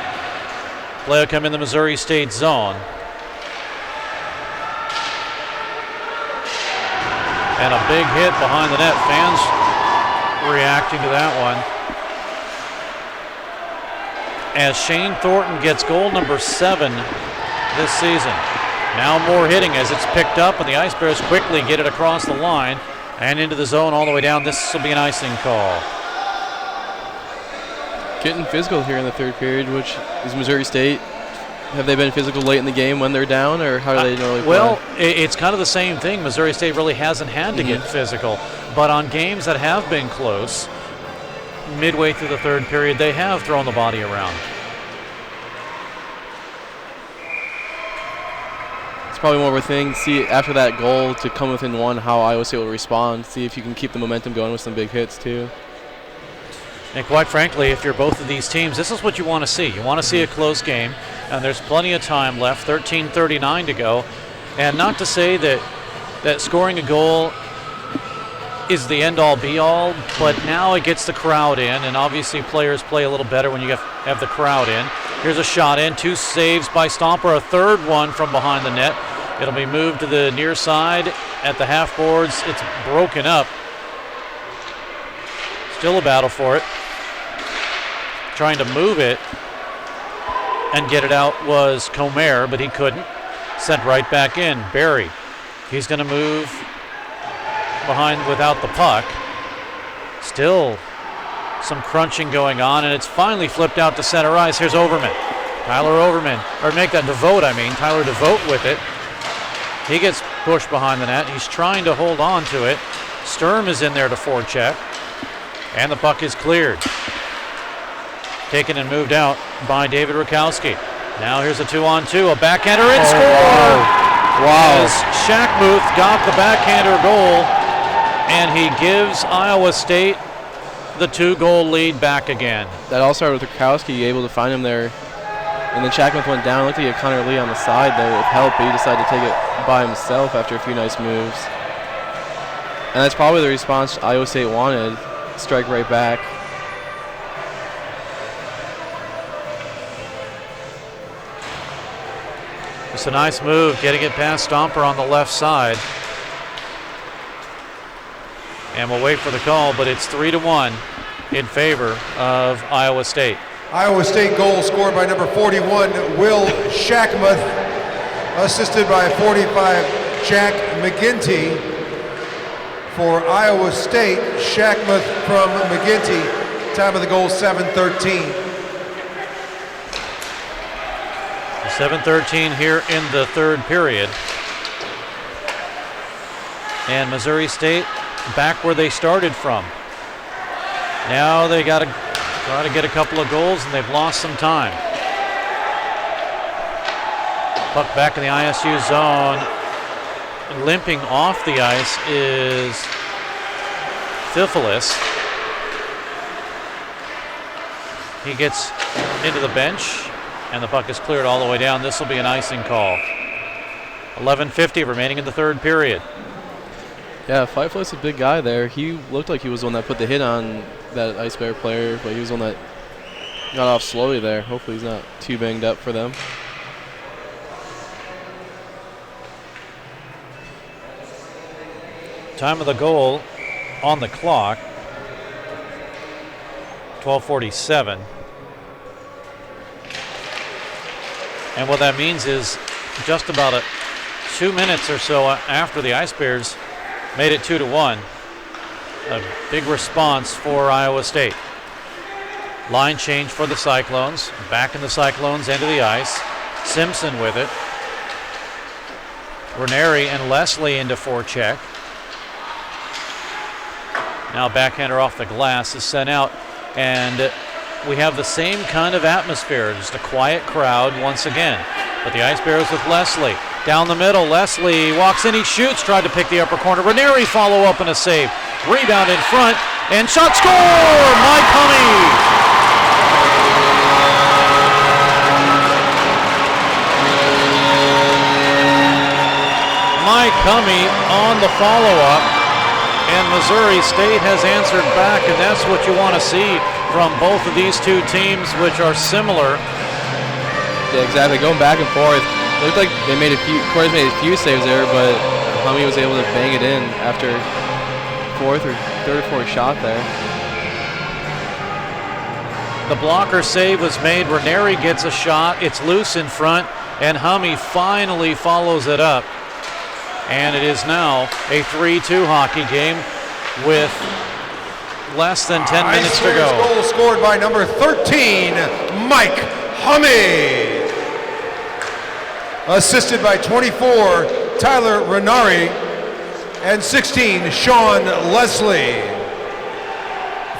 A: play will come in the Missouri State zone. And a big hit behind the net. Fans reacting to that one. As Shane Thornton gets goal number 7 this season. Now more hitting as it's picked up, and the Ice Bears quickly get it across the line and into the zone all the way down. This will be an icing call.
B: Getting physical here in the third period, which is Missouri State. Have they been physical late in the game when they're down, or how do they normally play?
A: Well, it's kind of the same thing. Missouri State really hasn't had to get physical, but on games that have been close, midway through the third period, they have thrown the body around.
B: It's probably more of a thing, see after that goal to come within one, how Iowa State will respond, see if you can keep the momentum going with some big hits too.
A: And quite frankly, if you're both of these teams, this is what you want to see. You want to see a close game, and there's plenty of time left, 13:39 to go. And not to say that scoring a goal is the end-all, be-all, but now it gets the crowd in, and obviously players play a little better when you have the crowd in. Here's a shot in, 2 saves by Stomper, a third one from behind the net. It'll be moved to the near side at the half boards. It's broken up. Still a battle for it. Trying to move it and get it out was Comer, but he couldn't. Sent right back in. Barry, he's going to move behind without the puck. Still some crunching going on, and it's finally flipped out to center ice. Here's Overman. Tyler Overman, or make that DeVote, Tyler DeVote with it. He gets pushed behind the net. He's trying to hold on to it. Sturm is in there to forecheck, and the puck is cleared. Taken and moved out by David Rakowski. Now here's a 2-on-2, a backhander, and score!
B: Wow.
A: As Shackmuth got the backhander goal, and he gives Iowa State the 2-goal lead back again.
B: That all started with Rakowski able to find him there. And then Shackmuth went down. Looked like he had Connor Lee on the side there with help, but he decided to take it by himself after a few nice moves. And that's probably the response Iowa State wanted. Strike right back.
A: It's a nice move, getting it past Stomper on the left side. And we'll wait for the call, but it's 3-1 in favor of Iowa State.
C: Iowa State goal scored by number 41, Will Shackmuth, assisted by 45, Jack McGinty. For Iowa State, Shackmuth from McGinty. Time of the goal, 7:13.
A: 7:13 here in the third period. And Missouri State back where they started from. Now they got to try to get a couple of goals, and they've lost some time. Puck back in the ISU zone. Limping off the ice is Thifelis. He gets into the bench, and the puck is cleared all the way down. This will be an icing call. 11:50 remaining in the third period.
B: Yeah, Thifelis is a big guy there. He looked like he was the one that put the hit on that Ice Bear player, but he was the one that got off slowly there. Hopefully he's not too banged up for them.
A: Time of the goal on the clock, 12:47. And what that means is just about 2 minutes or so after the Ice Bears made it 2-1. A big response for Iowa State. Line change for the Cyclones. Back in the Cyclones, end of the ice. Simpson with it. Ranieri and Leslie into forecheck. Now backhander off the glass is sent out, and we have the same kind of atmosphere, just a quiet crowd once again. But the Ice Bears with Leslie. Down the middle, Leslie walks in, he shoots, tried to pick the upper corner. Ranieri follow up and a save. Rebound in front, and shot score! Mike Hummey! Mike Hummey on the follow-up, and Missouri State has answered back, and that's what you want to see from both of these two teams, which are similar.
B: Yeah, exactly. Going back and forth. It looked like they made Corey's made a few saves there, but Hummey was able to bang it in after third or fourth shot there.
A: The blocker save was made. Ranieri gets a shot. It's loose in front, and Hummey finally follows it up. And it is now a 3-2 hockey game with less than 10 minutes to go.
C: Goal scored by number 13, Mike Hummey. Assisted by 24, Tyler Ranieri, and 16, Sean Leslie.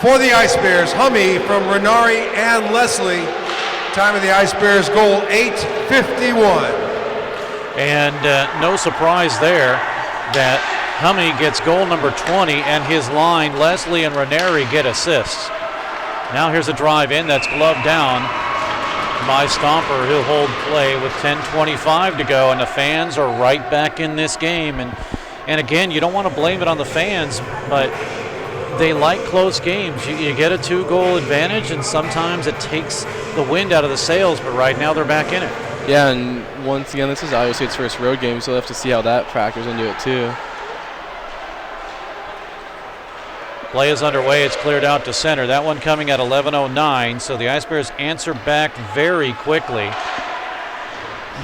C: For the Ice Bears, Hummy from Renari and Leslie. Time of the Ice Bears goal, 8:51.
A: And no surprise there that Hummy gets goal number 20, and his line, Leslie and Renari, get assists. Now here's a drive in that's gloved down by Stomper. He'll hold play with 10:25 to go, and the fans are right back in this game. And again, you don't want to blame it on the fans, but they like close games. You get a 2-goal advantage, and sometimes it takes the wind out of the sails, but right now they're back in it.
B: Yeah, and once again, this is Iowa State's first road game, so we'll have to see how that factors into it too.
A: Play is underway. It's cleared out to center. That one coming at 11:09, so the Ice Bears answer back very quickly.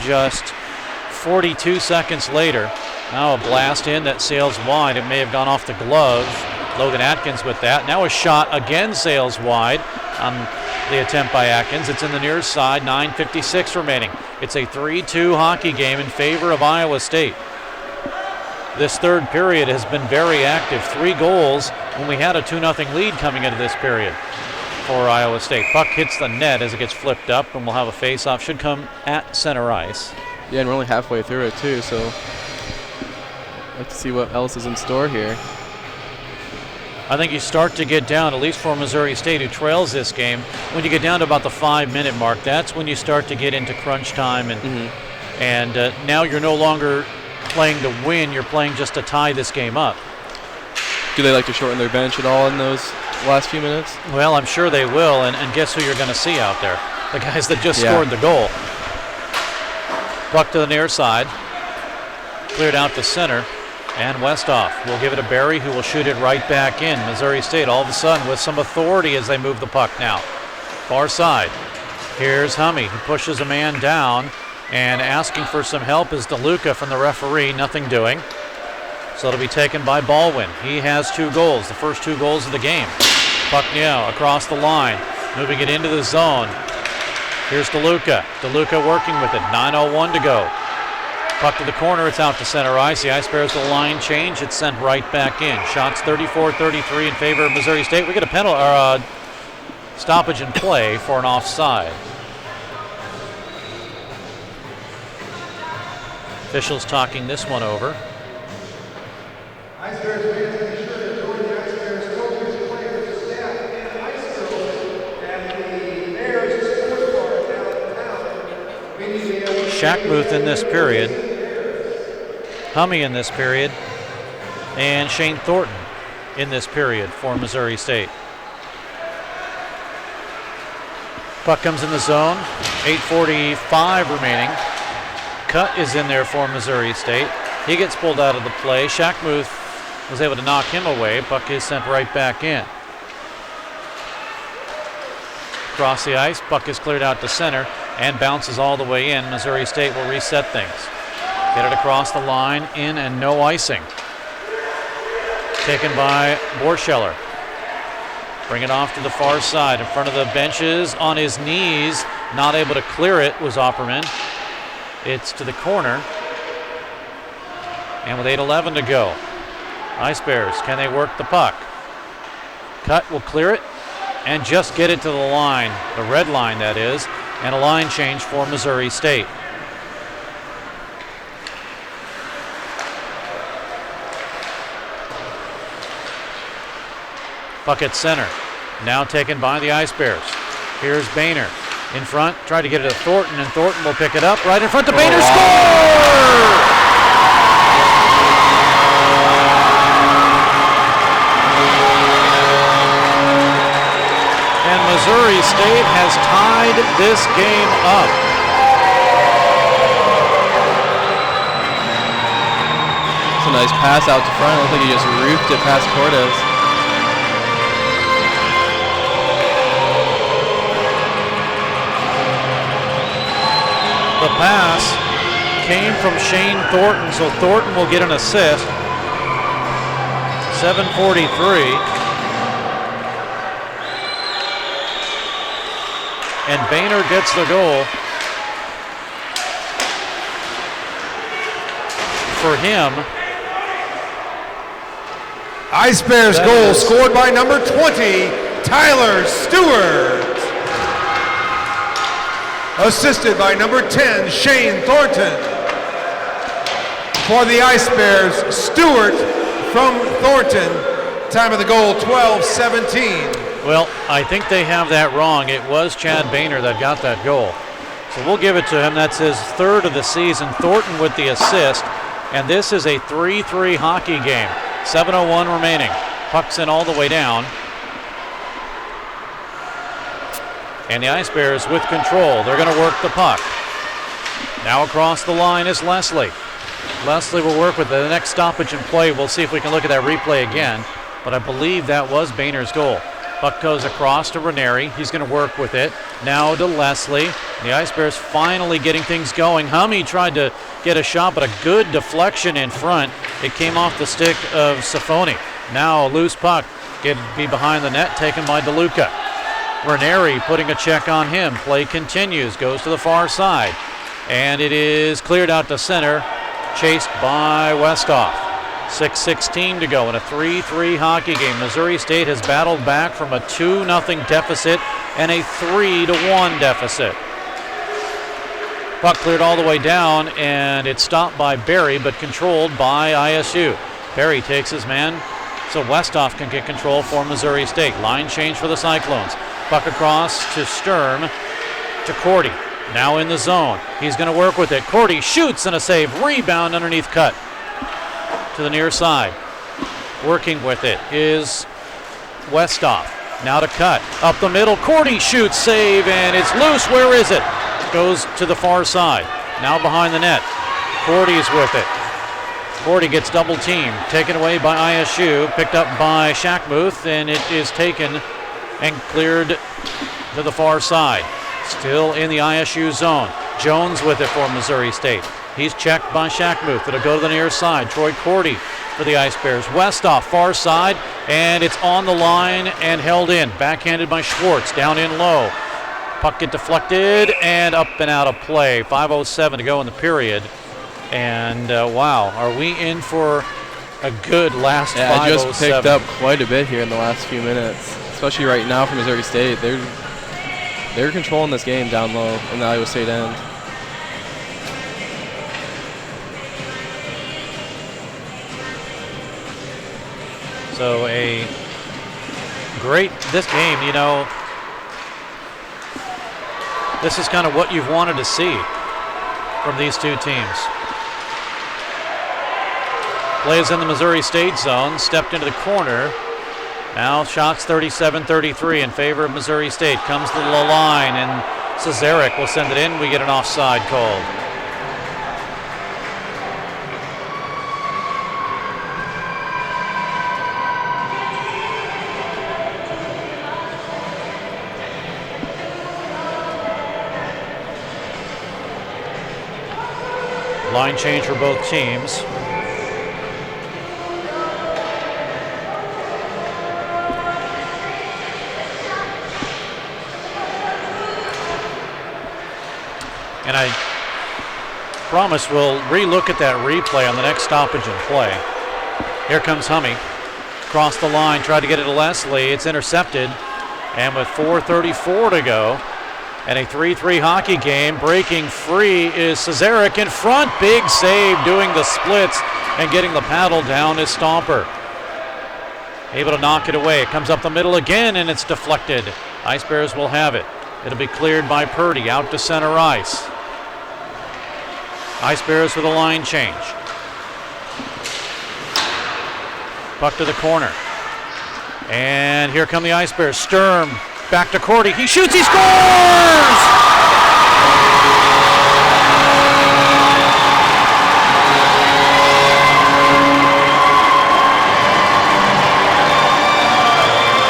A: Just 42 seconds later. Now a blast in that sails wide. It may have gone off the glove. Logan Atkins with that. Now a shot again sails wide on the attempt by Atkins. It's in the near side. 9:56 remaining. It's a 3-2 hockey game in favor of Iowa State. This third period has been very active. 3 goals when we had a 2-0 lead coming into this period for Iowa State. Puck hits the net as it gets flipped up, and we'll have a face-off. Should come at center ice.
B: Yeah, and we're only halfway through it too, so let's see what else is in store here.
A: I think you start to get down, at least for Missouri State, who trails this game, when you get down to about the 5-minute mark, that's when you start to get into crunch time. And now you're no longer playing to win, you're playing just to tie this game up.
B: Do they like to shorten their bench at all in those last few minutes?
A: Well, I'm sure they will, and guess who you're going to see out there? The guys that just scored the goal. Puck to the near side, cleared out to center, and Westhoff will give it to Barry, who will shoot it right back in. Missouri State all of a sudden with some authority as they move the puck now. Far side. Here's Hummy, who pushes a man down, and asking for some help is DeLuca from the referee. Nothing doing. So it'll be taken by Baldwin. He has 2 goals, the first 2 goals of the game. Puck now across the line, moving it into the zone. Here's DeLuca. DeLuca working with it. 9:01 to go. Puck to the corner. It's out to center ice. The Ice Bears with a line change. It's sent right back in. Shots 34-33 in favor of Missouri State. We get a penalty or stoppage in play for an offside. Officials talking this one over.
C: Ice Bears fans in the shirt that join the Ice Bears coaches, players, staff, and Ice Girls at the Bears Sports Bar downtown.
A: Shackmuth in this period. Hummy in this period. And Shane Thornton in this period for Missouri State. Puck comes in the zone. 8:45 remaining. Cut is in there for Missouri State. He gets pulled out of the play. Shackmuth was able to knock him away. Puck is sent right back in. Across the ice, puck is cleared out to center and bounces all the way in. Missouri State will reset things. Get it across the line, in and no icing. Taken by Borscheller. Bring it off to the far side in front of the benches on his knees. Not able to clear it was Opperman. It's to the corner. And with 8:11 to go, Ice Bears, can they work the puck? Cut will clear it and just get it to the line, the red line that is, and a line change for Missouri State. Puck at center, now taken by the Ice Bears. Here's Boehner. In front, tried to get it to Thornton, and Thornton will pick it up right in front to Boehner. Score! And Missouri State has tied this game up.
B: It's a nice pass out to front. I think he just roofed it past Cordes.
A: The pass came from Shane Thornton, so Thornton will get an assist. 7:43. And Boehner gets the goal. For him.
C: Ice Bears goal scored by number 20, Tyler Stewart. Assisted by number 10, Shane Thornton. For the Ice Bears, Stewart from Thornton. Time of the goal, 12-17.
A: Well, I think they have that wrong. It was Chad Boehner that got that goal. So we'll give it to him. That's his third of the season. Thornton with the assist. And this is a 3-3 hockey game. 7:01 remaining. Puck's in all the way down. And the Ice Bears with control. They're going to work the puck. Now across the line is Leslie. Leslie will work with the next stoppage in play. We'll see if we can look at that replay again. But I believe that was Boehner's goal. Puck goes across to Ranieri. He's going to work with it. Now to Leslie. The Ice Bears finally getting things going. Hummy tried to get a shot, but a good deflection in front. It came off the stick of Safoni. Now a loose puck. Get be behind the net, taken by DeLuca. Ranieri putting a check on him. Play continues, goes to the far side. And it is cleared out to center, chased by Westhoff. 6:16 to go in a 3-3 hockey game. Missouri State has battled back from a 2-0 deficit and a 3-1 deficit. Puck cleared all the way down, and it's stopped by Berry, but controlled by ISU. Berry takes his man, so Westhoff can get control for Missouri State. Line change for the Cyclones. Puck across to Sturm, to Cordy. Now in the zone. He's going to work with it. Cordy shoots and a save. Rebound underneath cut to the near side. Working with it is Westhoff. Now to cut. Up the middle. Cordy shoots, save, and it's loose. Where is it? Goes to the far side. Now behind the net. Cordy's with it. Cordy gets double teamed. Taken away by ISU. Picked up by Shackmuth, and it is taken and cleared to the far side. Still in the ISU zone. Jones with it for Missouri State. He's checked by Shackmuth. It'll go to the near side. Troy Cordy for the Ice Bears. Westhoff, far side, and it's on the line and held in. Backhanded by Schwartz, down in low. Puck get deflected and up and out of play. 5:07 to go in the period. And wow, are we in for a good last 5:07?
B: Yeah, it just picked up quite a bit here in the last few minutes. Especially right now for Missouri State. They're controlling this game down low in the Iowa State end.
A: So this game, you know, this is kind of what you've wanted to see from these two teams. Plays in the Missouri State zone, stepped into the corner. Now shots 37-33 in favor of Missouri State. Comes to the line, and Cesarek will send it in. We get an offside called. Line change for both teams. And I promise we'll re-look at that replay on the next stoppage in play. Here comes Hummy. Across the line, tried to get it to Leslie. It's intercepted. And with 4:34 to go, and a 3-3 hockey game, breaking free is Cesarek in front. Big save, doing the splits and getting the paddle down is Stomper. Able to knock it away. It comes up the middle again, and it's deflected. Ice Bears will have it. It'll be cleared by Purdy out to center ice. Ice Bears with a line change. Puck to the corner. And here come the Ice Bears. Sturm back to Cordy. He shoots, he scores!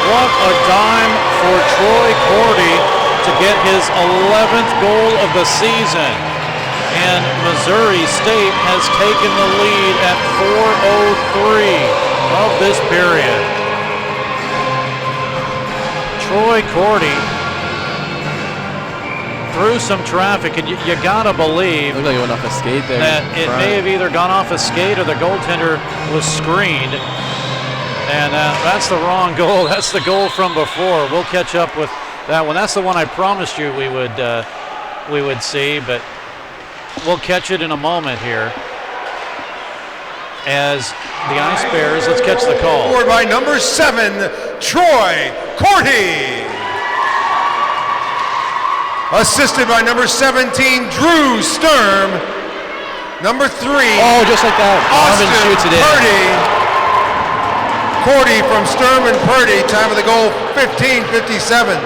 A: What a dime for Troy Cordy to get his 11th goal of the season. And Missouri State has taken the lead at 4:03 of this period. Troy Cordy through some traffic, and you gotta believe
B: looked like it went off a skate there
A: that it may have either gone off a skate or the goaltender was screened. And that's the wrong goal. That's the goal from before. We'll catch up with that one. That's the one I promised you we would see, but we'll catch it in a moment here. As the Ice Bears, let's catch the call.
C: Scored by number 7, Troy Corty. Assisted by number 17, Drew Sturm. Number 3.
B: Oh, just like that. Austin shoots it in.
C: Purdy. Cordy from Sturm and Purdy. Time of the goal, 15:57.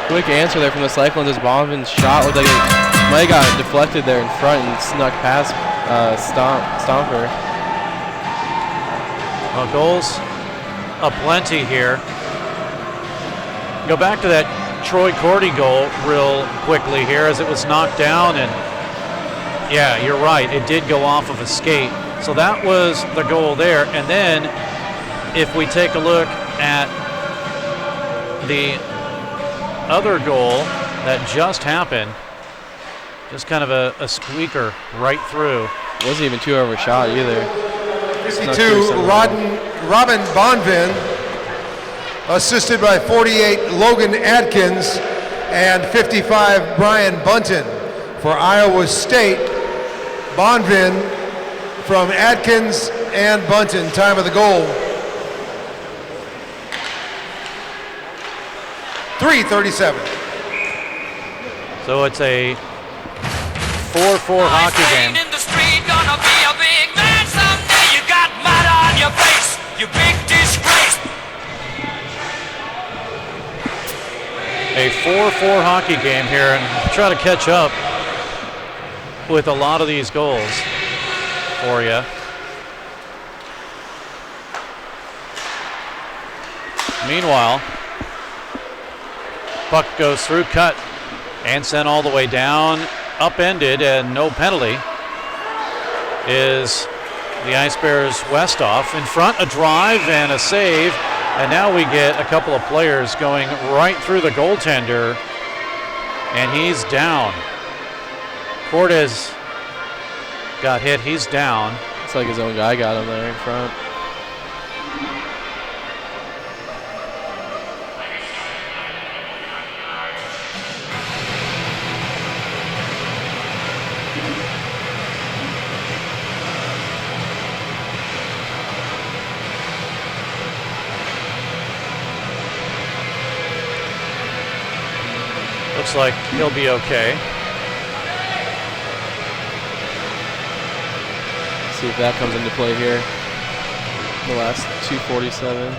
B: Quick answer there from the Cyclones as Bonvin's shot looked like it might have got deflected there in front and snuck past Stomper.
A: Well, goals aplenty here. Go back to that Troy Cordy goal real quickly here as it was knocked down, and yeah, you're right, it did go off of a skate. So that was the goal there. And then if we take a look at the other goal that just happened, just kind of a squeaker right through.
B: Wasn't even too overshot either.
C: 52, Robin Bonvin, assisted by 48, Logan Adkins, and 55, Brian Bunton. For Iowa State, Bonvin from Adkins and Bunton, time of the goal, 3:37.
A: So it's a 4-4 hockey game.
G: In the street, gonna be a big man someday. You got mud on your face, you big disgrace.
A: A 4-4 hockey game here, and try to catch up with a lot of these goals for you. Meanwhile, puck goes through, cut, and sent all the way down, upended, and no penalty is the Ice Bears Westhoff. In front, a drive and a save, and now we get a couple of players going right through the goaltender, and he's down. Cortez got hit, he's down.
B: It's like his own guy got him there in front.
A: Looks like he'll be okay.
B: See if that comes into play here. The last 2:47.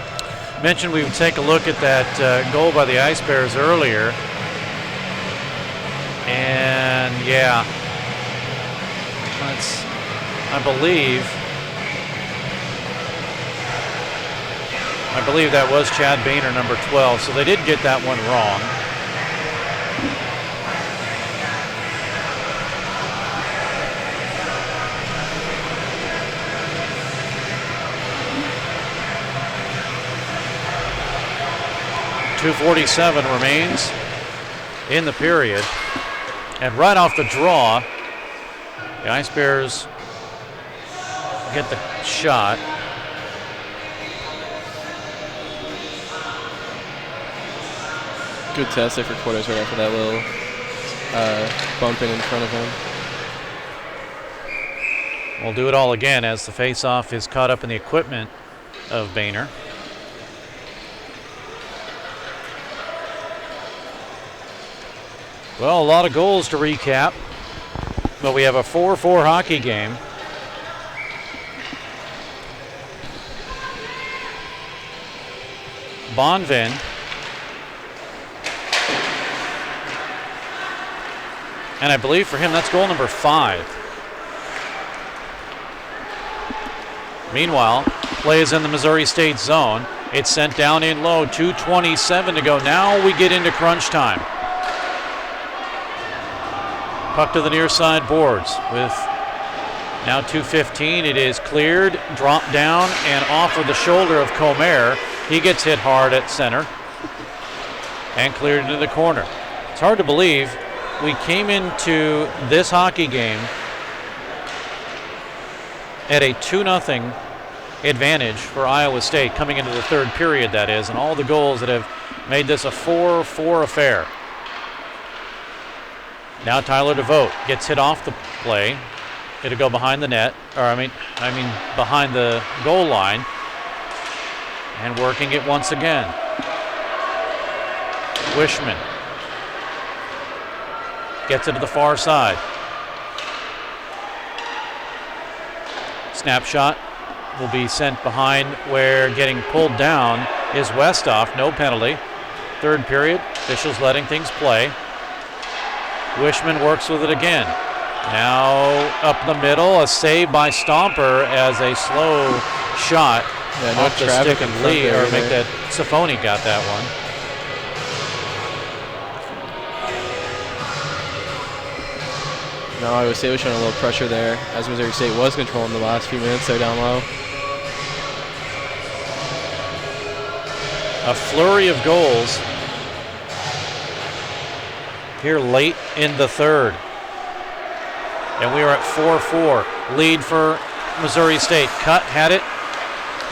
A: Mentioned we would take a look at that goal by the Ice Bears earlier. And yeah, that's, I believe that was Chad Boehner, number 12. So they did get that one wrong. .247 remains in the period. And right off the draw, the Ice Bears get the shot.
B: Good test there for Cortez right after that little bump in front of him.
A: We'll do it all again as the face-off is caught up in the equipment of Boehner. Well, a lot of goals to recap, but we have a 4-4 hockey game. Bonvin and I believe for him that's goal number 5. Meanwhile, play is in the Missouri State zone. It's sent down in low, 2:27 to go. Now we get into crunch time. Puck to the near side boards with now 2:15. It is cleared, dropped down, and off of the shoulder of Comer. He gets hit hard at center and cleared into the corner. It's hard to believe we came into this hockey game at a 2-0 advantage for Iowa State coming into the third period, that is, and all the goals that have made this a 4-4 affair. Now Tyler DeVote gets hit off the play. It'll go behind the net, or I mean behind the goal line, and working it once again. Wishman gets it to the far side. Snapshot will be sent behind, where getting pulled down is Westhoff. No penalty. Third period, officials letting things play. Wishman works with it again. Now up the middle, a save by Stomper as a slow shot off the stick of Lee, or make that Sifoni got that one.
B: No, Iowa State was showing a little pressure there, as Missouri State was controlling the last few minutes there down low.
A: A flurry of goals here late in the third. And we are at 4-4. Lead for Missouri State. Cut, had it.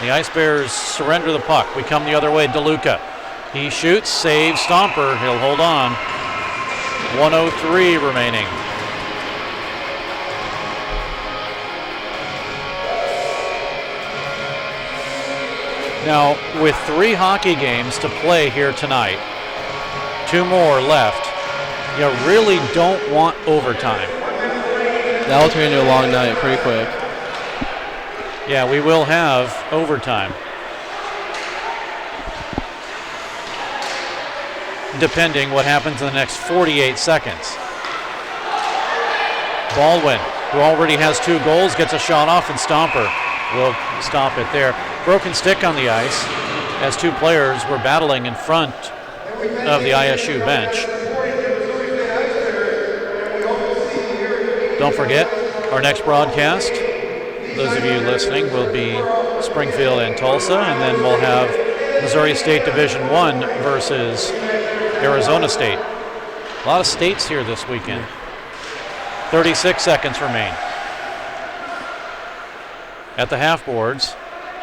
A: The Ice Bears surrender the puck. We come the other way. DeLuca. He shoots, saves Stomper. He'll hold on. 1:03 remaining. Now, with 3 hockey games to play here tonight, 2 more left, you really don't want overtime.
B: That'll turn into a long night pretty quick.
A: Yeah, we will have overtime. Depending what happens in the next 48 seconds. Baldwin, who already has 2 goals, gets a shot off, and Stomper will stop it there. Broken stick on the ice as 2 players were battling in front of the ISU bench. Don't forget, our next broadcast, those of you listening, will be Springfield and Tulsa, and then we'll have Missouri State Division I versus Arizona State. A lot of states here this weekend. 36 seconds remain. At the half boards,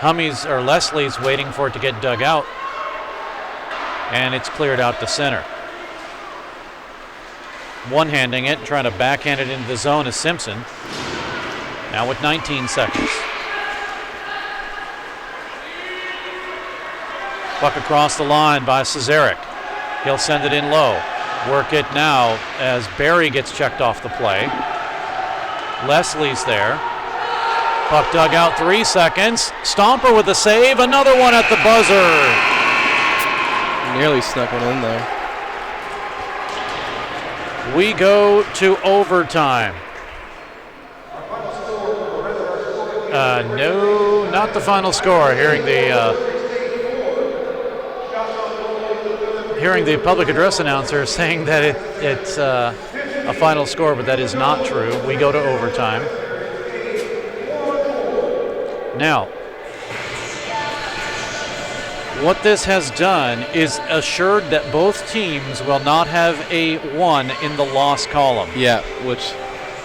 A: Leslie's waiting for it to get dug out, and it's cleared out to center. One-handing it, trying to backhand it into the zone is Simpson. Now with 19 seconds. Puck across the line by Cesarek. He'll send it in low. Work it now as Barry gets checked off the play. Leslie's there. Puck dug out, 3 seconds. Stomper with the save, another one at the buzzer.
B: Nearly snuck one in there.
A: We go to overtime. No, not the final score. Hearing the public address announcer saying that it's a final score, but that is not true. We go to overtime. Now, what this has done is assured that both teams will not have a 1 in the loss column.
B: Yeah, which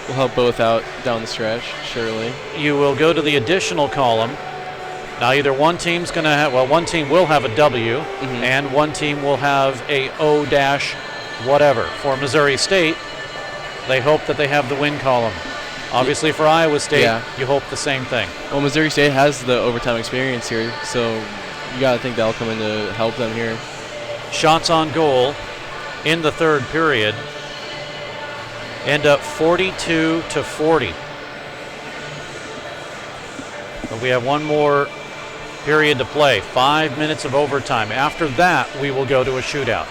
B: will help both out down the stretch, surely.
A: You will go to the additional column. Now either one team's going to have, one team will have a W, and one team will have a O dash whatever. For Missouri State, they hope that they have the win column. Obviously for Iowa State, you hope the same thing.
B: Well, Missouri State has the overtime experience here, so you got to think that'll come in to help them here.
A: Shots on goal in the third period end up 42-40. But we have one more period to play, 5 minutes of overtime. After that, we will go to a shootout.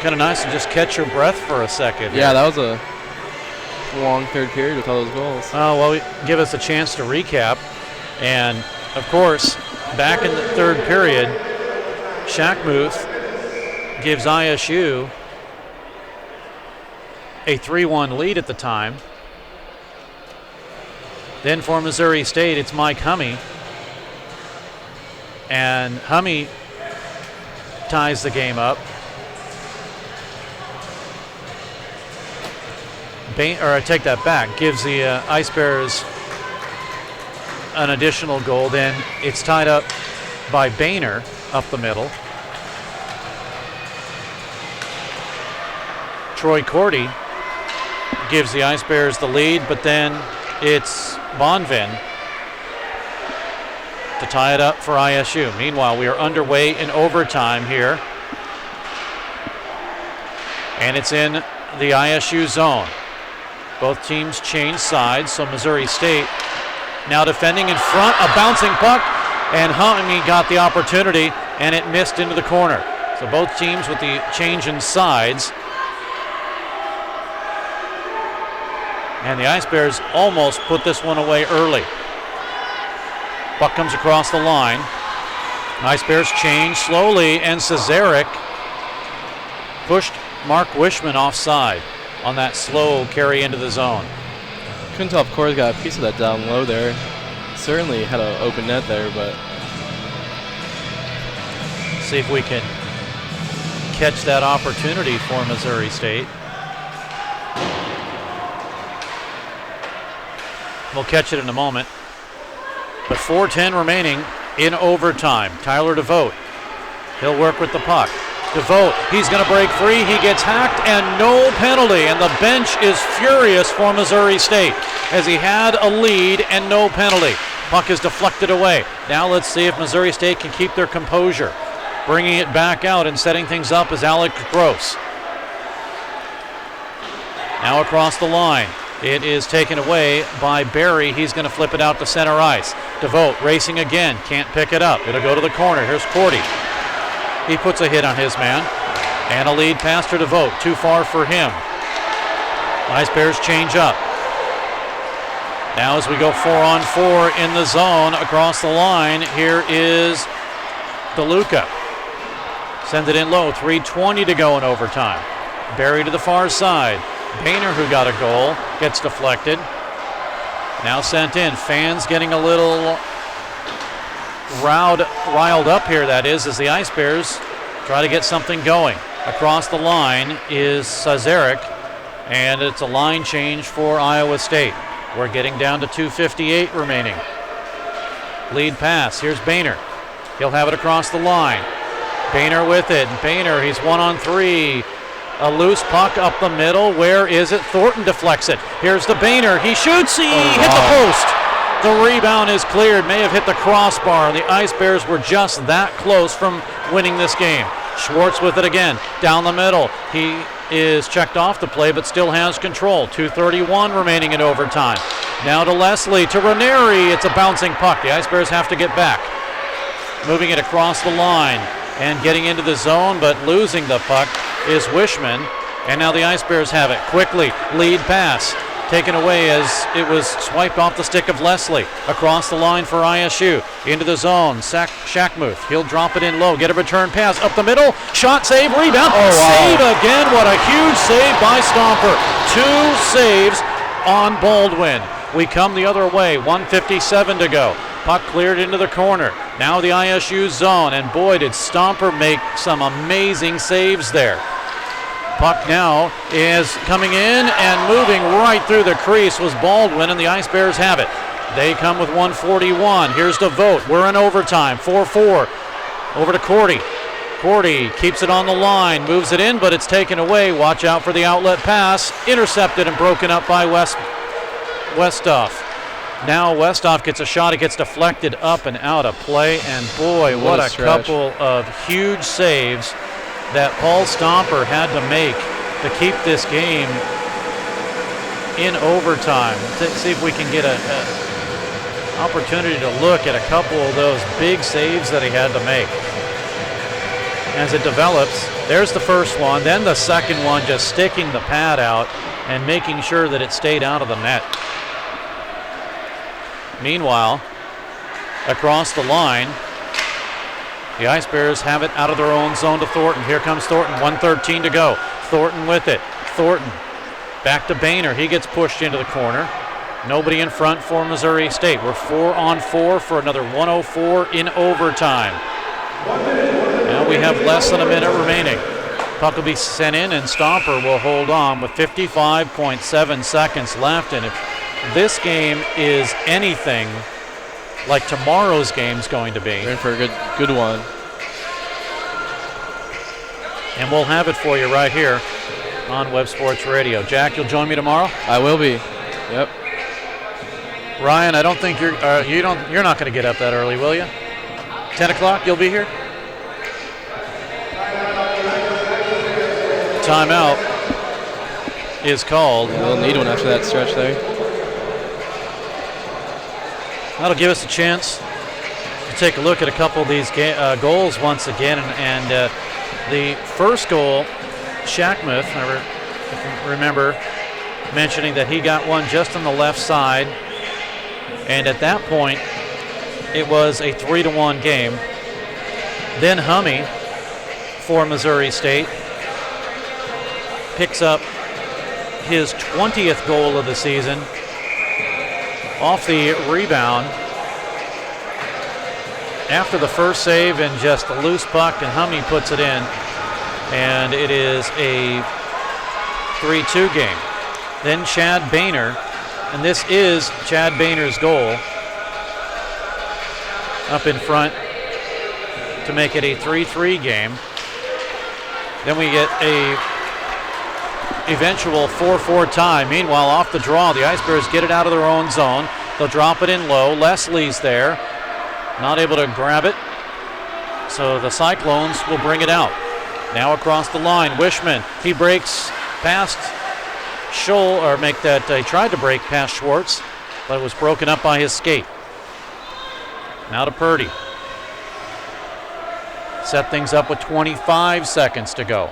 A: Kind of nice to just catch your breath for a second.
B: Yeah, that was a long third period with all those goals.
A: Oh, well, give us a chance to recap. And, of course, back in the third period, Shackmuth gives ISU a 3-1 lead at the time. Then for Missouri State, it's Mike Hummey And Hummy ties the game up. I take that back, gives the Ice Bears an additional goal. Then it's tied up by Boehner up the middle. Troy Cordy gives the Ice Bears the lead, but then it's Bonvin to tie it up for ISU. Meanwhile, we are underway in overtime here. And it's in the ISU zone. Both teams change sides, so Missouri State now defending in front, a bouncing puck, and Hummy got the opportunity, and it missed into the corner. So both teams with the change in sides. And the Ice Bears almost put this one away early. Puck comes across the line. Ice Bears change slowly, and Cesarek pushed Mark Wishman offside on that slow carry into the zone.
B: Couldn't tell if Corey got a piece of that down low there. Certainly had an open net there, but
A: see if we can catch that opportunity for Missouri State. We'll catch it in a moment. But 4:10 remaining in overtime. Tyler DeVote, he'll work with the puck. DeVote, he's going to break free. He gets hacked and no penalty. And the bench is furious for Missouri State as he had a lead and no penalty. Puck is deflected away. Now let's see if Missouri State can keep their composure. Bringing it back out and setting things up is Alec Gross. Now across the line. It is taken away by Barry. He's going to flip it out to center ice. DeVote racing again. Can't pick it up. It'll go to the corner. Here's Cordy. He puts a hit on his man. And a lead pass to DeVote. Too far for him. Ice Bears change up. Now as we go 4-on-4 in the zone across the line, here is DeLuca. Sends it in low. 3:20 to go in overtime. Barry to the far side. Boehner, who got a goal, gets deflected. Now sent in. Fans getting a little riled up here, that is, as the Ice Bears try to get something going. Across the line is Cesarek, and it's a line change for Iowa State. We're getting down to 2:58 remaining. Lead pass. Here's Boehner. He'll have it across the line. Boehner with it. Boehner, he's 1-on-3. A loose puck up the middle. Where is it? Thornton deflects it. Here's the Boehner. He shoots. He hit the post. The rebound is cleared. May have hit the crossbar. The Ice Bears were just that close from winning this game. Schwartz with it again. Down the middle. He is checked off the play, but still has control. 2:31 remaining in overtime. Now to Leslie. To Ranieri. It's a bouncing puck. The Ice Bears have to get back. Moving it across the line and getting into the zone, but losing the puck is Wishman, and now the Ice Bears have it. Quickly, lead pass, taken away as it was swiped off the stick of Leslie. Across the line for ISU, into the zone, Shackmuth, he'll drop it in low, get a return pass, up the middle, shot, save, rebound, save again, what a huge save by Stomper. 2 saves on Baldwin. We come the other way, 1:57 to go. Puck cleared into the corner. Now the ISU zone, and boy, did Stomper make some amazing saves there. Puck now is coming in, and moving right through the crease was Baldwin, and the Ice Bears have it. They come with 1:41. Here's DeVote. We're in overtime, 4-4. Over to Cordy. Cordy keeps it on the line, moves it in, but it's taken away. Watch out for the outlet pass. Intercepted and broken up by Westhoff. Now Westhoff gets a shot. It gets deflected up and out of play. And boy, what a couple of huge saves that Paul Stomper had to make to keep this game in overtime. Let's see if we can get an opportunity to look at a couple of those big saves that he had to make. As it develops, there's the first one. Then the second one, just sticking the pad out and making sure that it stayed out of the net. Meanwhile, across the line, the Ice Bears have it out of their own zone to Thornton. Here comes Thornton, 1:13 to go. Thornton with it. Thornton back to Boehner. He gets pushed into the corner. Nobody in front for Missouri State. We're 4-on-4 for another 104 in overtime. Now we have less than a minute remaining. Puck will be sent in, and Stomper will hold on with 55.7 seconds left. And if this game is anything like tomorrow's game's going to be,
B: we're in for a good one.
A: And we'll have it for you right here on Web Sports Radio. Jack, you'll join me tomorrow?
B: I will be. Yep.
A: Ryan, I don't think you're not going to get up that early, will you? 10 o'clock, you'll be here? Timeout is called.
B: Yeah, we'll need one after that stretch there.
A: That'll give us a chance to take a look at a couple of these goals once again. And the first goal, Shackmuth, if you remember mentioning that he got one just on the left side. And at that point, it was a 3-1 game. Then Hummey for Missouri State picks up his 20th goal of the season off the rebound after the first save and just a loose puck, and Hummey puts it in, and it is a 3-2 game. Then Chad Boehner, and this is Chad Boehner's goal up in front to make it a 3-3 game. Then we get a eventual 4-4 tie. Meanwhile, off the draw, the Ice Bears get it out of their own zone. They'll drop it in low. Leslie's there, not able to grab it. So the Cyclones will bring it out. Now across the line, Wishman, he breaks past Scholl, or he tried to break past Schwartz, but it was broken up by his skate. Now to Purdy. Set things up with 25 seconds to go.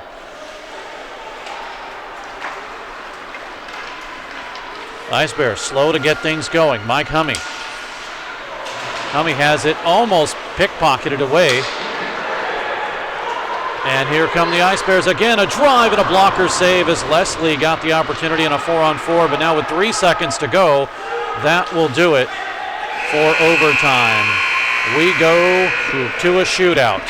A: Ice Bears slow to get things going. Mike Hummey. Hummey has it almost pickpocketed away. And here come the Ice Bears again. A drive and a blocker save as Leslie got the opportunity on a 4-on-4. But now with 3 seconds to go, that will do it for overtime. We go to a shootout.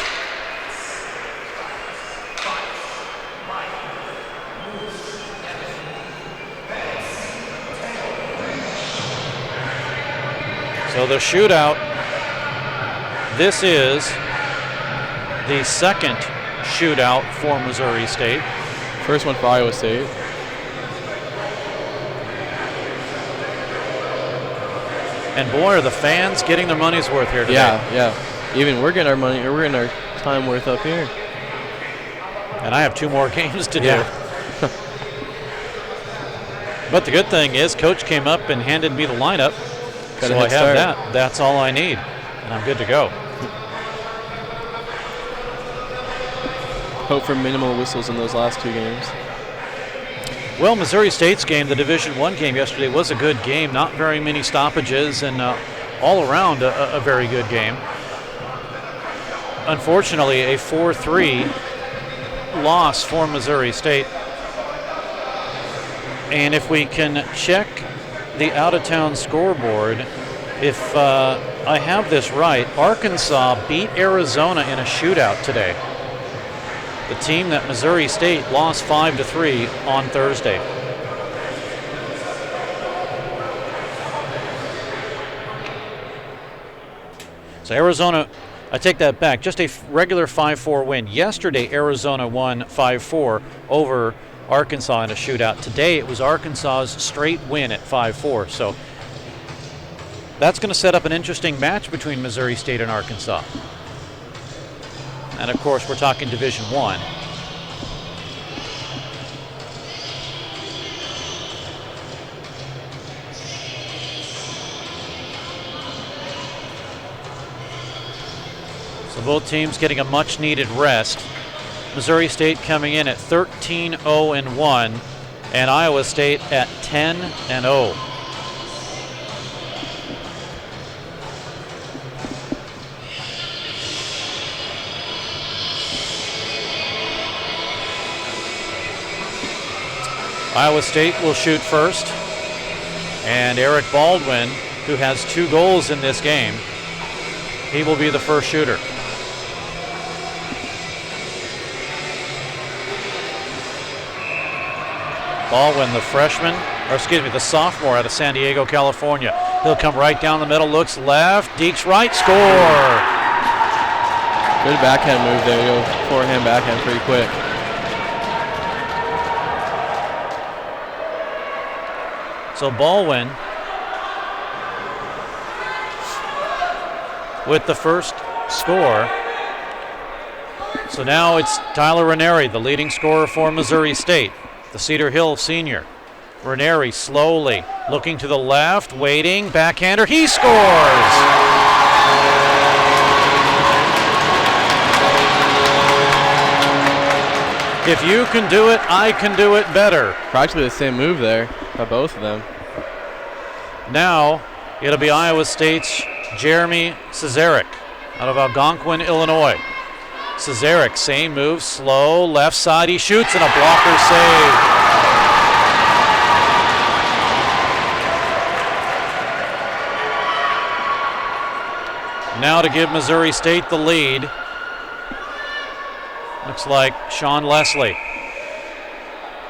A: So the shootout, this is the second shootout for Missouri State.
B: First one for Iowa State.
A: And boy, are the fans getting their money's worth here today.
B: Yeah. Even we're getting our money, we're getting our time worth up here.
A: And I have 2 more games to do. But the good thing is Coach came up and handed me the lineup. So I have that. That's all I need. And I'm good to go.
B: Hope for minimal whistles in those last 2 games.
A: Well, Missouri State's game, the Division I game yesterday, was a good game. Not very many stoppages, and all around a very good game. Unfortunately, a 4-3 loss for Missouri State. And if we can check the out-of-town scoreboard, if I have this right, Arkansas beat Arizona in a shootout today. The team that Missouri State lost 5-3 on Thursday. So Arizona, I take that back, just a regular 5-4 win. Yesterday, Arizona won 5-4 over Arkansas in a shootout. Today, it was Arkansas's straight win at 5-4. So that's going to set up an interesting match between Missouri State and Arkansas. And of course, we're talking Division I. So both teams getting a much-needed rest. Missouri State coming in at 13-0-1, and Iowa State at 10-0. Iowa State will shoot first, And Eric Baldwin, who has 2 goals in this game, he will be the first shooter. Baldwin, the sophomore out of San Diego, California. He'll come right down the middle, looks left, dekes right, score!
B: Good backhand move there. Go forehand, backhand pretty quick.
A: So Baldwin with the first score. So now it's Tyler Ranieri, the leading scorer for Missouri State, the Cedar Hill senior. Ranieri slowly looking to the left, waiting, backhander, he scores! If you can do it, I can do it better.
B: Practically the same move there by both of them.
A: Now it'll be Iowa State's Jeremy Cesarek out of Algonquin, Illinois. Cesarek, same move, slow, left side, he shoots and a blocker save. Now to give Missouri State the lead. Looks like Sean Leslie.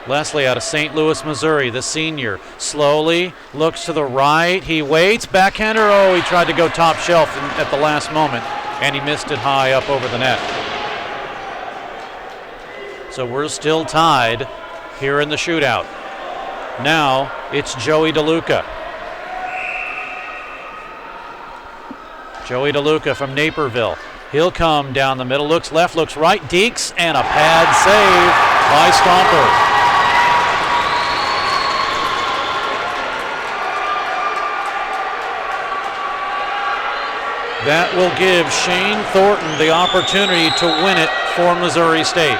A: Leslie out of St. Louis, Missouri, the senior. Slowly looks to the right. He waits. Backhander. Oh, he tried to go top shelf at the last moment, and he missed it high up over the net. So we're still tied here in the shootout. Now it's Joey DeLuca. Joey DeLuca from Naperville. He'll come down the middle, looks left, looks right, dekes, and a pad save by Stomper. That will give Shane Thornton the opportunity to win it for Missouri State.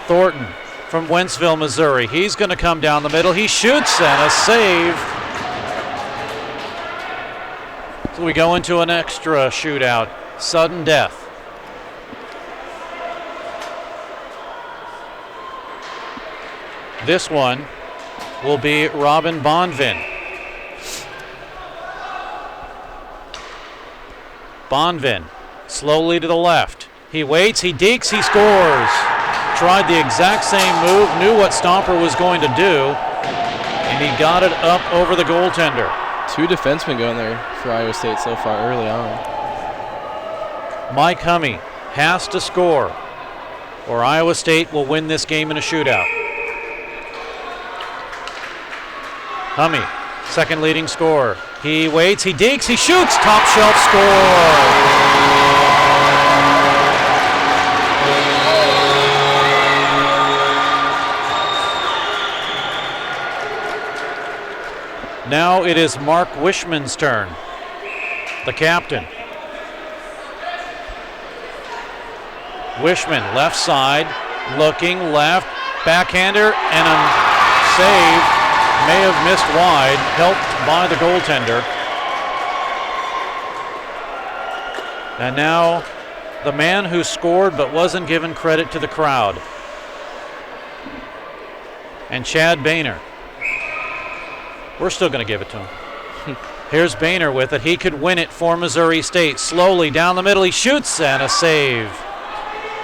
A: Thornton from Wentzville, Missouri. He's going to come down the middle. He shoots and a save. So we go into an extra shootout, sudden death. This one will be Robin Bonvin. Bonvin slowly to the left. He waits, he dekes, he scores. Tried the exact same move, knew what Stomper was going to do, and he got it up over the goaltender.
B: 2 defensemen going there for Iowa State so far early on.
A: Mike Hummey has to score, or Iowa State will win this game in a shootout. Hummey, second leading scorer. He waits, he dekes, he shoots, top shelf score. Now it is Mark Wishman's turn, the captain. Wishman, left side, looking left, backhander, and a save. May have missed wide, helped by the goaltender. And now the man who scored but wasn't given credit to the crowd. And Chad Boehner. We're still going to give it to him. Here's Boehner with it. He could win it for Missouri State. Slowly down the middle, he shoots and a save.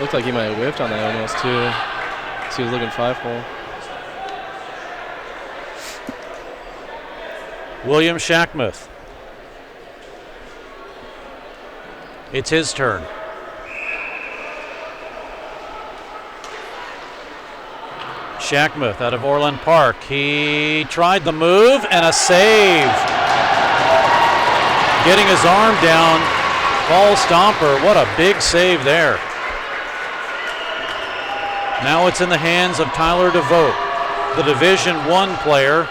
B: Looked like he might have whiffed on that almost too. So he was looking 5-hole.
A: William Shackmuth. It's his turn. Shackmuth out of Orland Park. He tried the move and a save. Getting his arm down, Paul Stomper. What a big save there. Now it's in the hands of Tyler DeVoe, the Division I player.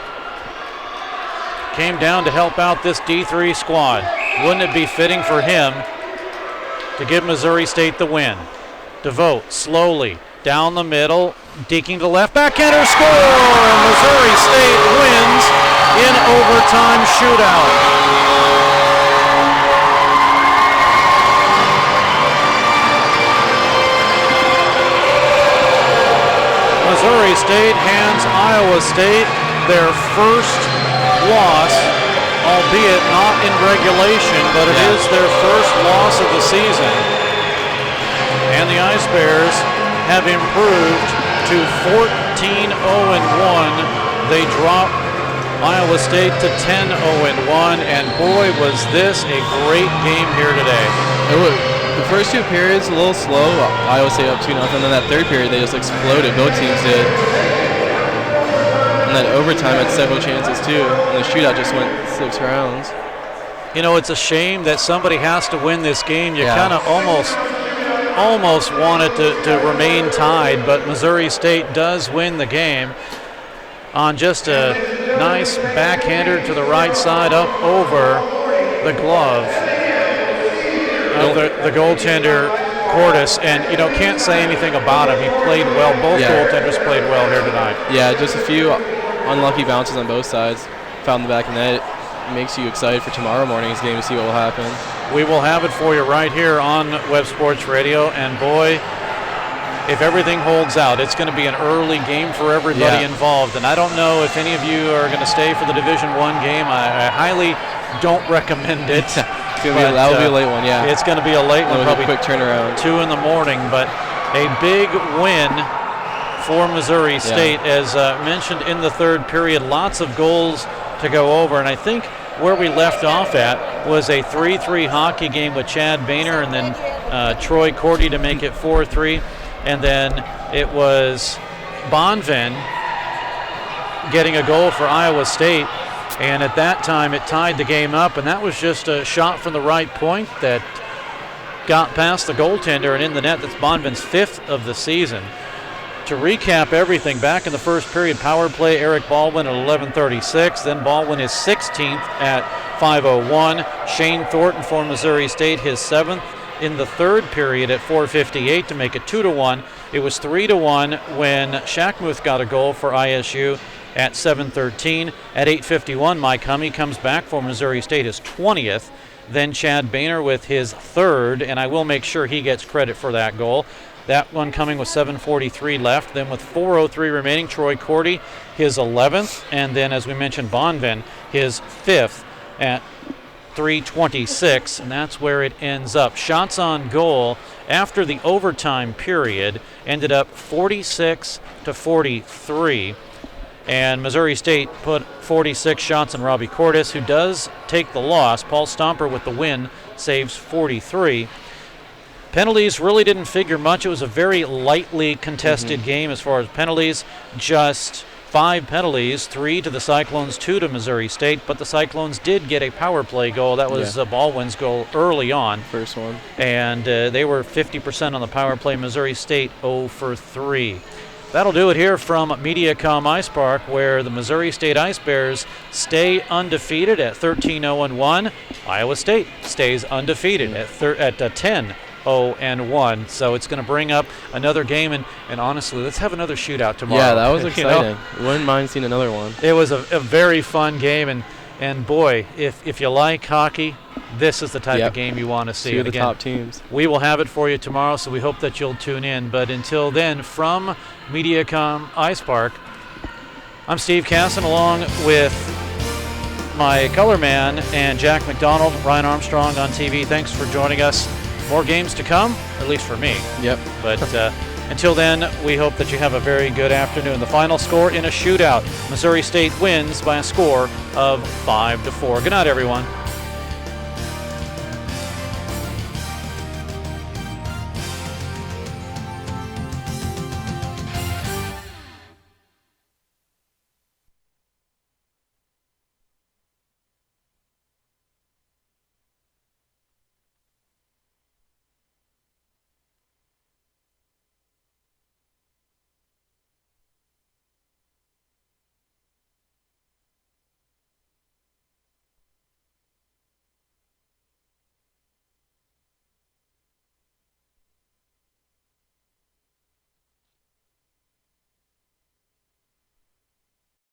A: Came down to help out this D3 squad. Wouldn't it be fitting for him to give Missouri State the win? DeVoe slowly down the middle, deking to left, backhander, score! Missouri State wins in overtime shootout. Missouri State hands Iowa State their first loss, albeit not in regulation, but it is their first loss of the season. And the Ice Bears have improved to 14-0-1. They drop Iowa State to 10-0-1, and boy, was this a great game here today.
B: The first two periods a little slow. Iowa State up 2-0, and then that third period they just exploded. Both teams did. And then overtime had several chances too. And the shootout just went 6 rounds.
A: You know, it's a shame that somebody has to win this game. You kind of almost want it to remain tied, but Missouri State does win the game on just a nice backhander to the right side up over the glove of the goaltender Cordes, and you know, can't say anything about him. He played well. Both goaltenders played well here tonight. Yeah,
B: just a few unlucky bounces on both sides. Found the back of the net. It makes you excited for tomorrow morning's game to see what will happen.
A: We will have it for you right here on Web Sports Radio, and boy, if everything holds out, it's going to be an early game for everybody involved. And I don't know if any of you are going to stay for the Division I game. I highly don't recommend it.
B: That will be a late one,
A: It's going to be a late one, probably
B: a quick turnaround.
A: 2 in the morning, but a big win for Missouri State. As mentioned in the third period, lots of goals to go over, and I think where we left off at was a 3-3 hockey game with Chad Boehner and then Troy Cordy to make it 4-3, and then it was Bonvin getting a goal for Iowa State. And at that time, it tied the game up, and that was just a shot from the right point that got past the goaltender and in the net. That's Bonvin's 5th of the season. To recap everything, back in the first period, power play, Eric Baldwin at 11:36. Then Baldwin is 16th at 5:01. Shane Thornton for Missouri State, his 7th in the third period at 4:58 to make it 2-1. It was 3-1 when Shackmuth got a goal for ISU at 7:13. At 8:51, Mike Hummey comes back for Missouri State, his 20th. Then Chad Boehner with his 3rd, and I will make sure he gets credit for that goal. That one coming with 7:43 left. Then with 4:03 remaining, Troy Cordy, his 11th. And then, as we mentioned, Bonvin, his 5th at 3:26, and that's where it ends up. Shots on goal after the overtime period ended up 46-43. And Missouri State put 46 shots on Robbie Cordes, who does take the loss. Paul Stomper with the win saves 43. Penalties really didn't figure much. It was a very lightly contested game as far as penalties. Just 5 penalties, 3 to the Cyclones, 2 to Missouri State. But the Cyclones did get a power play goal. That was Baldwin's goal early on.
B: First one.
A: And they were 50% on the power play. Missouri State 0 for 3. That'll do it here from Mediacom Ice Park, where the Missouri State Ice Bears stay undefeated at 13-0-1. Iowa State stays undefeated at 10-0-1. So it's going to bring up another game, and honestly, let's have another shootout tomorrow.
B: Yeah, that was exciting. Wouldn't mind seeing another one.
A: It was a very fun game, and boy, if you like hockey, this is the type of game you want to see.
B: Two of the top teams.
A: We will have it for you tomorrow, so we hope that you'll tune in. But until then, from Mediacom Ice Park, I'm Steve Casson, along with my color man and Jack McDonald, Ryan Armstrong on TV. Thanks for joining us. More games to come, at least for me.
B: Yep.
A: But until then, we hope that you have a very good afternoon. The final score in a shootout, Missouri State wins by a score of 5-4. Good night, everyone.